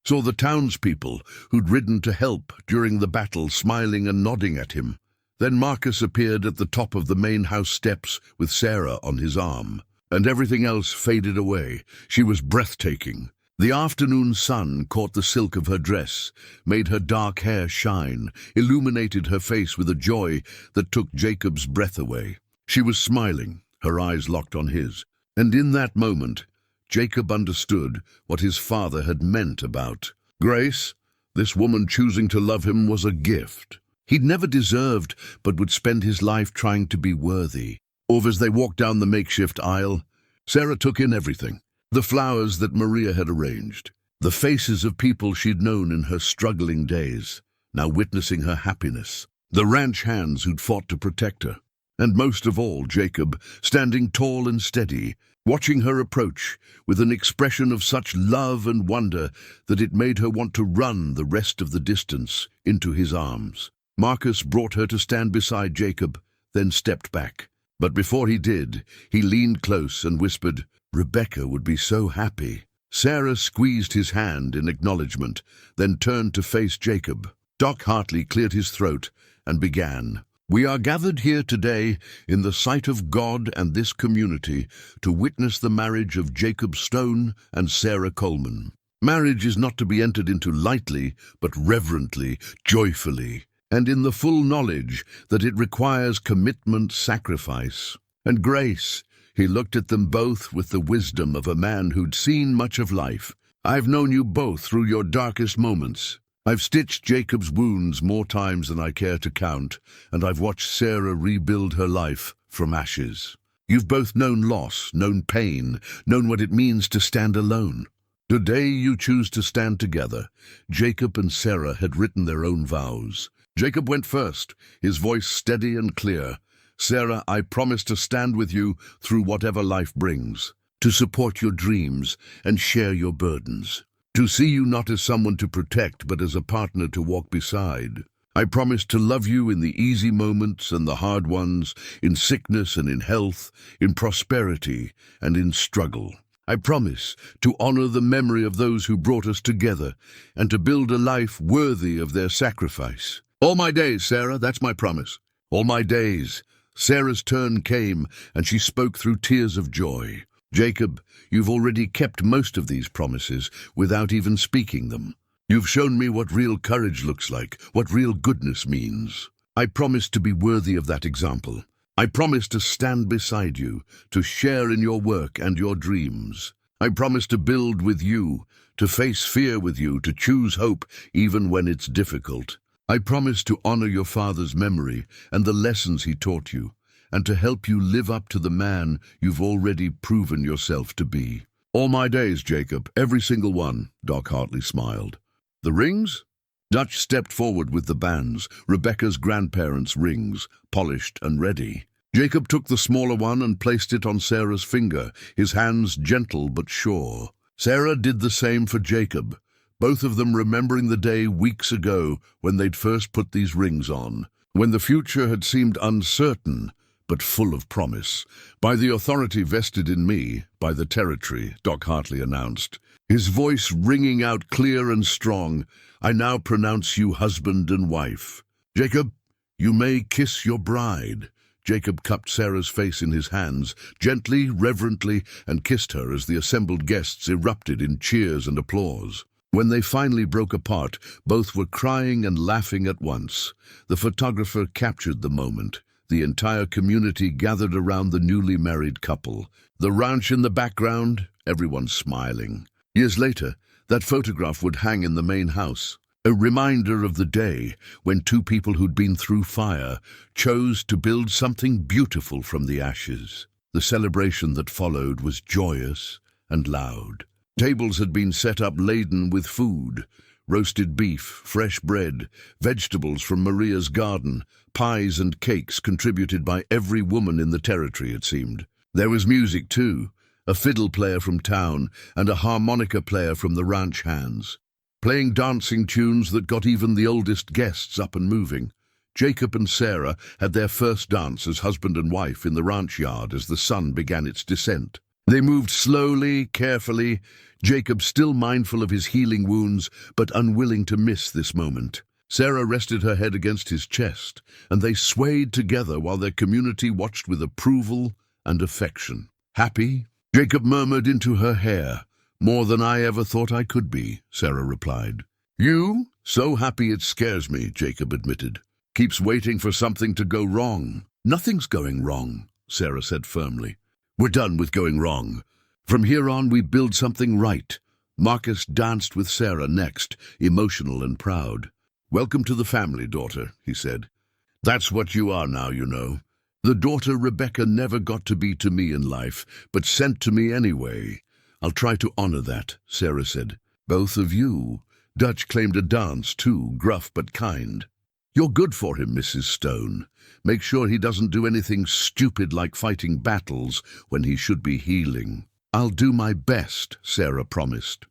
saw the townspeople who'd ridden to help during the battle smiling and nodding at him. Then Marcus appeared at the top of the main house steps with Sarah on his arm, and everything else faded away. She was breathtaking. The afternoon sun caught the silk of her dress, made her dark hair shine, illuminated her face with a joy that took Jacob's breath away. She was smiling, her eyes locked on his, and in that moment, Jacob understood what his father had meant about grace. This woman choosing to love him was a gift he'd never deserved, but would spend his life trying to be worthy. Or as they walked down the makeshift aisle, Sarah took in everything. The flowers that Maria had arranged, the faces of people she'd known in her struggling days, now witnessing her happiness, the ranch hands who'd fought to protect her, and most of all, Jacob, standing tall and steady, watching her approach with an expression of such love and wonder that it made her want to run the rest of the distance into his arms. Marcus brought her to stand beside Jacob, then stepped back. But before he did, he leaned close and whispered, "Rebecca would be so happy." Sarah squeezed his hand in acknowledgement, then turned to face Jacob. Doc Hartley cleared his throat and began, "We are gathered here today in the sight of God and this community to witness the marriage of Jacob Stone and Sarah Coleman. Marriage is not to be entered into lightly, but reverently, joyfully, and in the full knowledge that it requires commitment, sacrifice, and grace." He looked at them both with the wisdom of a man who'd seen much of life. "I've known you both through your darkest moments. I've stitched Jacob's wounds more times than I care to count, and I've watched Sarah rebuild her life from ashes. You've both known loss, known pain, known what it means to stand alone. Today you choose to stand together." Jacob and Sarah had written their own vows. Jacob went first, his voice steady and clear. "Sarah, I promise to stand with you through whatever life brings, to support your dreams and share your burdens, to see you not as someone to protect but as a partner to walk beside. I promise to love you in the easy moments and the hard ones, in sickness and in health, in prosperity and in struggle. I promise to honor the memory of those who brought us together and to build a life worthy of their sacrifice. All my days, Sarah, that's my promise. All my days." Sarah's turn came, and she spoke through tears of joy. "Jacob, you've already kept most of these promises without even speaking them. You've shown me what real courage looks like, what real goodness means. I promise to be worthy of that example. I promise to stand beside you, to share in your work and your dreams. I promise to build with you, to face fear with you, to choose hope even when it's difficult. I promise to honor your father's memory and the lessons he taught you, and to help you live up to the man you've already proven yourself to be. All my days, Jacob, every single one, Doc Hartley smiled. The rings? Dutch stepped forward with the bands, Rebecca's grandparents' rings, polished and ready. Jacob took the smaller one and placed it on Sarah's finger, his hands gentle but sure. Sarah did the same for Jacob, both of them remembering the day weeks ago when they'd first put these rings on, when the future had seemed uncertain but full of promise. By the authority vested in me, by the territory, Doc Hartley announced, his voice ringing out clear and strong, I now pronounce you husband and wife. Jacob, you may kiss your bride. Jacob cupped Sarah's face in his hands, gently, reverently, and kissed her as the assembled guests erupted in cheers and applause. When they finally broke apart, both were crying and laughing at once. The photographer captured the moment. The entire community gathered around the newly married couple. The ranch in the background, everyone smiling. Years later, that photograph would hang in the main house, a reminder of the day when two people who'd been through fire chose to build something beautiful from the ashes. The celebration that followed was joyous and loud. Tables had been set up laden with food, roasted beef, fresh bread, vegetables from Maria's garden, pies and cakes contributed by every woman in the territory, it seemed. There was music too, a fiddle player from town and a harmonica player from the ranch hands, playing dancing tunes that got even the oldest guests up and moving. Jacob and Sarah had their first dance as husband and wife in the ranch yard as the sun began its descent. They moved slowly, carefully, Jacob still mindful of his healing wounds, but unwilling to miss this moment. Sarah rested her head against his chest, and they swayed together while their community watched with approval and affection. Happy? Jacob murmured into her hair. More than I ever thought I could be, Sarah replied. You? So happy it scares me, Jacob admitted. Keeps waiting for something to go wrong. Nothing's going wrong, Sarah said firmly. We're done with going wrong. From here on, we build something right. Marcus danced with Sarah next, emotional and proud. Welcome to the family, daughter, he said. That's what you are now, you know. The daughter Rebecca never got to be to me in life, but sent to me anyway. I'll try to honor that, Sarah said. Both of you. Dutch claimed a dance, too, gruff but kind. You're good for him, Mrs. Stone. Make sure he doesn't do anything stupid like fighting battles when he should be healing. I'll do my best, Sarah promised.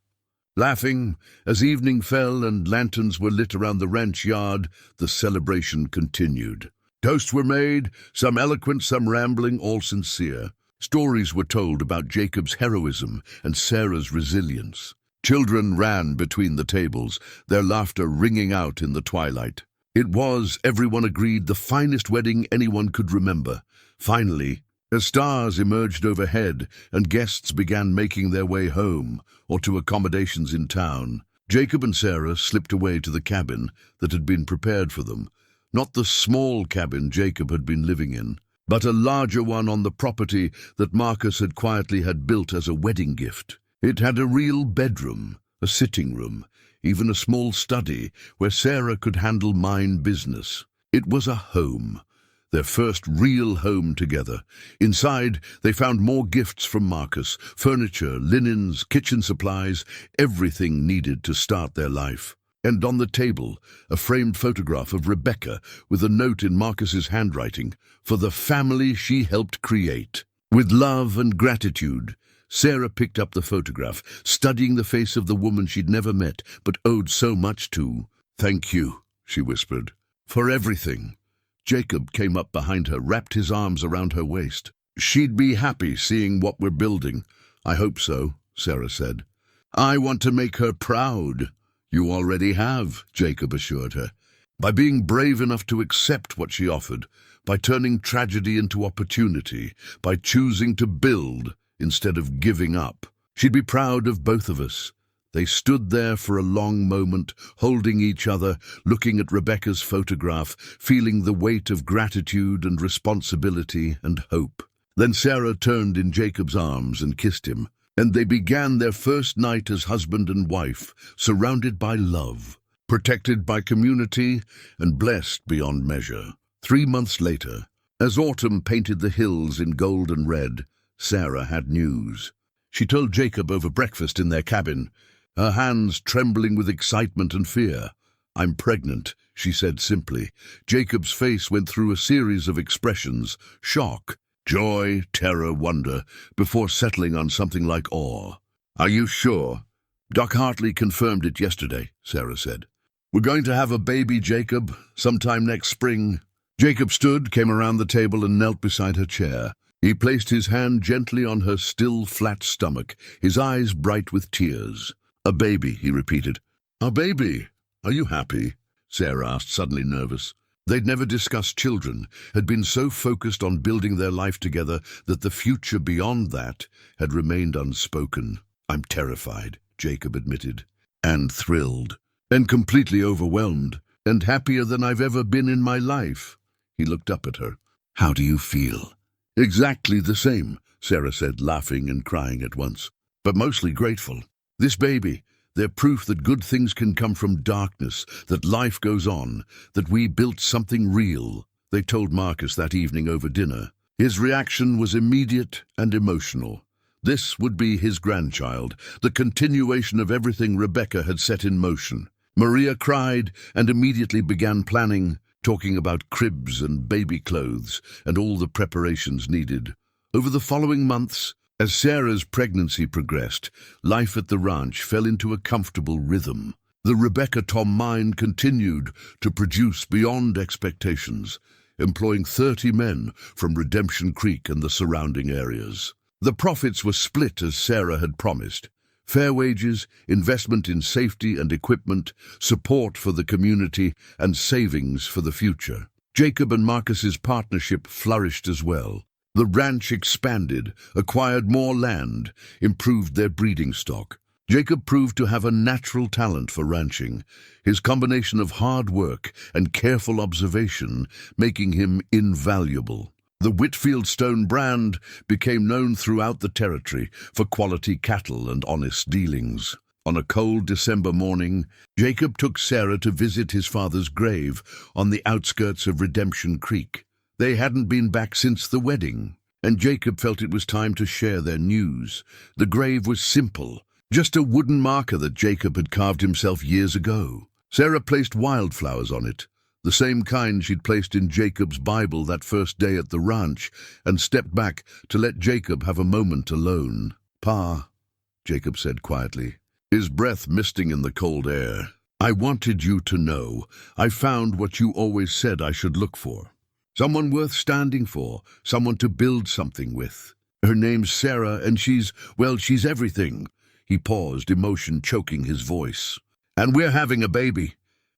Laughing, as evening fell and lanterns were lit around the ranch yard, the celebration continued. Toasts were made, some eloquent, some rambling, all sincere. Stories were told about Jacob's heroism and Sarah's resilience. Children ran between the tables, their laughter ringing out in the twilight. It was, everyone agreed, the finest wedding anyone could remember. Finally, as stars emerged overhead and guests began making their way home or to accommodations in town, Jacob and Sarah slipped away to the cabin that had been prepared for them. Not the small cabin Jacob had been living in, but a larger one on the property that Marcus had quietly built as a wedding gift. It had a real bedroom, a sitting room, even a small study where Sarah could handle mine business. It was a home, their first real home together. Inside, they found more gifts from Marcus, furniture, linens, kitchen supplies, everything needed to start their life. And on the table, a framed photograph of Rebecca with a note in Marcus's handwriting for the family she helped create. With love and gratitude, Sarah picked up the photograph, studying the face of the woman she'd never met but owed so much to. Thank you, she whispered, for everything. Jacob came up behind her, wrapped his arms around her waist. She'd be happy seeing what we're building. I hope so, Sarah said. I want to make her proud. You already have, Jacob assured her. By being brave enough to accept what she offered, by turning tragedy into opportunity, by choosing to build instead of giving up. She'd be proud of both of us. They stood there for a long moment, holding each other, looking at Rebecca's photograph, feeling the weight of gratitude and responsibility and hope. Then Sarah turned in Jacob's arms and kissed him. and they began their first night as husband and wife, surrounded by love, protected by community, and blessed beyond measure. 3 months later, as autumn painted the hills in gold and red, Sarah had news. She told Jacob over breakfast in their cabin, her hands trembling with excitement and fear. "I'm pregnant," she said simply. Jacob's face went through a series of expressions: shock, joy, terror, wonder, before settling on something like awe. "Are you sure?" "Doc Hartley confirmed it yesterday," Sarah said. "We're going to have a baby, Jacob, sometime next spring." Jacob stood, came around the table and knelt beside her chair. He placed his hand gently on her still, flat stomach, his eyes bright with tears. "A baby," he repeated. "A baby. Are you happy?" Sarah asked, suddenly nervous. They'd never discussed children, had been so focused on building their life together that the future beyond that had remained unspoken. "I'm terrified," Jacob admitted, "and thrilled, and completely overwhelmed, and happier than I've ever been in my life." He looked up at her. "How do you feel?" "Exactly the same," Sarah said, laughing and crying at once, "but mostly grateful. This baby, they're proof that good things can come from darkness, that life goes on, that we built something real." They told Marcus that evening over dinner. His reaction was immediate and emotional. This would be his grandchild, the continuation of everything Rebecca had set in motion. Maria cried and immediately began planning, talking about cribs and baby clothes and all the preparations needed. Over the following months, as Sarah's pregnancy progressed, life at the ranch fell into a comfortable rhythm. The Rebecca Tom mine continued to produce beyond expectations, employing 30 men from Redemption Creek and the surrounding areas. The profits were split as Sarah had promised. Fair wages, investment in safety and equipment, support for the community, and savings for the future. Jacob and Marcus's partnership flourished as well. The ranch expanded, acquired more land, improved their breeding stock. Jacob proved to have a natural talent for ranching, his combination of hard work and careful observation making him invaluable. The Whitfield Stone brand became known throughout the territory for quality cattle and honest dealings. On a cold December morning, Jacob took Sarah to visit his father's grave on the outskirts of Redemption Creek. They hadn't been back since the wedding, and Jacob felt it was time to share their news. The grave was simple, just a wooden marker that Jacob had carved himself years ago. Sarah placed wildflowers on it, the same kind she'd placed in Jacob's Bible that first day at the ranch, and stepped back to let Jacob have a moment alone. "Pa," Jacob said quietly, his breath misting in the cold air, "I wanted you to know I found what you always said I should look for. Someone worth standing for, someone to build something with. Her name's Sarah, and she's everything." He paused, emotion choking his voice. "And we're having a baby.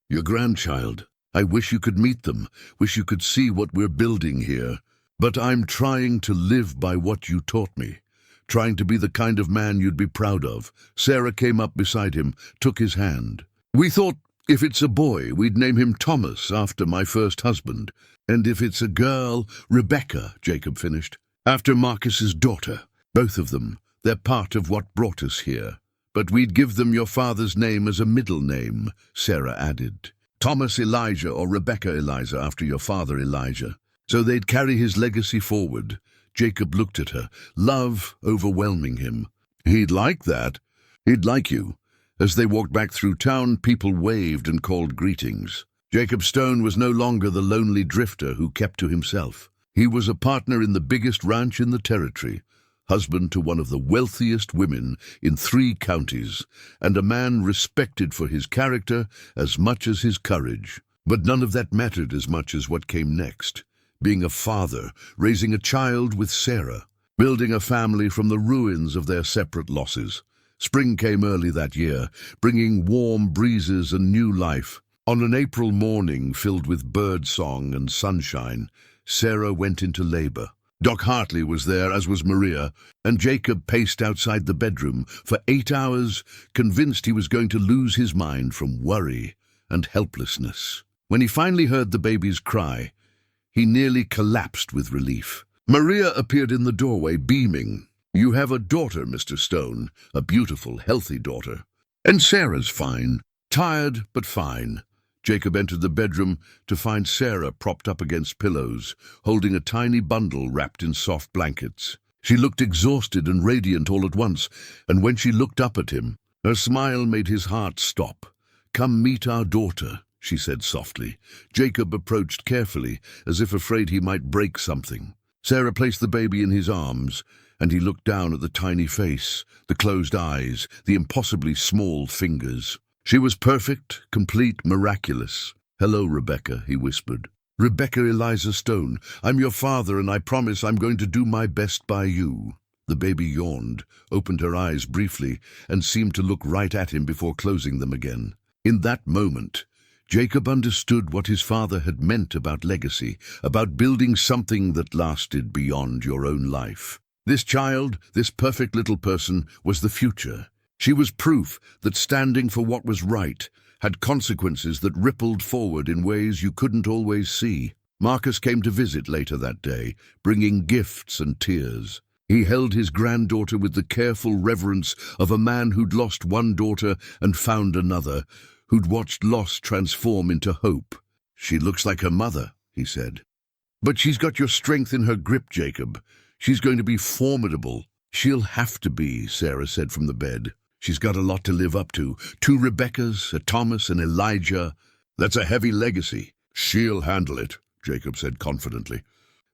Your grandchild. I wish you could meet them, wish you could see what we're building here. But I'm trying to live by what you taught me, trying to be the kind of man you'd be proud of." Sarah came up beside him, took his hand. "We thought if it's a boy, we'd name him Thomas, after my first husband. And if it's a girl, Rebecca," Jacob finished, "after Marcus's daughter. Both of them, they're part of what brought us here. But we'd give them your father's name as a middle name," Sarah added. "Thomas Elijah or Rebecca Eliza after your father Elijah. So they'd carry his legacy forward." Jacob looked at her, love overwhelming him. "He'd like that. He'd like you." As they walked back through town, people waved and called greetings. Jacob Stone was no longer the lonely drifter who kept to himself. He was a partner in the biggest ranch in the territory, husband to one of the wealthiest women in 3 counties, and a man respected for his character as much as his courage. But none of that mattered as much as what came next. Being a father, raising a child with Sarah, building a family from the ruins of their separate losses. Spring came early that year, bringing warm breezes and new life. On an April morning filled with bird song and sunshine, Sarah went into labor. Doc Hartley was there, as was Maria, and Jacob paced outside the bedroom for 8 hours, convinced he was going to lose his mind from worry and helplessness. When he finally heard the baby's cry, he nearly collapsed with relief. Maria appeared in the doorway, beaming. You have a daughter, Mr. Stone, a beautiful, healthy daughter. And Sarah's fine. Tired, but fine. Jacob entered the bedroom to find Sarah propped up against pillows, holding a tiny bundle wrapped in soft blankets. She looked exhausted and radiant all at once, and when she looked up at him, her smile made his heart stop. "Come meet our daughter," she said softly. Jacob approached carefully, as if afraid he might break something. Sarah placed the baby in his arms, and he looked down at the tiny face, the closed eyes, the impossibly small fingers. She was perfect, complete, miraculous. "Hello, Rebecca," he whispered. "Rebecca Eliza Stone. I'm your father, and I promise I'm going to do my best by you." The baby yawned, opened her eyes briefly, and seemed to look right at him before closing them again. In that moment, Jacob understood what his father had meant about legacy, about building something that lasted beyond your own life. This child, this perfect little person, was the future. She was proof that standing for what was right had consequences that rippled forward in ways you couldn't always see. Marcus came to visit later that day, bringing gifts and tears. He held his granddaughter with the careful reverence of a man who'd lost one daughter and found another, who'd watched loss transform into hope. "She looks like her mother," he said. "But she's got your strength in her grip, Jacob. She's going to be formidable." "She'll have to be," Sarah said from the bed. "She's got a lot to live up to. 2 Rebeccas, a Thomas, and Elijah. That's a heavy legacy." "She'll handle it," Jacob said confidently,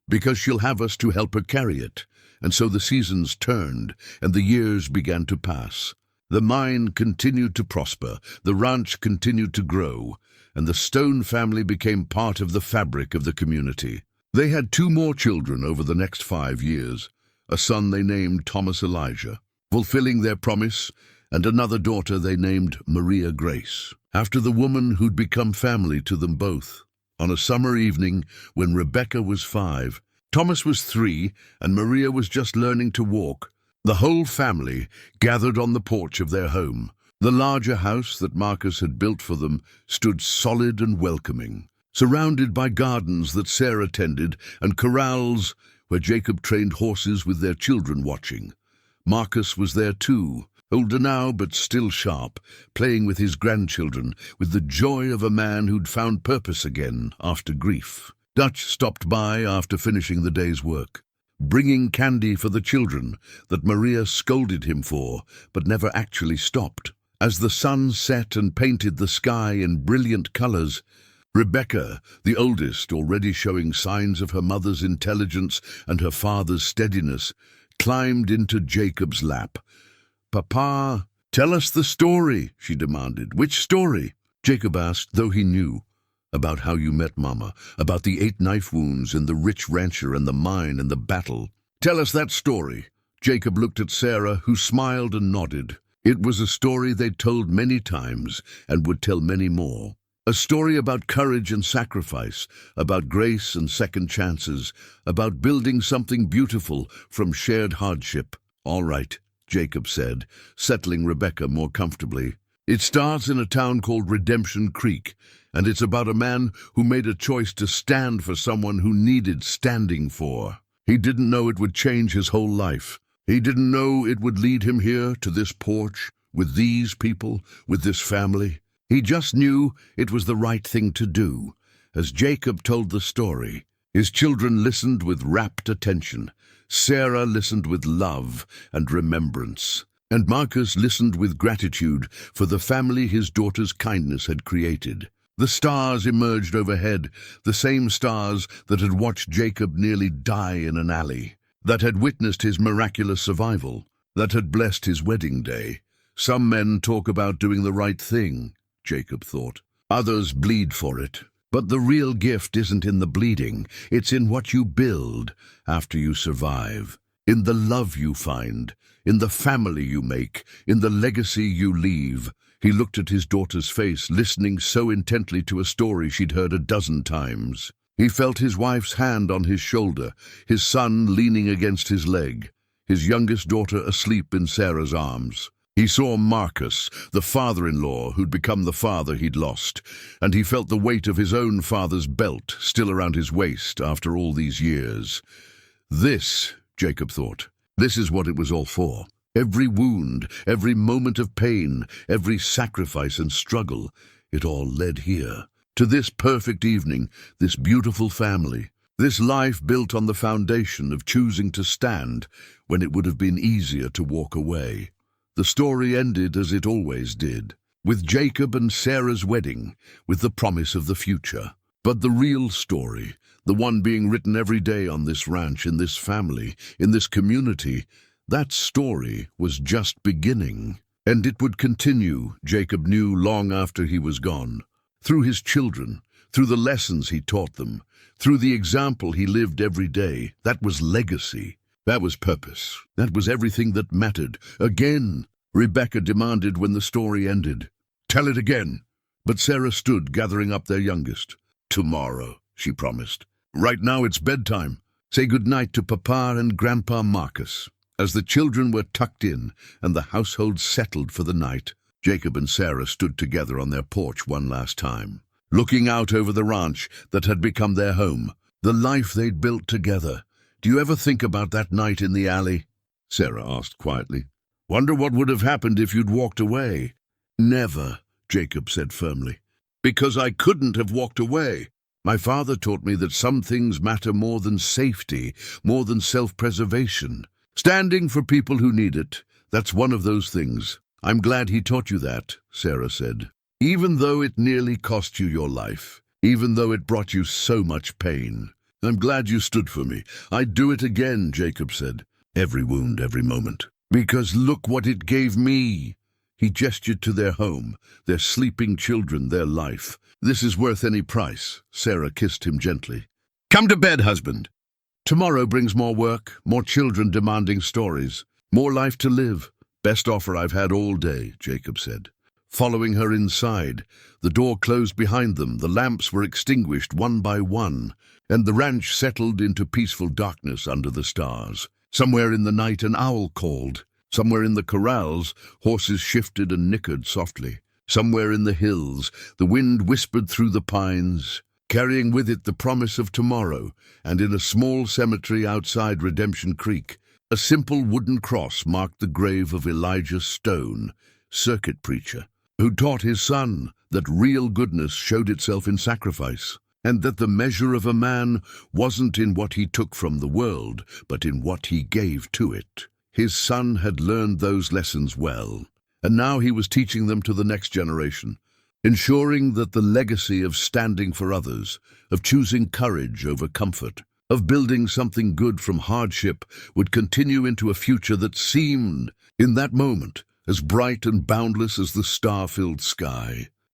"because she'll have us to help her carry it." And so the seasons turned, and the years began to pass. The mine continued to prosper, the ranch continued to grow, and the Stone family became part of the fabric of the community. They had 2 more children over the next 5 years, a son they named Thomas Elijah, fulfilling their promise, and another daughter they named Maria Grace, after the woman who'd become family to them both. On a summer evening, when Rebecca was 5, Thomas was 3, and Maria was just learning to walk, the whole family gathered on the porch of their home. The larger house that Marcus had built for them stood solid and welcoming, surrounded by gardens that Sarah tended and corrals where Jacob trained horses with their children watching. Marcus was there too, older now but still sharp, playing with his grandchildren with the joy of a man who'd found purpose again after grief. Dutch stopped by after finishing the day's work, bringing candy for the children that Maria scolded him for, but never actually stopped. As the sun set and painted the sky in brilliant colors, Rebecca, the oldest, already showing signs of her mother's intelligence and her father's steadiness, climbed into Jacob's lap. "Papa, tell us the story," she demanded. "Which story?" Jacob asked, though he knew. "About how you met Mama, about the 8 knife wounds and the rich rancher and the mine and the battle." "Tell us that story." Jacob looked at Sarah, who smiled and nodded. It was a story they'd told many times and would tell many more. A story about courage and sacrifice, about grace and second chances, about building something beautiful from shared hardship. "All right," Jacob said, settling Rebecca more comfortably. "It starts in a town called Redemption Creek, and it's about a man who made a choice to stand for someone who needed standing for. He didn't know it would change his whole life. He didn't know it would lead him here to this porch, with these people, with this family. He just knew it was the right thing to do." As Jacob told the story, his children listened with rapt attention. Sarah listened with love and remembrance, and Marcus listened with gratitude for the family his daughter's kindness had created. The stars emerged overhead, the same stars that had watched Jacob nearly die in an alley, that had witnessed his miraculous survival, that had blessed his wedding day. Some men talk about doing the right thing, Jacob thought. Others bleed for it. But the real gift isn't in the bleeding, it's in what you build after you survive, in the love you find, in the family you make, in the legacy you leave. He looked at his daughter's face, listening so intently to a story she'd heard a dozen times. He felt his wife's hand on his shoulder, his son leaning against his leg, his youngest daughter asleep in Sarah's arms. He saw Marcus, the father-in-law who'd become the father he'd lost, and he felt the weight of his own father's belt still around his waist after all these years. This, Jacob thought, This is what it was all for. Every wound, every moment of pain, every sacrifice and struggle, it all led here, to this perfect evening, this beautiful family, this life built on the foundation of choosing to stand when it would have been easier to walk away. The story ended as it always did, with Jacob and Sarah's wedding, with the promise of the future. But the real story, the one being written every day on this ranch, in this family, in this community, that story was just beginning. And it would continue, Jacob knew, long after he was gone. Through his children, through the lessons he taught them, through the example he lived every day. That was legacy. That was purpose. That was everything that mattered. Again, Rebecca demanded when the story ended. "Tell it again." But Sarah stood, gathering up their youngest. "Tomorrow," she promised. "Right now it's bedtime. Say goodnight to Papa and Grandpa Marcus." As the children were tucked in and the household settled for the night, Jacob and Sarah stood together on their porch one last time, looking out over the ranch that had become their home, the life they'd built together. "Do you ever think about that night in the alley?" Sarah asked quietly. "Wonder what would have happened if you'd walked away?" "Never," Jacob said firmly. "Because I couldn't have walked away. My father taught me that some things matter more than safety, more than self-preservation. Standing for people who need it, that's one of those things. I'm glad he taught you that," Sarah said. "Even though it nearly cost you your life, even though it brought you so much pain. I'm glad you stood for me. I'd do it again," Jacob said. "Every wound, every moment. Because look what it gave me." He gestured to their home, their sleeping children, their life. "This is worth any price." Sarah kissed him gently. "Come to bed, husband. Tomorrow brings more work, more children demanding stories, more life to live." "Best offer I've had all day," Jacob said. Following her inside, the door closed behind them, the lamps were extinguished one by one, and the ranch settled into peaceful darkness under the stars. Somewhere in the night an owl called. Somewhere in the corrals, horses shifted and nickered softly. Somewhere in the hills, the wind whispered through the pines, carrying with it the promise of tomorrow. And in a small cemetery outside Redemption Creek, a simple wooden cross marked the grave of Elijah Stone, circuit preacher, who taught his son that real goodness showed itself in sacrifice, and that the measure of a man wasn't in what he took from the world, but in what he gave to it. His son had learned those lessons well, and now he was teaching them to the next generation, ensuring that the legacy of standing for others, of choosing courage over comfort, of building something good from hardship would continue into a future that seemed, in that moment, as bright and boundless as the star-filled sky.